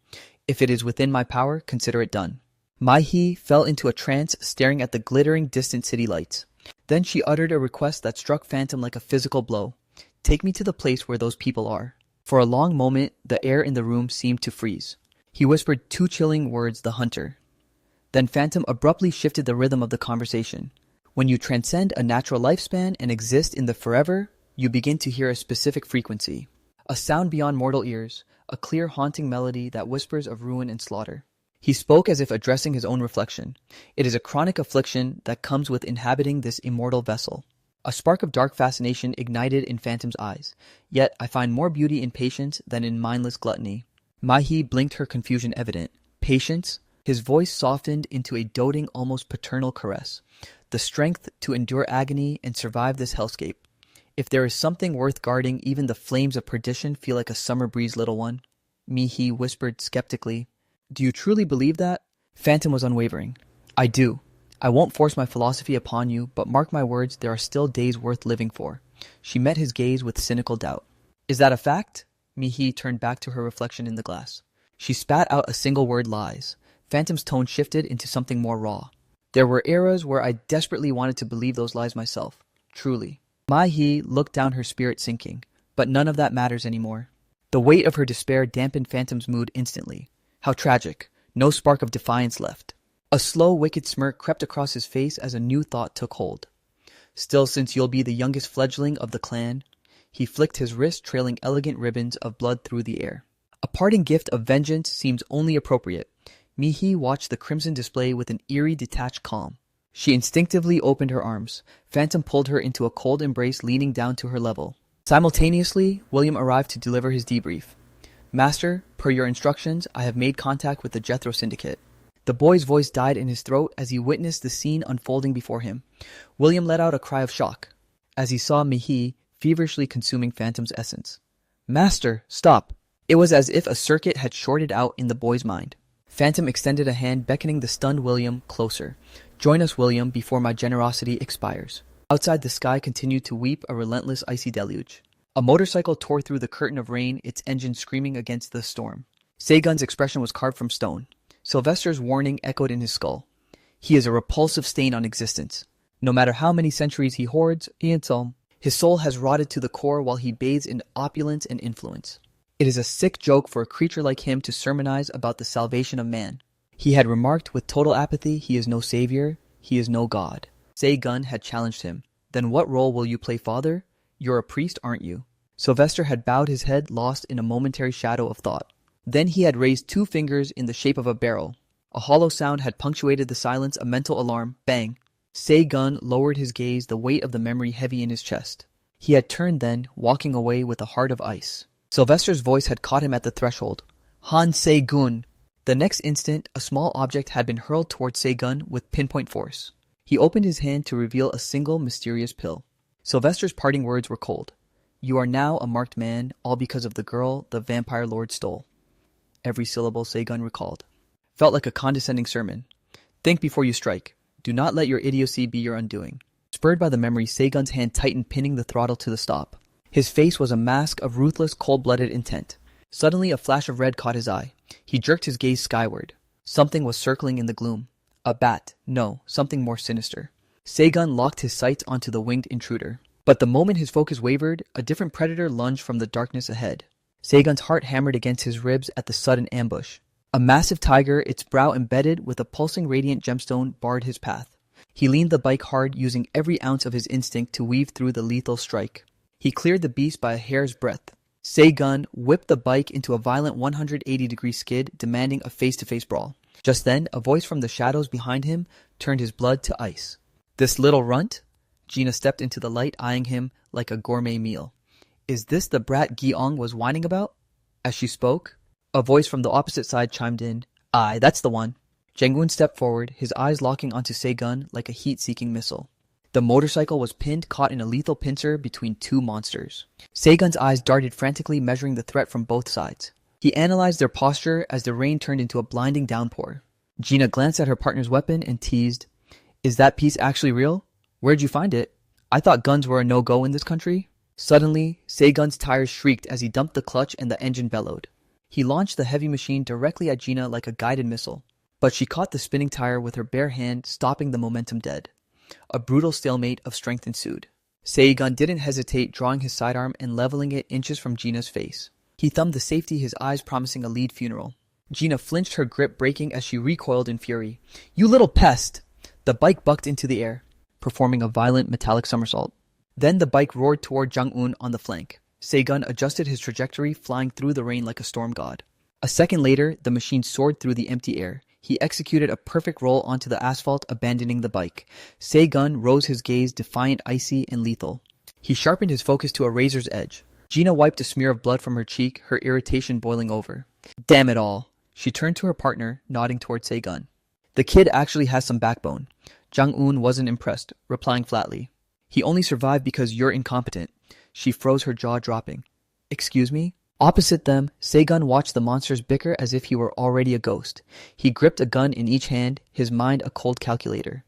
A: If it is within my power, consider it done. Mai-hee fell into a trance, staring at the glittering distant city lights. Then she uttered a request that struck Phantom like a physical blow. Take me to the place where those people are. For a long moment, the air in the room seemed to freeze. He whispered two chilling words, the hunter. Then Phantom abruptly shifted the rhythm of the conversation. When you transcend a natural lifespan and exist in the forever, you begin to hear a specific frequency. A sound beyond mortal ears, a clear haunting melody that whispers of ruin and slaughter. He spoke as if addressing his own reflection. It is a chronic affliction that comes with inhabiting this immortal vessel. A spark of dark fascination ignited in Phantom's eyes. Yet I find more beauty in patience than in mindless gluttony. Mai-hee blinked, her confusion evident. Patience? His voice softened into a doting, almost paternal caress. The strength to endure agony and survive this hellscape. If there is something worth guarding, even the flames of perdition feel like a summer breeze, little one. Mi-hee whispered skeptically. Do you truly believe that? Phantom was unwavering. I do. I won't force my philosophy upon you, but mark my words, there are still days worth living for. She met his gaze with cynical doubt. Is that a fact? Mi-hee turned back to her reflection in the glass. She spat out a single word, lies. Phantom's tone shifted into something more raw. There were eras where I desperately wanted to believe those lies myself. Truly. Mai-hee looked down, her spirit sinking. But none of that matters anymore. The weight of her despair dampened Phantom's mood instantly. How tragic. No spark of defiance left. A slow, wicked smirk crept across his face as a new thought took hold. Still, since you'll be the youngest fledgling of the clan, he flicked his wrist, trailing elegant ribbons of blood through the air. A parting gift of vengeance seems only appropriate. Mi-hee watched the crimson display with an eerie, detached calm. She instinctively opened her arms. Phantom pulled her into a cold embrace, leaning down to her level. Simultaneously, William arrived to deliver his debrief. Master, per your instructions, I have made contact with the Jethro Syndicate. The boy's voice died in his throat as he witnessed the scene unfolding before him. William let out a cry of shock as he saw Mi-hee feverishly consuming Phantom's essence. Master, stop! It was as if a circuit had shorted out in the boy's mind. Phantom extended a hand, beckoning the stunned William closer. Join us, William, before my generosity expires. Outside, the sky continued to weep a relentless icy deluge. A motorcycle tore through the curtain of rain, its engine screaming against the storm. Seigun's expression was carved from stone. Sylvester's warning echoed in his skull. He is a repulsive stain on existence. No matter how many centuries he hoards, his soul has rotted to the core while he bathes in opulence and influence. It is a sick joke for a creature like him to sermonize about the salvation of man. He had remarked with total apathy, he is no savior, he is no god. Seigun had challenged him. Then what role will you play, father? You're a priest, aren't you? Sylvester had bowed his head, lost in a momentary shadow of thought. Then he had raised two fingers in the shape of a barrel. A hollow sound had punctuated the silence, a mental alarm. Bang! Seigun lowered his gaze, the weight of the memory heavy in his chest. He had turned then, walking away with a heart of ice. Sylvester's voice had caught him at the threshold. Han Seigun! The next instant, a small object had been hurled towards Seigun with pinpoint force. He opened his hand to reveal a single mysterious pill. Sylvester's parting words were cold. You are now a marked man, all because of the girl the vampire lord stole. Every syllable Seigun recalled. Felt like a condescending sermon. Think before you strike. Do not let your idiocy be your undoing. Spurred by the memory, Seigun's hand tightened, pinning the throttle to the stop. His face was a mask of ruthless, cold-blooded intent. Suddenly, a flash of red caught his eye. He jerked his gaze skyward. Something was circling in the gloom. A bat. No, something more sinister. Seigun locked his sights onto the winged intruder. But the moment his focus wavered, a different predator lunged from the darkness ahead. Seigun's heart hammered against his ribs at the sudden ambush. A massive tiger, its brow embedded with a pulsing radiant gemstone, barred his path. He leaned the bike hard, using every ounce of his instinct to weave through the lethal strike. He cleared the beast by a hair's breadth. Seigun whipped the bike into a violent 180-degree skid, demanding a face-to-face brawl. Just then, a voice from the shadows behind him turned his blood to ice. "This little runt?" Gina stepped into the light, eyeing him like a gourmet meal. "Is this the brat Gi-ong was whining about?" As she spoke, a voice from the opposite side chimed in. "Aye, that's the one." Jang-un stepped forward, his eyes locking onto Se-gun like a heat-seeking missile. The motorcycle was pinned, caught in a lethal pincer between two monsters. Se-gun's eyes darted frantically, measuring the threat from both sides. He analyzed their posture as the rain turned into a blinding downpour. Gina glanced at her partner's weapon and teased, "Is that piece actually real? Where'd you find it? I thought guns were a no-go in this country." Suddenly, Se-gun's tires shrieked as he dumped the clutch and the engine bellowed. He launched the heavy machine directly at Gina like a guided missile, but she caught the spinning tire with her bare hand, stopping the momentum dead. A brutal stalemate of strength ensued. Se-gun didn't hesitate, drawing his sidearm and leveling it inches from Gina's face. He thumbed the safety, his eyes promising a lead funeral. Gina flinched, her grip breaking as she recoiled in fury. "You little pest!" The bike bucked into the air, performing a violent metallic somersault. Then the bike roared toward Jang-un on the flank. Se-gun adjusted his trajectory, flying through the rain like a storm god. A second later, the machine soared through the empty air. He executed a perfect roll onto the asphalt, abandoning the bike. Se-gun rose, his gaze defiant, icy, and lethal. He sharpened his focus to a razor's edge. Gina wiped a smear of blood from her cheek, her irritation boiling over. "Damn it all." She turned to her partner, nodding toward Se-gun. "The kid actually has some backbone." Jang-un wasn't impressed, replying flatly, "He only survived because you're incompetent." She froze, her jaw dropping. "Excuse me?" Opposite them, Se-gun watched the monsters bicker as if he were already a ghost. He gripped a gun in each hand, his mind a cold calculator.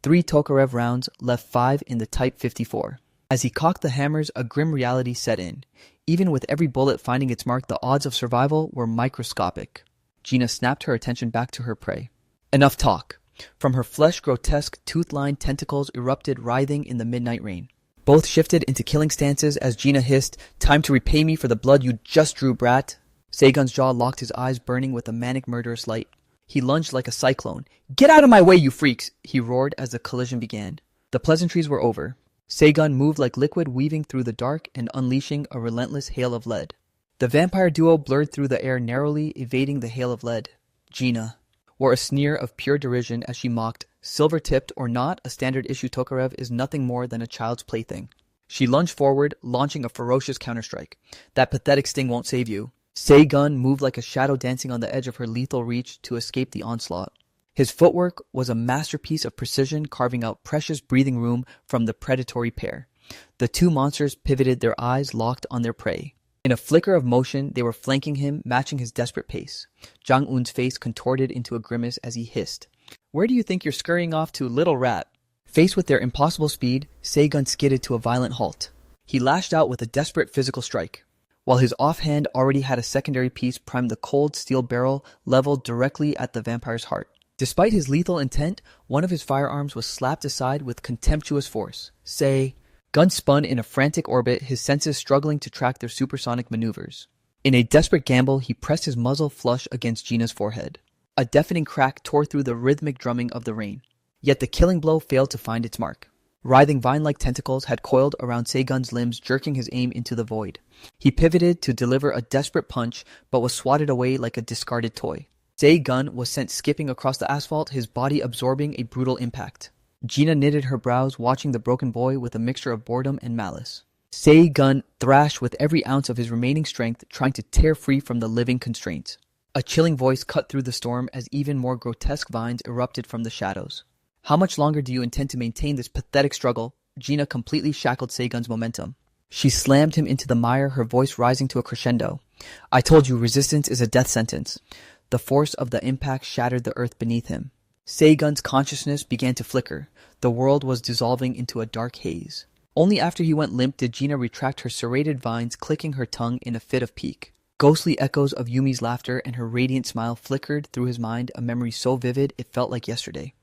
A: 3 Tokarev rounds, left 5 in the Type 54. As he cocked the hammers, a grim reality set in. Even with every bullet finding its mark, the odds of survival were microscopic. Gina snapped her attention back to her prey. "Enough talk." From her flesh, grotesque, tooth-lined tentacles erupted, writhing in the midnight rain. Both shifted into killing stances as Gina hissed, "Time to repay me for the blood you just drew, brat." Se-gun's jaw locked, his eyes burning with a manic murderous light. He lunged like a cyclone. "Get out of my way, you freaks!" he roared as the collision began. The pleasantries were over. Se-gun moved like liquid, weaving through the dark and unleashing a relentless hail of lead. The vampire duo blurred through the air, narrowly evading the hail of lead. Gina wore a sneer of pure derision as she mocked, "Silver-tipped or not, a standard-issue Tokarev is nothing more than a child's plaything." She lunged forward, launching a ferocious counterstrike. "That pathetic sting won't save you." Se-gun moved like a shadow, dancing on the edge of her lethal reach to escape the onslaught. His footwork was a masterpiece of precision, carving out precious breathing room from the predatory pair. The two monsters pivoted, their eyes locked on their prey. In a flicker of motion, they were flanking him, matching his desperate pace. Jang-un's face contorted into a grimace as he hissed, "Where do you think you're scurrying off to, little rat?" Faced with their impossible speed, Se-gun skidded to a violent halt. He lashed out with a desperate physical strike, while his offhand already had a secondary piece primed, the cold steel barrel leveled directly at the vampire's heart. Despite his lethal intent, one of his firearms was slapped aside with contemptuous force. Gun spun in a frantic orbit, his senses struggling to track their supersonic maneuvers. In a desperate gamble, he pressed his muzzle flush against Gina's forehead. A deafening crack tore through the rhythmic drumming of the rain. Yet the killing blow failed to find its mark. Writhing vine-like tentacles had coiled around Se-gun's limbs, jerking his aim into the void. He pivoted to deliver a desperate punch, but was swatted away like a discarded toy. Se-gun was sent skipping across the asphalt, his body absorbing a brutal impact. Gina knitted her brows, watching the broken boy with a mixture of boredom and malice. Se-gun thrashed with every ounce of his remaining strength, trying to tear free from the living constraints. A chilling voice cut through the storm as even more grotesque vines erupted from the shadows. "How much longer do you intend to maintain this pathetic struggle?" Gina completely shackled Se-gun's momentum. She slammed him into the mire, her voice rising to a crescendo. "I told you, resistance is a death sentence." The force of the impact shattered the earth beneath him. Se-gun's consciousness began to flicker. The world was dissolving into a dark haze. Only after he went limp did Gina retract her serrated vines, clicking her tongue in a fit of pique. Ghostly echoes of Yumi's laughter and her radiant smile flickered through his mind, a memory so vivid it felt like yesterday.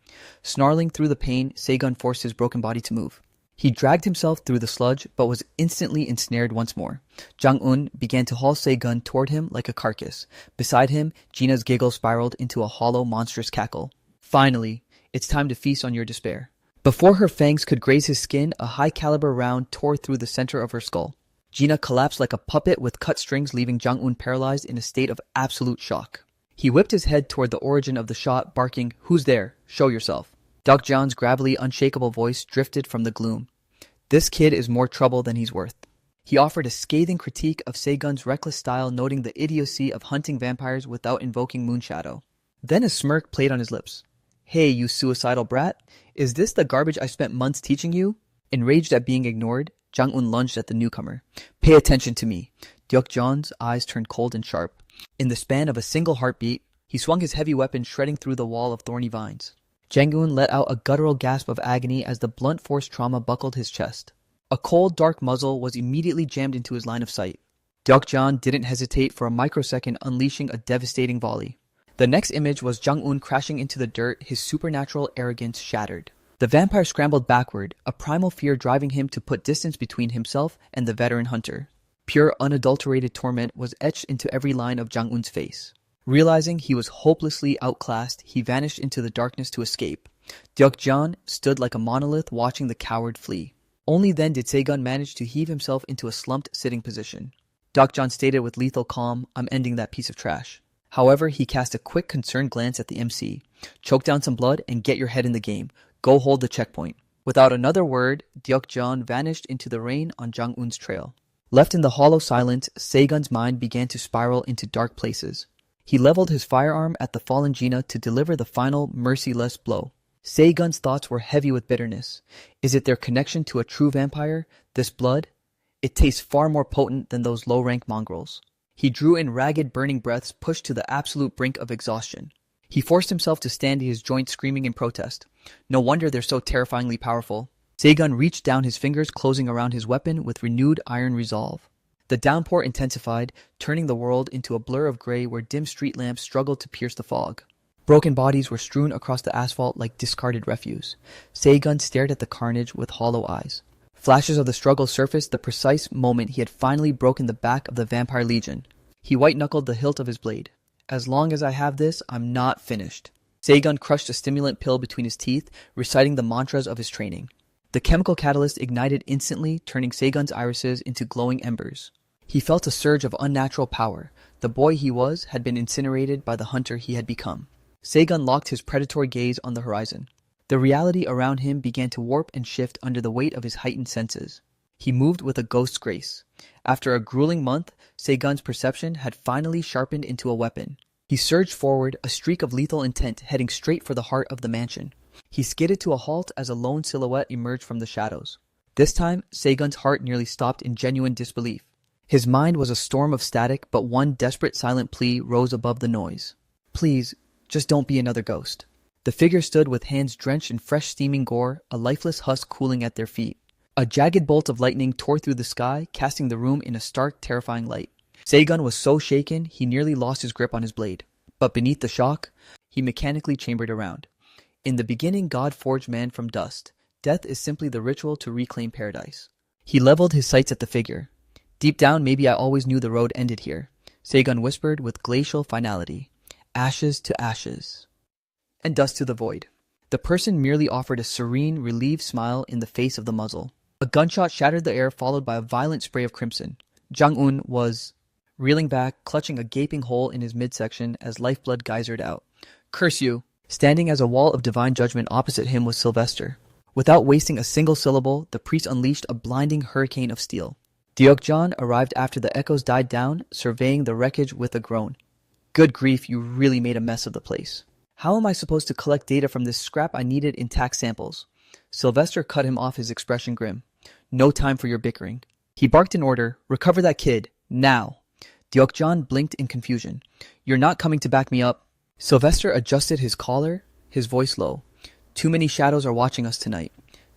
A: Snarling through the pain, Se-gun forced his broken body to move. He dragged himself through the sludge, but was instantly ensnared once more. Jang-un began to haul Se-gun toward him like a carcass. Beside him, Gina's giggle spiraled into a hollow, monstrous cackle. "Finally, it's time to feast on your despair." Before her fangs could graze his skin, a high-caliber round tore through the center of her skull. Gina collapsed like a puppet with cut strings, leaving Jang-un paralyzed in a state of absolute shock. He whipped his head toward the origin of the shot, barking, "Who's there? Show yourself." Deokjan's gravelly, unshakable voice drifted from the gloom. "This kid is more trouble than he's worth." He offered a scathing critique of Seigun's reckless style, noting the idiocy of hunting vampires without invoking Moonshadow. Then a smirk played on his lips. "Hey, you suicidal brat, is this the garbage I spent months teaching you?" Enraged at being ignored, Jang-un lunged at the newcomer. "Pay attention to me." Deokjan's eyes turned cold and sharp. In the span of a single heartbeat, he swung his heavy weapon, shredding through the wall of thorny vines. Jang-un let out a guttural gasp of agony as the blunt force trauma buckled his chest. A cold, dark muzzle was immediately jammed into his line of sight. Deokjan didn't hesitate for a microsecond, unleashing a devastating volley. The next image was Jang-un crashing into the dirt, his supernatural arrogance shattered. The vampire scrambled backward, a primal fear driving him to put distance between himself and the veteran hunter. Pure, unadulterated torment was etched into every line of Jang-un's face. Realizing he was hopelessly outclassed, he vanished into the darkness to escape. Deokjan stood like a monolith, watching the coward flee. Only then did Seigun manage to heave himself into a slumped sitting position. Deokjan stated with lethal calm, "I'm ending that piece of trash." However, he cast a quick, concerned glance at the MC. "Choke down some blood and get your head in the game. Go hold the checkpoint." Without another word, Deokjan vanished into the rain on Jang-un's trail. Left in the hollow silence, Seigun's mind began to spiral into dark places. He leveled his firearm at the fallen Gina to deliver the final, merciless blow. Seigun's thoughts were heavy with bitterness. Is it their connection to a true vampire? This blood? It tastes far more potent than those low-rank mongrels. He drew in ragged, burning breaths, pushed to the absolute brink of exhaustion. He forced himself to stand, his joints screaming in protest. No wonder they're so terrifyingly powerful. Seigun reached down, his fingers closing around his weapon with renewed iron resolve. The downpour intensified, turning the world into a blur of gray where dim street lamps struggled to pierce the fog. Broken bodies were strewn across the asphalt like discarded refuse. Seigun stared at the carnage with hollow eyes. Flashes of the struggle surfaced the precise moment he had finally broken the back of the Vampire Legion. He white-knuckled the hilt of his blade. "As long as I have this, I'm not finished." Seigun crushed a stimulant pill between his teeth, reciting the mantras of his training. The chemical catalyst ignited instantly, turning Seigun's irises into glowing embers. He felt a surge of unnatural power. The boy he was had been incinerated by the hunter he had become. Seigun locked his predatory gaze on the horizon. The reality around him began to warp and shift under the weight of his heightened senses. He moved with a ghost's grace. After a grueling month, Seigun's perception had finally sharpened into a weapon. He surged forward, a streak of lethal intent, heading straight for the heart of the mansion. He skidded to a halt as a lone silhouette emerged from the shadows. This time, Seigun's heart nearly stopped in genuine disbelief. His mind was a storm of static, but one desperate silent plea rose above the noise. "Please, just don't be another ghost." The figure stood with hands drenched in fresh steaming gore, a lifeless husk cooling at their feet. A jagged bolt of lightning tore through the sky, casting the room in a stark, terrifying light. Seigun was so shaken, he nearly lost his grip on his blade. But beneath the shock, he mechanically chambered around. In the beginning, God forged man from dust. Death is simply the ritual to reclaim paradise. He leveled his sights at the figure. "Deep down, maybe I always knew the road ended here," Seigun whispered with glacial finality. "Ashes to ashes. And dust to the void." The person merely offered a serene, relieved smile in the face of the muzzle. A gunshot shattered the air, followed by a violent spray of crimson. Jang-un was reeling back, clutching a gaping hole in his midsection as lifeblood geysered out. "Curse you!" Standing as a wall of divine judgment opposite him was Sylvester. Without wasting a single syllable, the priest unleashed a blinding hurricane of steel. Deokjan arrived after the echoes died down, surveying the wreckage with a groan. "Good grief, you really made a mess of the place. How am I supposed to collect data from this scrap I needed in tax samples?" Sylvester cut him off, his expression grim. "No time for your bickering." He barked an order, "Recover that kid, now." Deokjan blinked in confusion. "You're not coming to back me up." Sylvester adjusted his collar, his voice low. "Too many shadows are watching us tonight."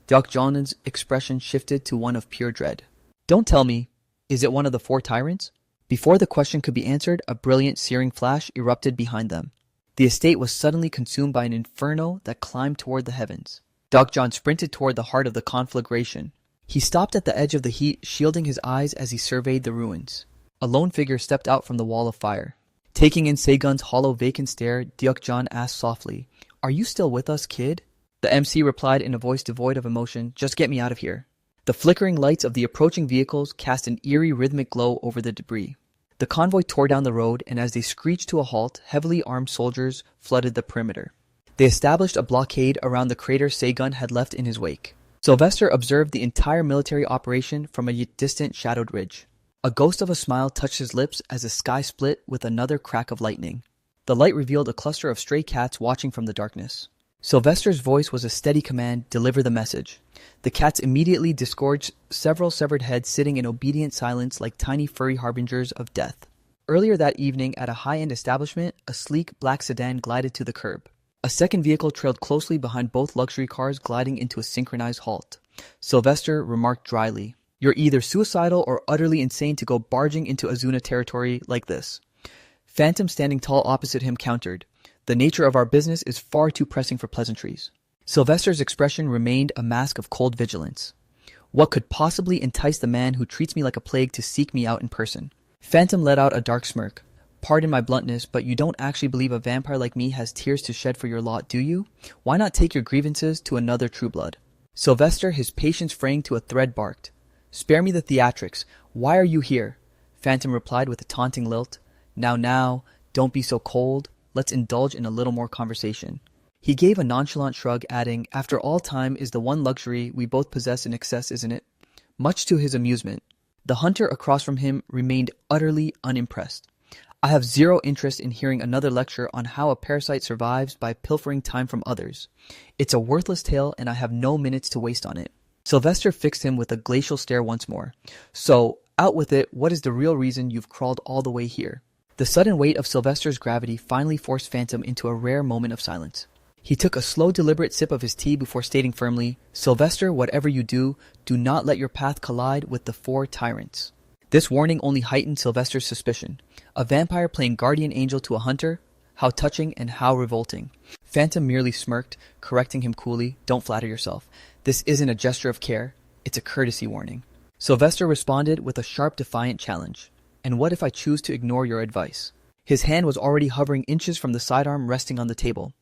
A: Deokjan's expression shifted to one of pure dread. "Don't tell me, is it one of the four tyrants?" Before the question could be answered, a brilliant, searing flash erupted behind them. The estate was suddenly consumed by an inferno that climbed toward the heavens. Deokjan sprinted toward the heart of the conflagration. He stopped at the edge of the heat, shielding his eyes as he surveyed the ruins. A lone figure stepped out from the wall of fire. Taking in Seigun's hollow, vacant stare, Deokjan asked softly, "Are you still with us, kid?" The MC replied in a voice devoid of emotion, "Just get me out of here." The flickering lights of the approaching vehicles cast an eerie, rhythmic glow over the debris. The convoy tore down the road, and as they screeched to a halt, heavily armed soldiers flooded the perimeter. They established a blockade around the crater Seigun had left in his wake. Sylvester observed the entire military operation from a distant shadowed ridge. A ghost of a smile touched his lips as the sky split with another crack of lightning. The light revealed a cluster of stray cats watching from the darkness. Sylvester's voice was a steady command, deliver the message. The cats immediately disgorged several severed heads sitting in obedient silence like tiny furry harbingers of death. Earlier that evening at a high-end establishment, a sleek black sedan glided to the curb. A second vehicle trailed closely behind both luxury cars, gliding into a synchronized halt. Sylvester remarked dryly, "You're either suicidal or utterly insane to go barging into Azuna territory like this." Phantom, standing tall opposite him, countered, "The nature of our business is far too pressing for pleasantries." Sylvester's expression remained a mask of cold vigilance. What could possibly entice the man who treats me like a plague to seek me out in person? Phantom let out a dark smirk. "Pardon my bluntness, but you don't actually believe a vampire like me has tears to shed for your lot, do you? Why not take your grievances to another trueblood?" Sylvester, his patience fraying to a thread, barked, "Spare me the theatrics. Why are you here?" Phantom replied with a taunting lilt, Now, don't be so cold. Let's indulge in a little more conversation." He gave a nonchalant shrug, adding, "After all, time is the one luxury we both possess in excess, isn't it?" Much to his amusement, the hunter across from him remained utterly unimpressed. "I have zero interest in hearing another lecture on how a parasite survives by pilfering time from others. It's a worthless tale, and I have no minutes to waste on it." Sylvester fixed him with a glacial stare once more. "So, out with it, what is the real reason you've crawled all the way here?" The sudden weight of Sylvester's gravity finally forced Phantom into a rare moment of silence. He took a slow, deliberate sip of his tea before stating firmly, "Sylvester, whatever you do not let your path collide with the four tyrants." This warning only heightened Sylvester's suspicion. A vampire playing guardian angel to a hunter? How touching and how revolting. Phantom merely smirked, correcting him coolly, "Don't flatter yourself. This isn't a gesture of care. It's a courtesy warning." Sylvester responded with a sharp, defiant challenge. "And what if I choose to ignore your advice?" His hand was already hovering inches from the sidearm resting on the table.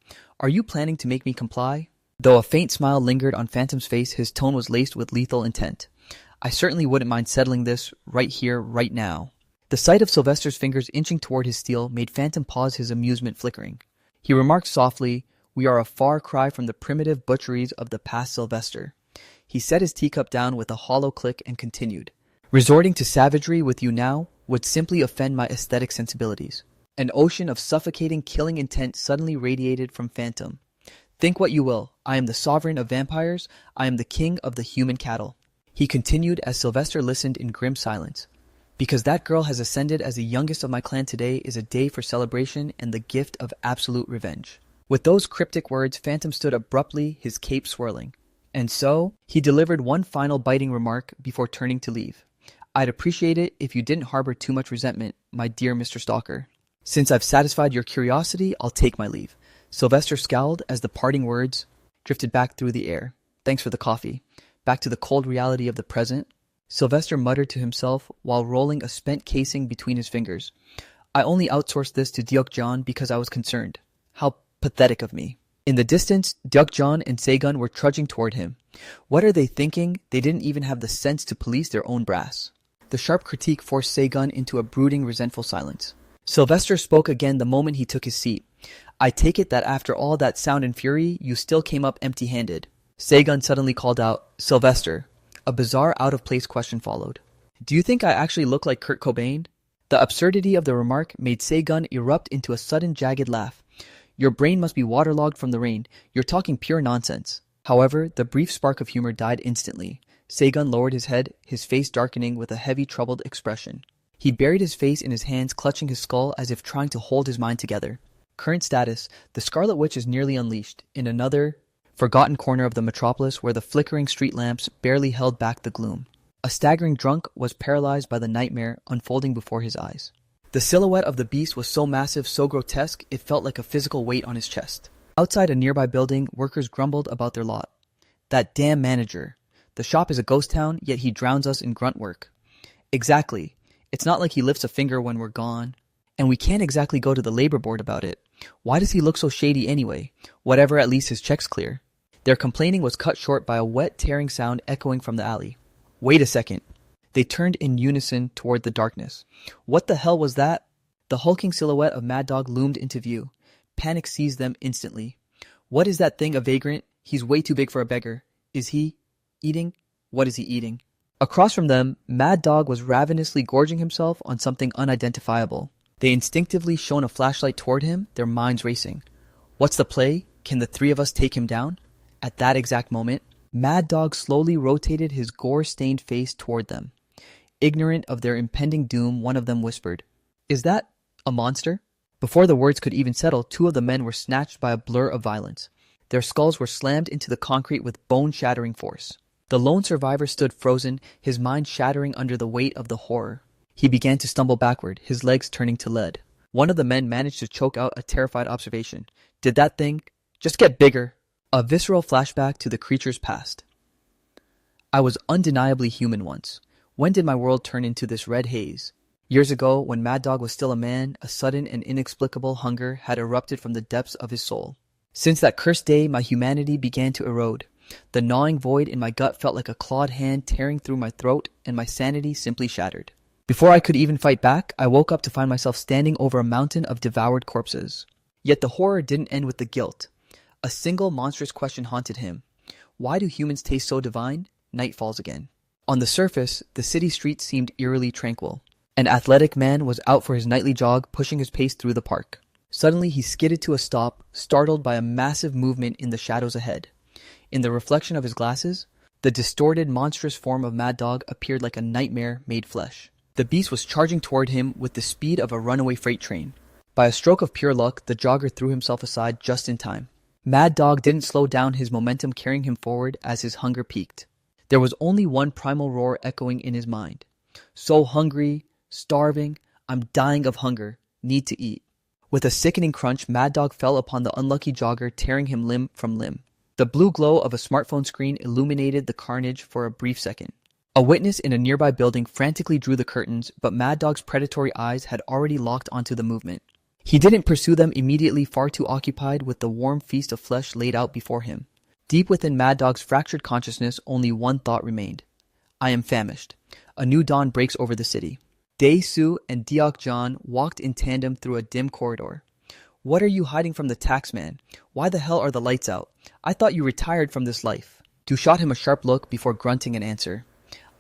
A: "Are you planning to make me comply?" Though a faint smile lingered on Phantom's face, his tone was laced with lethal intent. "I certainly wouldn't mind settling this right here, right now." The sight of Sylvester's fingers inching toward his steel made Phantom pause, his amusement flickering. He remarked softly, "We are a far cry from the primitive butcheries of the past, Sylvester." He set his teacup down with a hollow click and continued, "Resorting to savagery with you now would simply offend my aesthetic sensibilities." An ocean of suffocating, killing intent suddenly radiated from Phantom. "Think what you will. I am the sovereign of vampires. I am the king of the human cattle." He continued as Sylvester listened in grim silence. "Because that girl has ascended as the youngest of my clan today is a day for celebration and the gift of absolute revenge." With those cryptic words, Phantom stood abruptly, his cape swirling. "And so," he delivered one final biting remark before turning to leave, "I'd appreciate it if you didn't harbor too much resentment, my dear Mr. Stalker. Since I've satisfied your curiosity, I'll take my leave." Sylvester scowled as the parting words drifted back through the air. "Thanks for the coffee." Back to the cold reality of the present, Sylvester muttered to himself while rolling a spent casing between his fingers. "I only outsourced this to Deokjeon because I was concerned. How pathetic of me." In the distance, Deokjeon and Seigun were trudging toward him. What are they thinking? They didn't even have the sense to police their own brass. The sharp critique forced Seigun into a brooding, resentful silence. Sylvester spoke again the moment he took his seat. "I take it that after all that sound and fury, you still came up empty-handed." Seigun suddenly called out, "Sylvester." A bizarre, out-of-place question followed. "Do you think I actually look like Kurt Cobain?" The absurdity of the remark made Seigun erupt into a sudden, jagged laugh. "Your brain must be waterlogged from the rain. You're talking pure nonsense." However, the brief spark of humor died instantly. Seigun lowered his head, his face darkening with a heavy, troubled expression. He buried his face in his hands, clutching his skull as if trying to hold his mind together. Current status: the Scarlet Witch is nearly unleashed, in another forgotten corner of the metropolis where the flickering street lamps barely held back the gloom. A staggering drunk was paralyzed by the nightmare unfolding before his eyes. The silhouette of the beast was so massive, so grotesque, it felt like a physical weight on his chest. Outside a nearby building, workers grumbled about their lot. "That damn manager. The shop is a ghost town, yet he drowns us in grunt work." "Exactly. It's not like he lifts a finger when we're gone. And we can't exactly go to the labor board about it. Why does he look so shady anyway? Whatever, at least his check's clear." Their complaining was cut short by a wet, tearing sound echoing from the alley. "Wait a second." They turned in unison toward the darkness. What the hell was that? The hulking silhouette of Mad Dog loomed into view. Panic seized them instantly. What is that thing, a vagrant? He's way too big for a beggar. Is he eating? What is he eating? Across from them, Mad Dog was ravenously gorging himself on something unidentifiable. They instinctively shone a flashlight toward him, their minds racing. What's the play? Can the three of us take him down? At that exact moment, Mad Dog slowly rotated his gore-stained face toward them. Ignorant of their impending doom, one of them whispered, "Is that a monster?" Before the words could even settle, two of the men were snatched by a blur of violence. Their skulls were slammed into the concrete with bone-shattering force. The lone survivor stood frozen, his mind shattering under the weight of the horror. He began to stumble backward, his legs turning to lead. One of the men managed to choke out a terrified observation. Did that thing just get bigger? A visceral flashback to the creature's past. I was undeniably human once. When did my world turn into this red haze? Years ago, when Mad Dog was still a man, a sudden and inexplicable hunger had erupted from the depths of his soul. Since that cursed day, my humanity began to erode. The gnawing void in my gut felt like a clawed hand tearing through my throat, and my sanity simply shattered. Before I could even fight back, I woke up to find myself standing over a mountain of devoured corpses. Yet the horror didn't end with the guilt. A single monstrous question haunted him. Why do humans taste so divine? Night falls again. On the surface, the city streets seemed eerily tranquil. An athletic man was out for his nightly jog, pushing his pace through the park. Suddenly, he skidded to a stop, startled by a massive movement in the shadows ahead. In the reflection of his glasses, the distorted, monstrous form of Mad Dog appeared like a nightmare made flesh. The beast was charging toward him with the speed of a runaway freight train. By a stroke of pure luck, the jogger threw himself aside just in time. Mad Dog didn't slow down his momentum, carrying him forward as his hunger peaked. There was only one primal roar echoing in his mind. So hungry, starving, I'm dying of hunger, need to eat. With a sickening crunch, Mad Dog fell upon the unlucky jogger, tearing him limb from limb. The blue glow of a smartphone screen illuminated the carnage for a brief second. A witness in a nearby building frantically drew the curtains, but Mad Dog's predatory eyes had already locked onto the movement. He didn't pursue them immediately, far too occupied with the warm feast of flesh laid out before him. Deep within Mad Dog's fractured consciousness, only one thought remained. I am famished. A new dawn breaks over the city. Dae-soo and Deok-jan walked in tandem through a dim corridor. What are you hiding from the taxman? Why the hell are the lights out? I thought you retired from this life. Du shot him a sharp look before grunting an answer.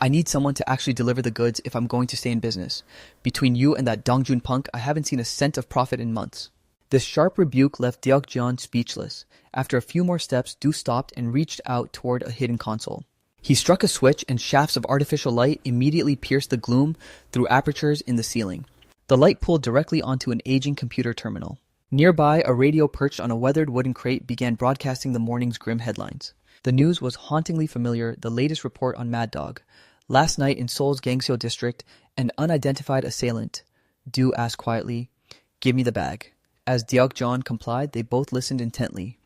A: I need someone to actually deliver the goods if I'm going to stay in business. Between you and that Dongjun punk, I haven't seen a cent of profit in months. This sharp rebuke left Deok-jan speechless. After a few more steps, Du stopped and reached out toward a hidden console. He struck a switch and shafts of artificial light immediately pierced the gloom through apertures in the ceiling. The light pulled directly onto an aging computer terminal. Nearby, a radio perched on a weathered wooden crate began broadcasting the morning's grim headlines. The news was hauntingly familiar, the latest report on Mad Dog. Last night in Seoul's Gangseo district, an unidentified assailant. Du asked quietly, "Give me the bag." As Deok-jan complied, they both listened intently.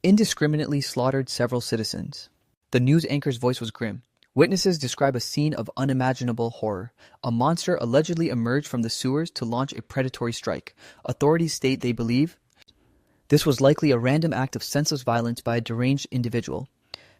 A: Indiscriminately slaughtered several citizens. The news anchor's voice was grim. Witnesses describe a scene of unimaginable horror. A monster allegedly emerged from the sewers to launch a predatory strike. Authorities state they believe this was likely a random act of senseless violence by a deranged individual.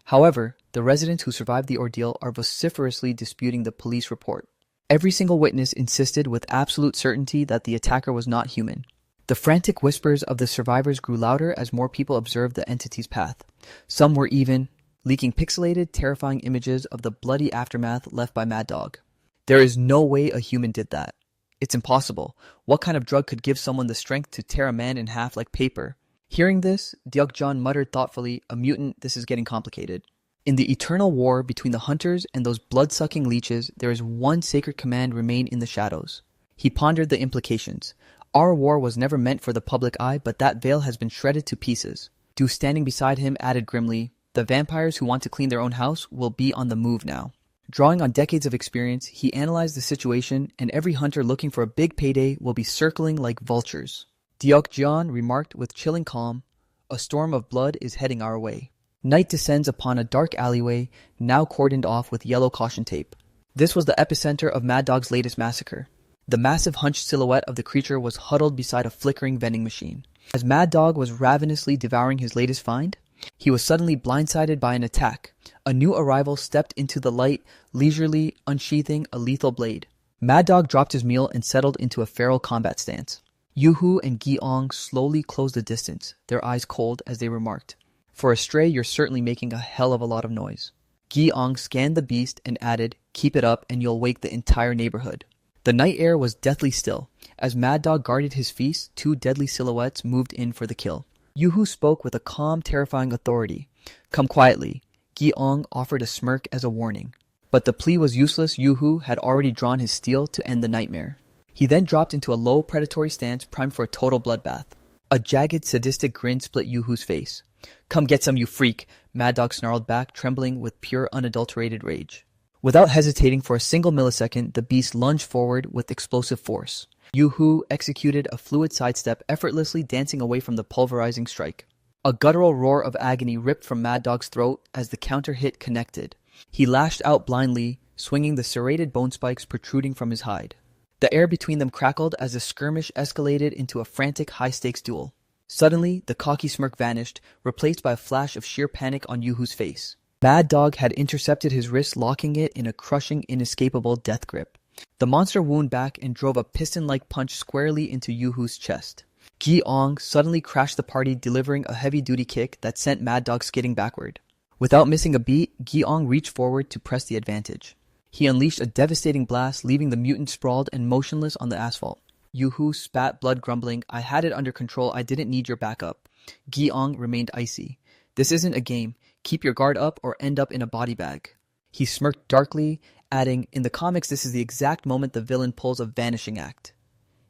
A: However, the residents who survived the ordeal are vociferously disputing the police report. Every single witness insisted with absolute certainty that the attacker was not human. The frantic whispers of the survivors grew louder as more people observed the entity's path. Some were even leaking pixelated, terrifying images of the bloody aftermath left by Mad Dog. There is no way a human did that. It's impossible. What kind of drug could give someone the strength to tear a man in half like paper? Hearing this, Deok-jan muttered thoughtfully, "A mutant, this is getting complicated." In the eternal war between the hunters and those blood-sucking leeches, there is one sacred command remain in the shadows. He pondered the implications. Our war was never meant for the public eye, but that veil has been shredded to pieces. Du, standing beside him, added grimly, "The vampires who want to clean their own house will be on the move now." Drawing on decades of experience, he analyzed the situation, and every hunter looking for a big payday will be circling like vultures. Deok-jan remarked with chilling calm, "A storm of blood is heading our way." Night descends upon a dark alleyway, now cordoned off with yellow caution tape. This was the epicenter of Mad Dog's latest massacre. The massive hunched silhouette of the creature was huddled beside a flickering vending machine. As Mad Dog was ravenously devouring his latest find, He was suddenly blindsided by an attack. A new arrival stepped into the light, leisurely unsheathing a lethal blade. Mad Dog dropped his meal and settled into a feral combat stance. Yoo-hoo and Gi-ong slowly closed the distance, their eyes cold as they remarked, "For a stray, you're certainly making a hell of a lot of noise." Gi-ong scanned the beast and added, "Keep it up and you'll wake the entire neighborhood." The night air was deathly still. As Mad Dog guarded his feast, two deadly silhouettes moved in for the kill. Yoo-hoo spoke with a calm, terrifying authority. "Come quietly." Gi-ong offered a smirk as a warning. But the plea was useless. Yoo-hoo had already drawn his steel to end the nightmare. He then dropped into a low, predatory stance, primed for a total bloodbath. A jagged, sadistic grin split Yoo-hoo's face. "Come get some, you freak," Mad Dog snarled back, trembling with pure, unadulterated rage. Without hesitating for a single millisecond, the beast lunged forward with explosive force. Yoo-hoo executed a fluid sidestep, effortlessly dancing away from the pulverizing strike. A guttural roar of agony ripped from Mad Dog's throat as the counter hit connected. He lashed out blindly, swinging the serrated bone spikes protruding from his hide. The air between them crackled as the skirmish escalated into a frantic, high-stakes duel. Suddenly, the cocky smirk vanished, replaced by a flash of sheer panic on Yoo-hoo's face. Mad Dog had intercepted his wrist, locking it in a crushing, inescapable death grip. The monster wound back and drove a piston-like punch squarely into Yoo-hoo's chest. Gi-ong suddenly crashed the party, delivering a heavy-duty kick that sent Mad Dog skidding backward. Without missing a beat, Gi-ong reached forward to press the advantage. He unleashed a devastating blast, leaving the mutant sprawled and motionless on the asphalt. Yoo-hoo spat blood, grumbling, "I had it under control, I didn't need your backup." Gi-ong remained icy. "This isn't a game. Keep your guard up or end up in a body bag." He smirked darkly, adding, "In the comics this is the exact moment the villain pulls a vanishing act."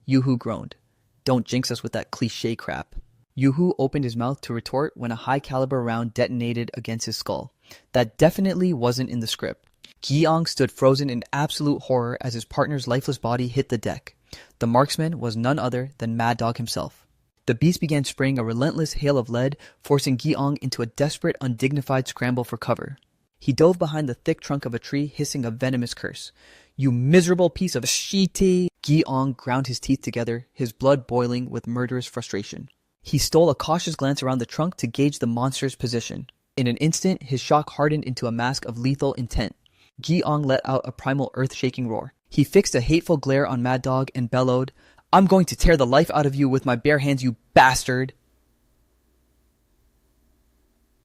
A: Yoo-hoo groaned. "Don't jinx us with that cliché crap." Yoo-hoo opened his mouth to retort when a high-caliber round detonated against his skull. That definitely wasn't in the script. Gi-ong stood frozen in absolute horror as his partner's lifeless body hit the deck. The marksman was none other than Mad Dog himself. The beast began spraying a relentless hail of lead, forcing Gi-ong into a desperate, undignified scramble for cover. He dove behind the thick trunk of a tree, hissing a venomous curse. "You miserable piece of shit!" Gi-ong ground his teeth together, his blood boiling with murderous frustration. He stole a cautious glance around the trunk to gauge the monster's position. In an instant, his shock hardened into a mask of lethal intent. Gi-ong let out a primal, earth-shaking roar. He fixed a hateful glare on Mad Dog and bellowed, "I'm going to tear the life out of you with my bare hands, you bastard!"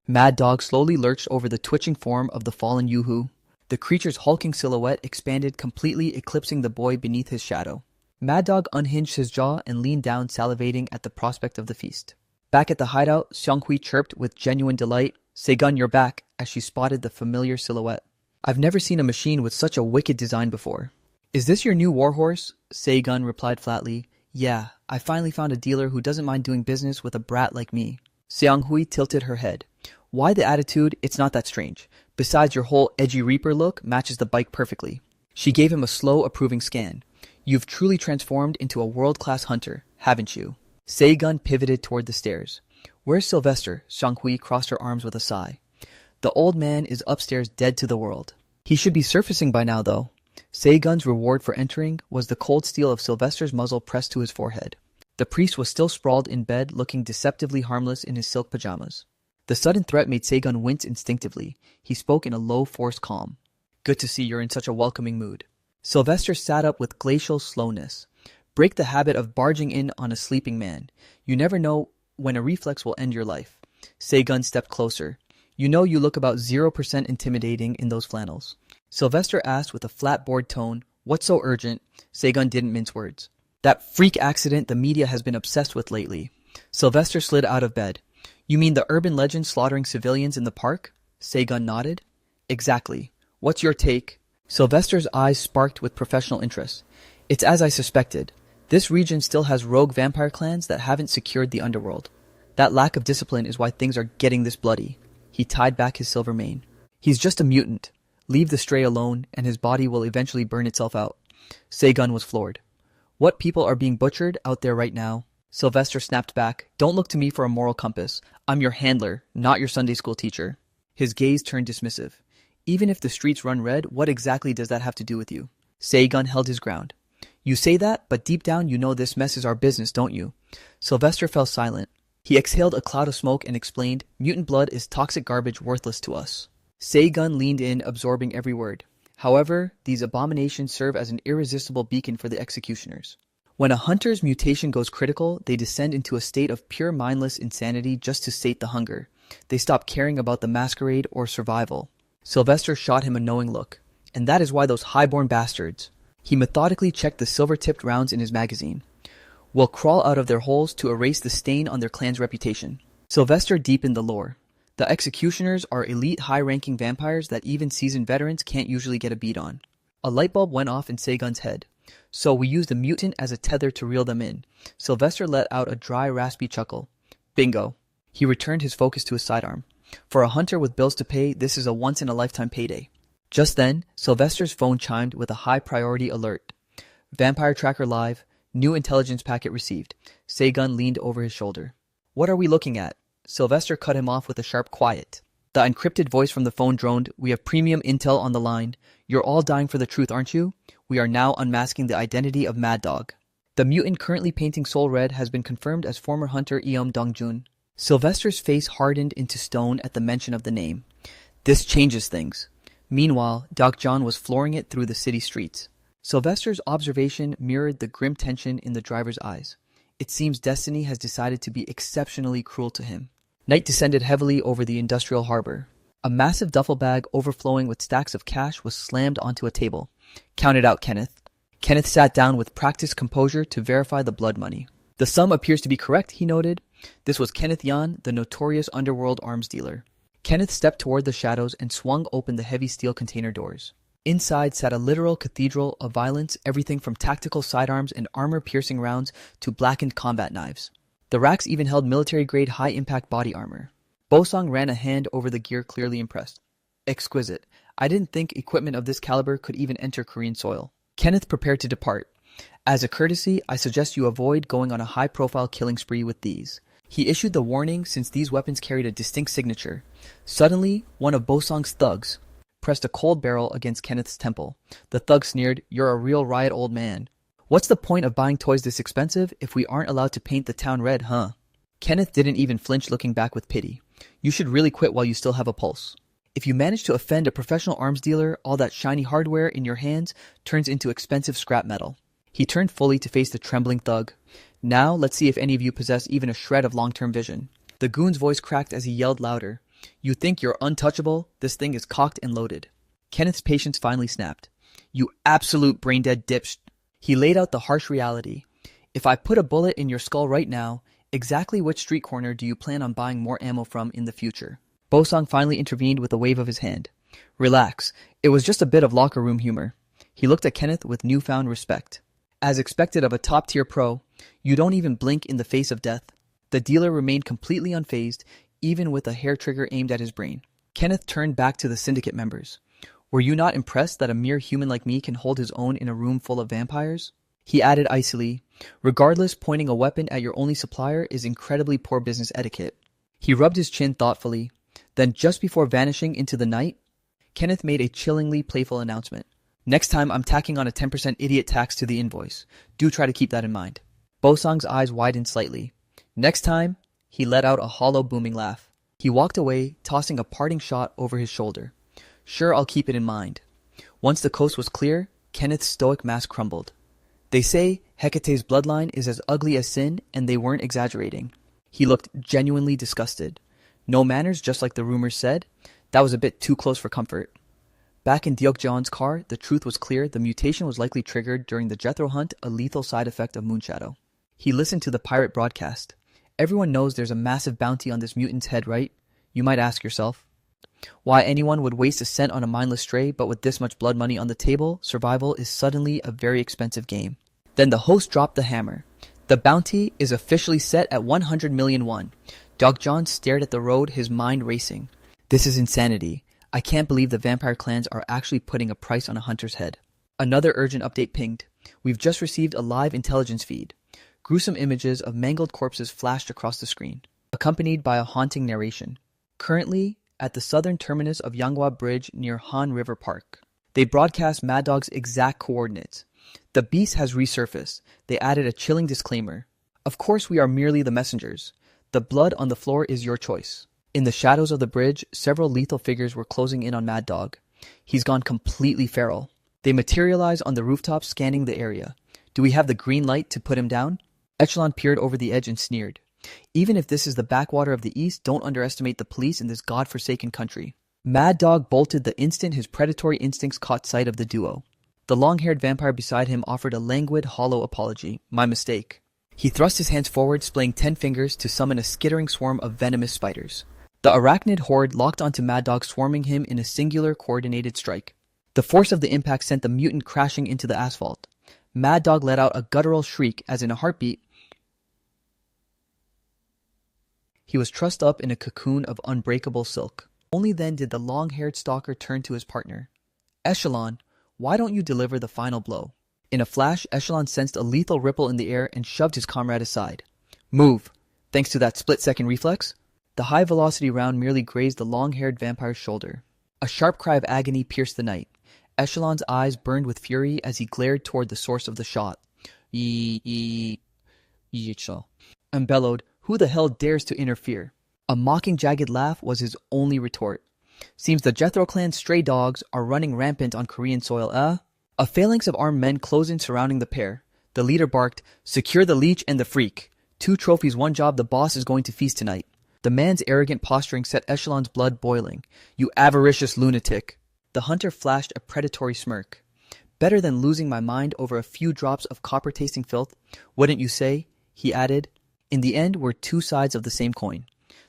A: Mad Dog slowly lurched over the twitching form of the fallen Yoo-hoo. The creature's hulking silhouette expanded, completely eclipsing the boy beneath his shadow. Mad Dog unhinged his jaw and leaned down, salivating at the prospect of the feast. Back at the hideout, Seong-hui chirped with genuine delight, "Sae-gun, you're back," as she spotted the familiar silhouette. "I've never seen a machine with such a wicked design before." "Is this your new warhorse?" Sae-gun replied flatly. "Yeah, I finally found a dealer who doesn't mind doing business with a brat like me." Seong-hui tilted her head. "Why the attitude? It's not that strange. Besides, your whole edgy Reaper look matches the bike perfectly." She gave him a slow, approving scan. "You've truly transformed into a world-class hunter, haven't you?" Sae-gun pivoted toward the stairs. "Where's Sylvester?" Seong-hui crossed her arms with a sigh. "The old man is upstairs, dead to the world. He should be surfacing by now, though." Sae-gun's reward for entering was the cold steel of Sylvester's muzzle pressed to his forehead. The priest was still sprawled in bed, looking deceptively harmless in his silk pajamas. The sudden threat made Sae-gun wince instinctively. He spoke in a low, forced calm. "Good to see you're in such a welcoming mood." Sylvester sat up with glacial slowness. "Break the habit of barging in on a sleeping man. You never know when a reflex will end your life." Sae-gun stepped closer. "You know you look about 0% intimidating in those flannels." Sylvester asked with a flat, bored tone, "What's so urgent?" Sae-gun didn't mince words. "That freak accident the media has been obsessed with lately." Sylvester slid out of bed. "You mean the urban legend slaughtering civilians in the park?" Sae-gun nodded. "Exactly. What's your take?" Sylvester's eyes sparked with professional interest. "It's as I suspected. This region still has rogue vampire clans that haven't secured the underworld. That lack of discipline is why things are getting this bloody." He tied back his silver mane. "He's just a mutant. Leave the stray alone, and his body will eventually burn itself out." Sae-gun was floored. "What people are being butchered out there right now?" Sylvester snapped back. "Don't look to me for a moral compass. I'm your handler, not your Sunday school teacher." His gaze turned dismissive. "Even if the streets run red, what exactly does that have to do with you?" Sae-gun held his ground. "You say that, but deep down you know this mess is our business, don't you?" Sylvester fell silent. He exhaled a cloud of smoke and explained, "Mutant blood is toxic garbage worthless to us." Seigun leaned in, absorbing every word. "However, these abominations serve as an irresistible beacon for the executioners. When a hunter's mutation goes critical, they descend into a state of pure mindless insanity just to sate the hunger. They stop caring about the masquerade or survival." Sylvester shot him a knowing look. "And that is why those highborn bastards—" He methodically checked the silver-tipped rounds in his magazine. "Will crawl out of their holes to erase the stain on their clan's reputation." Sylvester deepened the lore. "The executioners are elite high-ranking vampires that even seasoned veterans can't usually get a beat on." A light bulb went off in Seigun's head. "So we use the mutant as a tether to reel them in." Sylvester let out a dry, raspy chuckle. "Bingo." He returned his focus to his sidearm. "For a hunter with bills to pay, this is a once-in-a-lifetime payday." Just then, Sylvester's phone chimed with a high-priority alert. "Vampire Tracker Live. New intelligence packet received." Seigun leaned over his shoulder. "What are we looking at?" Sylvester cut him off with a sharp quiet. The encrypted voice from the phone droned, "We have premium intel on the line. You're all dying for the truth, aren't you? We are now unmasking the identity of Mad Dog. The mutant currently painting Soul Red has been confirmed as former hunter Eom Dongjun." Sylvester's face hardened into stone at the mention of the name. "This changes things." Meanwhile, Doc John was flooring it through the city streets. Sylvester's observation mirrored the grim tension in the driver's eyes. It seems destiny has decided to be exceptionally cruel to him. Night descended heavily over the industrial harbor. A massive duffel bag overflowing with stacks of cash was slammed onto a table. "Count it out, Kenneth." Kenneth sat down with practiced composure to verify the blood money. "The sum appears to be correct," he noted. This was Kenneth Yan, the notorious underworld arms dealer. Kenneth stepped toward the shadows and swung open the heavy steel container doors. Inside sat a literal cathedral of violence, everything from tactical sidearms and armor-piercing rounds to blackened combat knives. The racks even held military-grade high-impact body armor. Bosong ran a hand over the gear, clearly impressed. "Exquisite. I didn't think equipment of this caliber could even enter Korean soil." Kenneth prepared to depart. "As a courtesy, I suggest you avoid going on a high-profile killing spree with these." He issued the warning since these weapons carried a distinct signature. Suddenly, one of Bosong's thugs pressed a cold barrel against Kenneth's temple. The thug sneered, "You're a real riot old man. What's the point of buying toys this expensive if we aren't allowed to paint the town red, huh?" Kenneth didn't even flinch, looking back with pity. "You should really quit while you still have a pulse. If you manage to offend a professional arms dealer, all that shiny hardware in your hands turns into expensive scrap metal." He turned fully to face the trembling thug. "Now, let's see if any of you possess even a shred of long-term vision." The goon's voice cracked as he yelled louder. "You think you're untouchable? This thing is cocked and loaded." Kenneth's patience finally snapped. "You absolute brain-dead dipsh." He laid out the harsh reality. "If I put a bullet in your skull right now, exactly which street corner do you plan on buying more ammo from in the future?" Bosong finally intervened with a wave of his hand. "Relax. It was just a bit of locker room humor." He looked at Kenneth with newfound respect. As expected of a top-tier pro, you don't even blink in the face of death. The dealer remained completely unfazed, even with a hair trigger aimed at his brain. Kenneth turned back to the syndicate members. "Were you not impressed that a mere human like me can hold his own in a room full of vampires?" He added icily, "Regardless, pointing a weapon at your only supplier is incredibly poor business etiquette." He rubbed his chin thoughtfully. Then, just before vanishing into the night, Kenneth made a chillingly playful announcement. "Next time, I'm tacking on a 10% idiot tax to the invoice. Do try to keep that in mind." Bosong's eyes widened slightly. "Next time?" He let out a hollow, booming laugh. He walked away, tossing a parting shot over his shoulder. "Sure, I'll keep it in mind." Once the coast was clear, Kenneth's stoic mask crumbled. "They say Hecate's bloodline is as ugly as sin, and they weren't exaggerating." He looked genuinely disgusted. "No manners, just like the rumors said? That was a bit too close for comfort." Back in Deokjeon's car, the truth was clear. The mutation was likely triggered during the Jethro hunt, a lethal side effect of Moonshadow. He listened to the pirate broadcast. "Everyone knows there's a massive bounty on this mutant's head, right? You might ask yourself. Why anyone would waste a cent on a mindless stray, but with this much blood money on the table, survival is suddenly a very expensive game." Then the host dropped the hammer. "The bounty is officially set at 100 million won. Doc John stared at the road, his mind racing. "This is insanity. I can't believe the vampire clans are actually putting a price on a hunter's head." Another urgent update pinged. "We've just received a live intelligence feed." Gruesome images of mangled corpses flashed across the screen, accompanied by a haunting narration. "Currently, at the southern terminus of Yanghwa Bridge near Han River Park." They broadcast Mad Dog's exact coordinates. "The beast has resurfaced." They added a chilling disclaimer. "Of course we are merely the messengers. The blood on the floor is your choice. In the shadows of the bridge, several lethal figures were closing in on Mad Dog. He's gone completely feral. They materialize on the rooftop, scanning the area. Do we have the green light to put him down? Echelon peered over the edge and sneered. Even if this is the backwater of the East, don't underestimate the police in this godforsaken country. Mad Dog bolted the instant his predatory instincts caught sight of the duo. The long-haired vampire beside him offered a languid, hollow apology. My mistake. He thrust his hands forward, splaying 10 fingers to summon a skittering swarm of venomous spiders. The arachnid horde locked onto Mad Dog, swarming him in a singular, coordinated strike. The force of the impact sent the mutant crashing into the asphalt. Mad Dog let out a guttural shriek as in a heartbeat, he was trussed up in a cocoon of unbreakable silk. Only then did the long-haired stalker turn to his partner. Echelon, why don't you deliver the final blow? In a flash, Echelon sensed a lethal ripple in the air and shoved his comrade aside. Move! Thanks to that split-second reflex, the high-velocity round merely grazed the long-haired vampire's shoulder. A sharp cry of agony pierced the night. Echelon's eyes burned with fury as he glared toward the source of the shot. And bellowed, who the hell dares to interfere? A mocking, jagged laugh was his only retort. Seems the Jethro clan's stray dogs are running rampant on Korean soil, eh? A phalanx of armed men closed in surrounding the pair. The leader barked, secure the leech and the freak. 2 trophies, 1 job, the boss is going to feast tonight. The man's arrogant posturing set Echelon's blood boiling. You avaricious lunatic. The hunter flashed a predatory smirk. Better than losing my mind over a few drops of copper-tasting filth, wouldn't you say? He added. In the end, we're 2 sides of the same coin.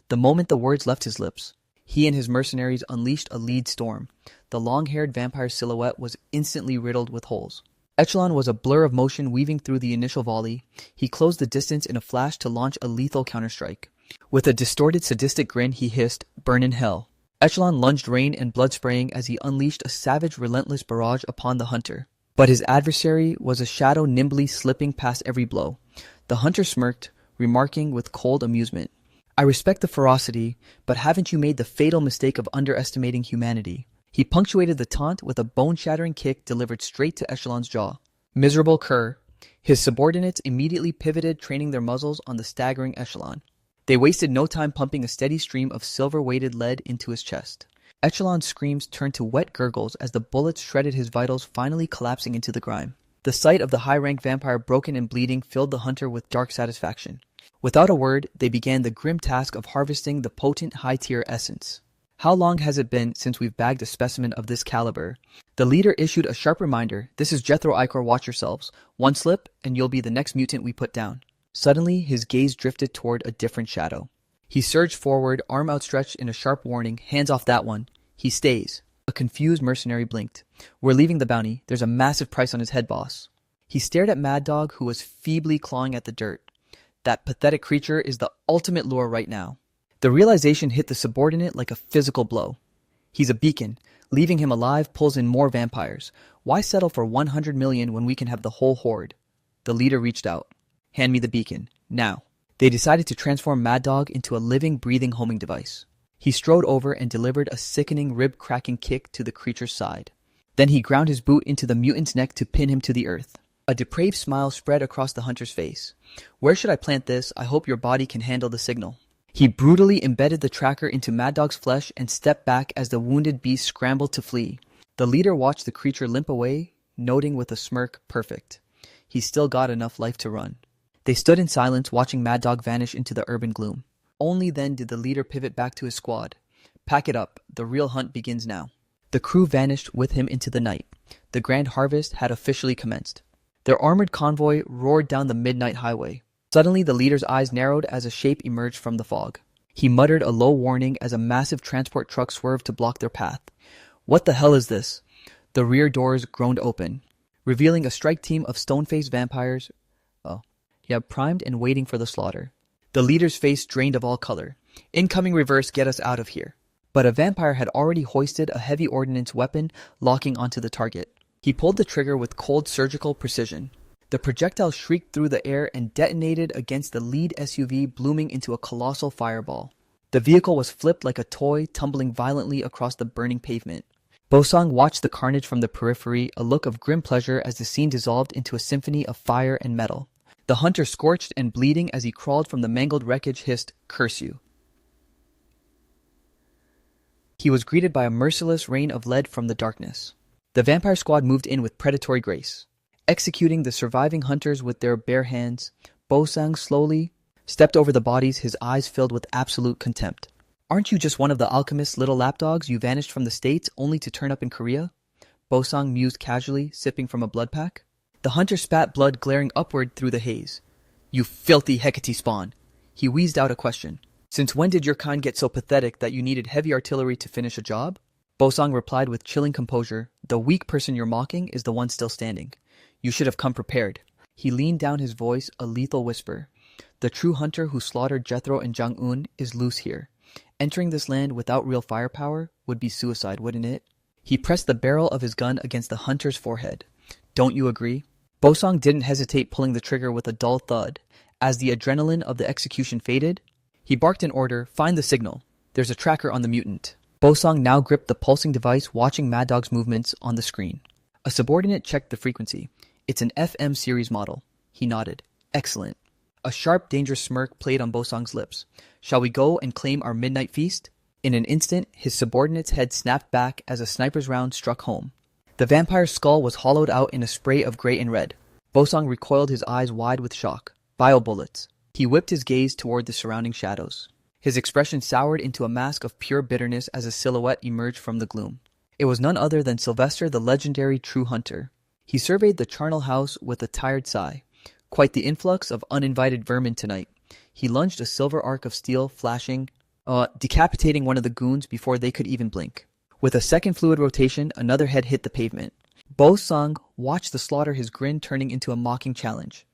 A: The moment the words left his lips, he and his mercenaries unleashed a lead storm. The long-haired vampire silhouette was instantly riddled with holes. Echelon was a blur of motion weaving through the initial volley. He closed the distance in a flash to launch a lethal counterstrike. With a distorted, sadistic grin, he hissed, burn in hell. Echelon lunged rain and blood spraying as he unleashed a savage, relentless barrage upon the hunter. But his adversary was a shadow nimbly slipping past every blow. The hunter smirked, remarking with cold amusement, I respect the ferocity, but haven't you made the fatal mistake of underestimating humanity? He punctuated the taunt with a bone-shattering kick delivered straight to Echelon's jaw. Miserable cur. His subordinates immediately pivoted, training their muzzles on the staggering Echelon. They wasted no time pumping a steady stream of silver-weighted lead into his chest. Echelon's screams turned to wet gurgles as the bullets shredded his vitals, finally collapsing into the grime. The sight of the high-rank vampire broken and bleeding filled the hunter with dark satisfaction. Without a word, they began the grim task of harvesting the potent high-tier essence. How long has it been since we've bagged a specimen of this caliber? The leader issued a sharp reminder, this is Jethro Ichor, watch yourselves. 1 slip, and you'll be the next mutant we put down. Suddenly, his gaze drifted toward a different shadow. He surged forward, arm outstretched in a sharp warning, hands off that one. He stays. A confused mercenary blinked. We're leaving the bounty. There's a massive price on his head, boss. He stared at Mad Dog, who was feebly clawing at the dirt. That pathetic creature is the ultimate lure right now. The realization hit the subordinate like a physical blow. He's a beacon. Leaving him alive pulls in more vampires. Why settle for 100 million when we can have the whole horde? The leader reached out. Hand me the beacon. Now. They decided to transform Mad Dog into a living, breathing homing device. He strode over and delivered a sickening, rib-cracking kick to the creature's side. Then he ground his boot into the mutant's neck to pin him to the earth. A depraved smile spread across the hunter's face. Where should I plant this? I hope your body can handle the signal. He brutally embedded the tracker into Mad Dog's flesh and stepped back as the wounded beast scrambled to flee. The leader watched the creature limp away, noting with a smirk, perfect. He's still got enough life to run. They stood in silence, watching Mad Dog vanish into the urban gloom. Only then did the leader pivot back to his squad. Pack it up. The real hunt begins now. The crew vanished with him into the night. The grand harvest had officially commenced. Their armored convoy roared down the midnight highway. Suddenly, the leader's eyes narrowed as a shape emerged from the fog. He muttered a low warning as a massive transport truck swerved to block their path. What the hell is this? The rear doors groaned open, revealing a strike team of stone-faced vampires, primed and waiting for the slaughter. The leader's face drained of all color. Incoming reverse, get us out of here. But a vampire had already hoisted a heavy ordnance weapon, locking onto the target. He pulled the trigger with cold surgical precision. The projectile shrieked through the air and detonated against the lead SUV, blooming into a colossal fireball. The vehicle was flipped like a toy, tumbling violently across the burning pavement. Bosang watched the carnage from the periphery, a look of grim pleasure as the scene dissolved into a symphony of fire and metal. The hunter, scorched and bleeding as he crawled from the mangled wreckage, hissed, "Curse you." He was greeted by a merciless rain of lead from the darkness. The vampire squad moved in with predatory grace. Executing the surviving hunters with their bare hands, Bo-sang slowly stepped over the bodies, his eyes filled with absolute contempt. "Aren't you just one of the alchemist's little lapdogs? You vanished from the States only to turn up in Korea?" Bo-sang mused casually, sipping from a blood pack. The hunter spat blood glaring upward through the haze. "You filthy Hecate spawn!" He wheezed out a question. "Since when did your kind get so pathetic that you needed heavy artillery to finish a job?" Bo-sang replied with chilling composure, "The weak person you're mocking is the one still standing. You should have come prepared." He leaned down, his voice a lethal whisper. "The true hunter who slaughtered Jethro and Jang-un is loose here. Entering this land without real firepower would be suicide, wouldn't it?" He pressed the barrel of his gun against the hunter's forehead. "Don't you agree?" Bo-sang didn't hesitate, pulling the trigger with a dull thud. As the adrenaline of the execution faded, he barked an order, "Find the signal. There's a tracker on the mutant." Bo-sang now gripped the pulsing device, watching Mad Dog's movements on the screen. A subordinate checked the frequency. "It's an FM series model." He nodded. "Excellent." A sharp, dangerous smirk played on Bo-sang's lips. "Shall we go and claim our midnight feast?" In an instant, his subordinate's head snapped back as a sniper's round struck home. The vampire's skull was hollowed out in a spray of gray and red. Bo-sang recoiled, his eyes wide with shock. "Bio bullets." He whipped his gaze toward the surrounding shadows. His expression soured into a mask of pure bitterness as a silhouette emerged from the gloom. It was none other than Sylvester, the legendary true hunter. He surveyed the charnel house with a tired sigh. Quite the influx of uninvited vermin tonight. He lunged a silver arc of steel, decapitating one of the goons before they could even blink. With a second fluid rotation, another head hit the pavement. Bo-sang watched the slaughter, his grin turning into a mocking challenge.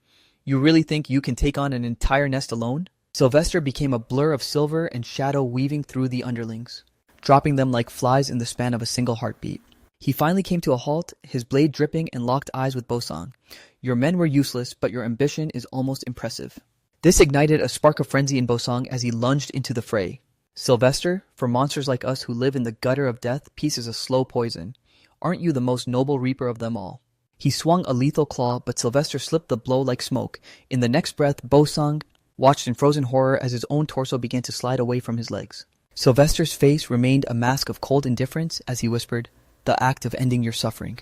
A: "You really think you can take on an entire nest alone?" Sylvester became a blur of silver and shadow weaving through the underlings, dropping them like flies in the span of a single heartbeat. He finally came to a halt, his blade dripping, and locked eyes with Bo-sang. "Your men were useless, but your ambition is almost impressive." This ignited a spark of frenzy in Bo-sang as he lunged into the fray. "Sylvester, for monsters like us who live in the gutter of death, peace is a slow poison. Aren't you the most noble reaper of them all?" He swung a lethal claw, but Sylvester slipped the blow like smoke. In the next breath, Bo-sang watched in frozen horror as his own torso began to slide away from his legs. Sylvester's face remained a mask of cold indifference as he whispered, "The act of ending your suffering.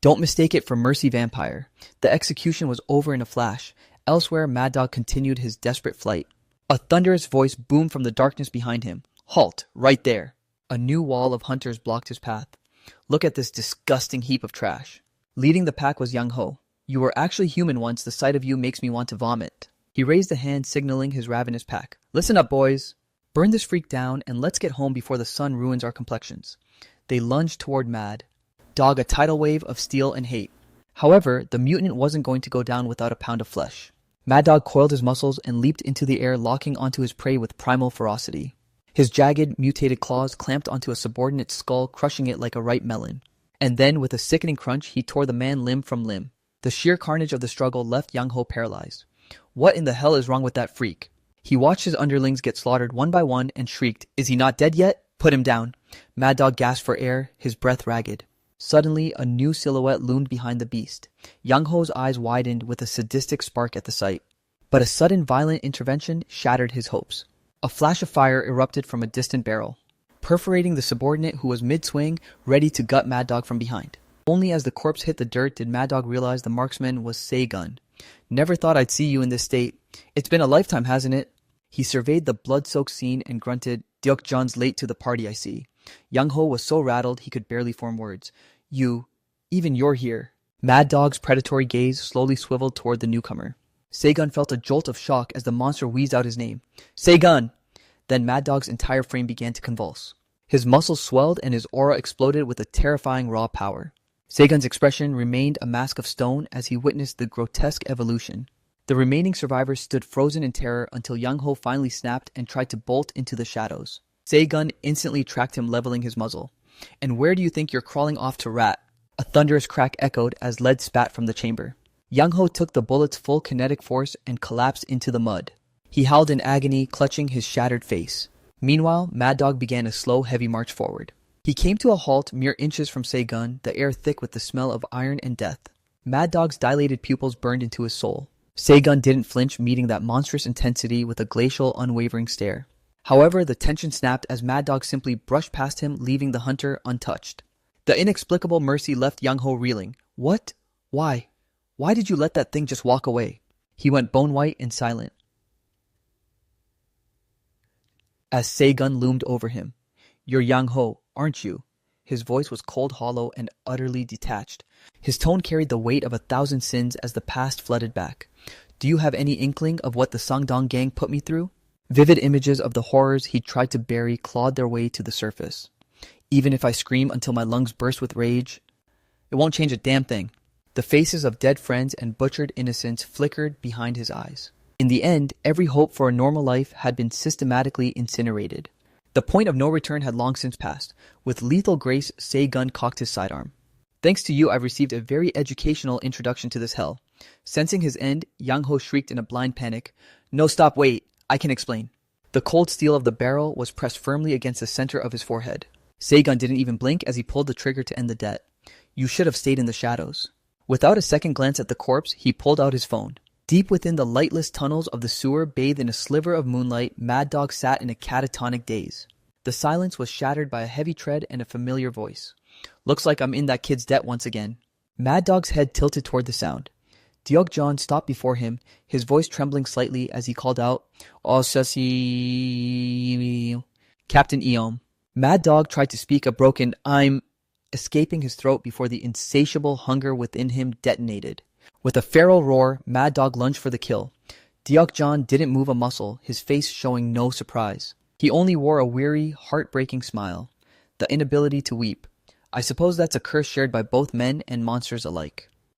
A: Don't mistake it for mercy, vampire." The execution was over in a flash. Elsewhere, Mad Dog continued his desperate flight. A thunderous voice boomed from the darkness behind him. "Halt, right there." A new wall of hunters blocked his path. "Look at this disgusting heap of trash." Leading the pack was Young Ho. "You were actually human once. The sight of you makes me want to vomit." He raised a hand, signaling his ravenous pack. "Listen up, boys. Burn this freak down, and let's get home before the sun ruins our complexions." They lunged toward Mad Dog, a tidal wave of steel and hate. However, the mutant wasn't going to go down without a pound of flesh. Mad Dog coiled his muscles and leaped into the air, locking onto his prey with primal ferocity. His jagged, mutated claws clamped onto a subordinate's skull, crushing it like a ripe melon. And then, with a sickening crunch, he tore the man limb from limb. The sheer carnage of the struggle left Young Ho paralyzed. What in the hell is wrong with that freak? He watched his underlings get slaughtered one by one and shrieked, "Is he not dead yet? Put him down." Mad Dog gasped for air, his breath ragged. Suddenly, a new silhouette loomed behind the beast. Young Ho's eyes widened with a sadistic spark at the sight. But a sudden violent intervention shattered his hopes. A flash of fire erupted from a distant barrel, perforating the subordinate who was mid-swing, ready to gut Mad Dog from behind. Only as the corpse hit the dirt did Mad Dog realize the marksman was Seigun. "Never thought I'd see you in this state. It's been a lifetime, hasn't it?" He surveyed the blood-soaked scene and grunted, "Deokjeon's late to the party, I see." Young Ho was so rattled he could barely form words. Even you're here." Mad Dog's predatory gaze slowly swiveled toward the newcomer. Seigun felt a jolt of shock as the monster wheezed out his name. "Seigun!" Then Mad Dog's entire frame began to convulse. His muscles swelled and his aura exploded with a terrifying raw power. Seigun's expression remained a mask of stone as he witnessed the grotesque evolution. The remaining survivors stood frozen in terror until Young Ho finally snapped and tried to bolt into the shadows. Seigun instantly tracked him, leveling his muzzle. "And where do you think you're crawling off to, rat?" A thunderous crack echoed as lead spat from the chamber. Young Ho took the bullet's full kinetic force and collapsed into the mud. He howled in agony, clutching his shattered face. Meanwhile, Mad Dog began a slow, heavy march forward. He came to a halt mere inches from Seigun, the air thick with the smell of iron and death. Mad Dog's dilated pupils burned into his soul. Seigun didn't flinch, meeting that monstrous intensity with a glacial, unwavering stare. However, the tension snapped as Mad Dog simply brushed past him, leaving the hunter untouched. The inexplicable mercy left Yang Ho reeling. What? Why? Why did you let that thing just walk away? He went bone white and silent as Seigun loomed over him. You're Yang Ho, aren't you? His voice was cold, hollow, and utterly detached. His tone carried the weight of 1,000 sins as the past flooded back. Do you have any inkling of what the Sangdong gang put me through? Vivid images of the horrors he tried to bury clawed their way to the surface. Even if I scream until my lungs burst with rage, it won't change a damn thing. The faces of dead friends and butchered innocents flickered behind his eyes. In the end, every hope for a normal life had been systematically incinerated. The point of no return had long since passed. With lethal grace, Seigun cocked his sidearm. Thanks to you, I've received a very educational introduction to this hell. Sensing his end, Yang Ho shrieked in a blind panic. No, stop, wait. I can explain. The cold steel of the barrel was pressed firmly against the center of his forehead. Seigun didn't even blink as he pulled the trigger to end the debt. You should have stayed in the shadows. Without a second glance at the corpse, he pulled out his phone. Deep within the lightless tunnels of the sewer, bathed in a sliver of moonlight, Mad Dog sat in a catatonic daze. The silence was shattered by a heavy tread and a familiar voice. Looks like I'm in that kid's debt once again. Mad Dog's head tilted toward the sound. Deokjon stopped before him, his voice trembling slightly as he called out, Osasi... Captain Eom. Mad Dog tried to speak a broken I'm escaping his throat before the insatiable hunger within him detonated. With a feral roar, Mad Dog lunged for the kill. Deokjon didn't move a muscle, his face showing no surprise. He only wore a weary, heartbreaking smile. The inability to weep. I suppose that's a curse shared by both men and monsters alike.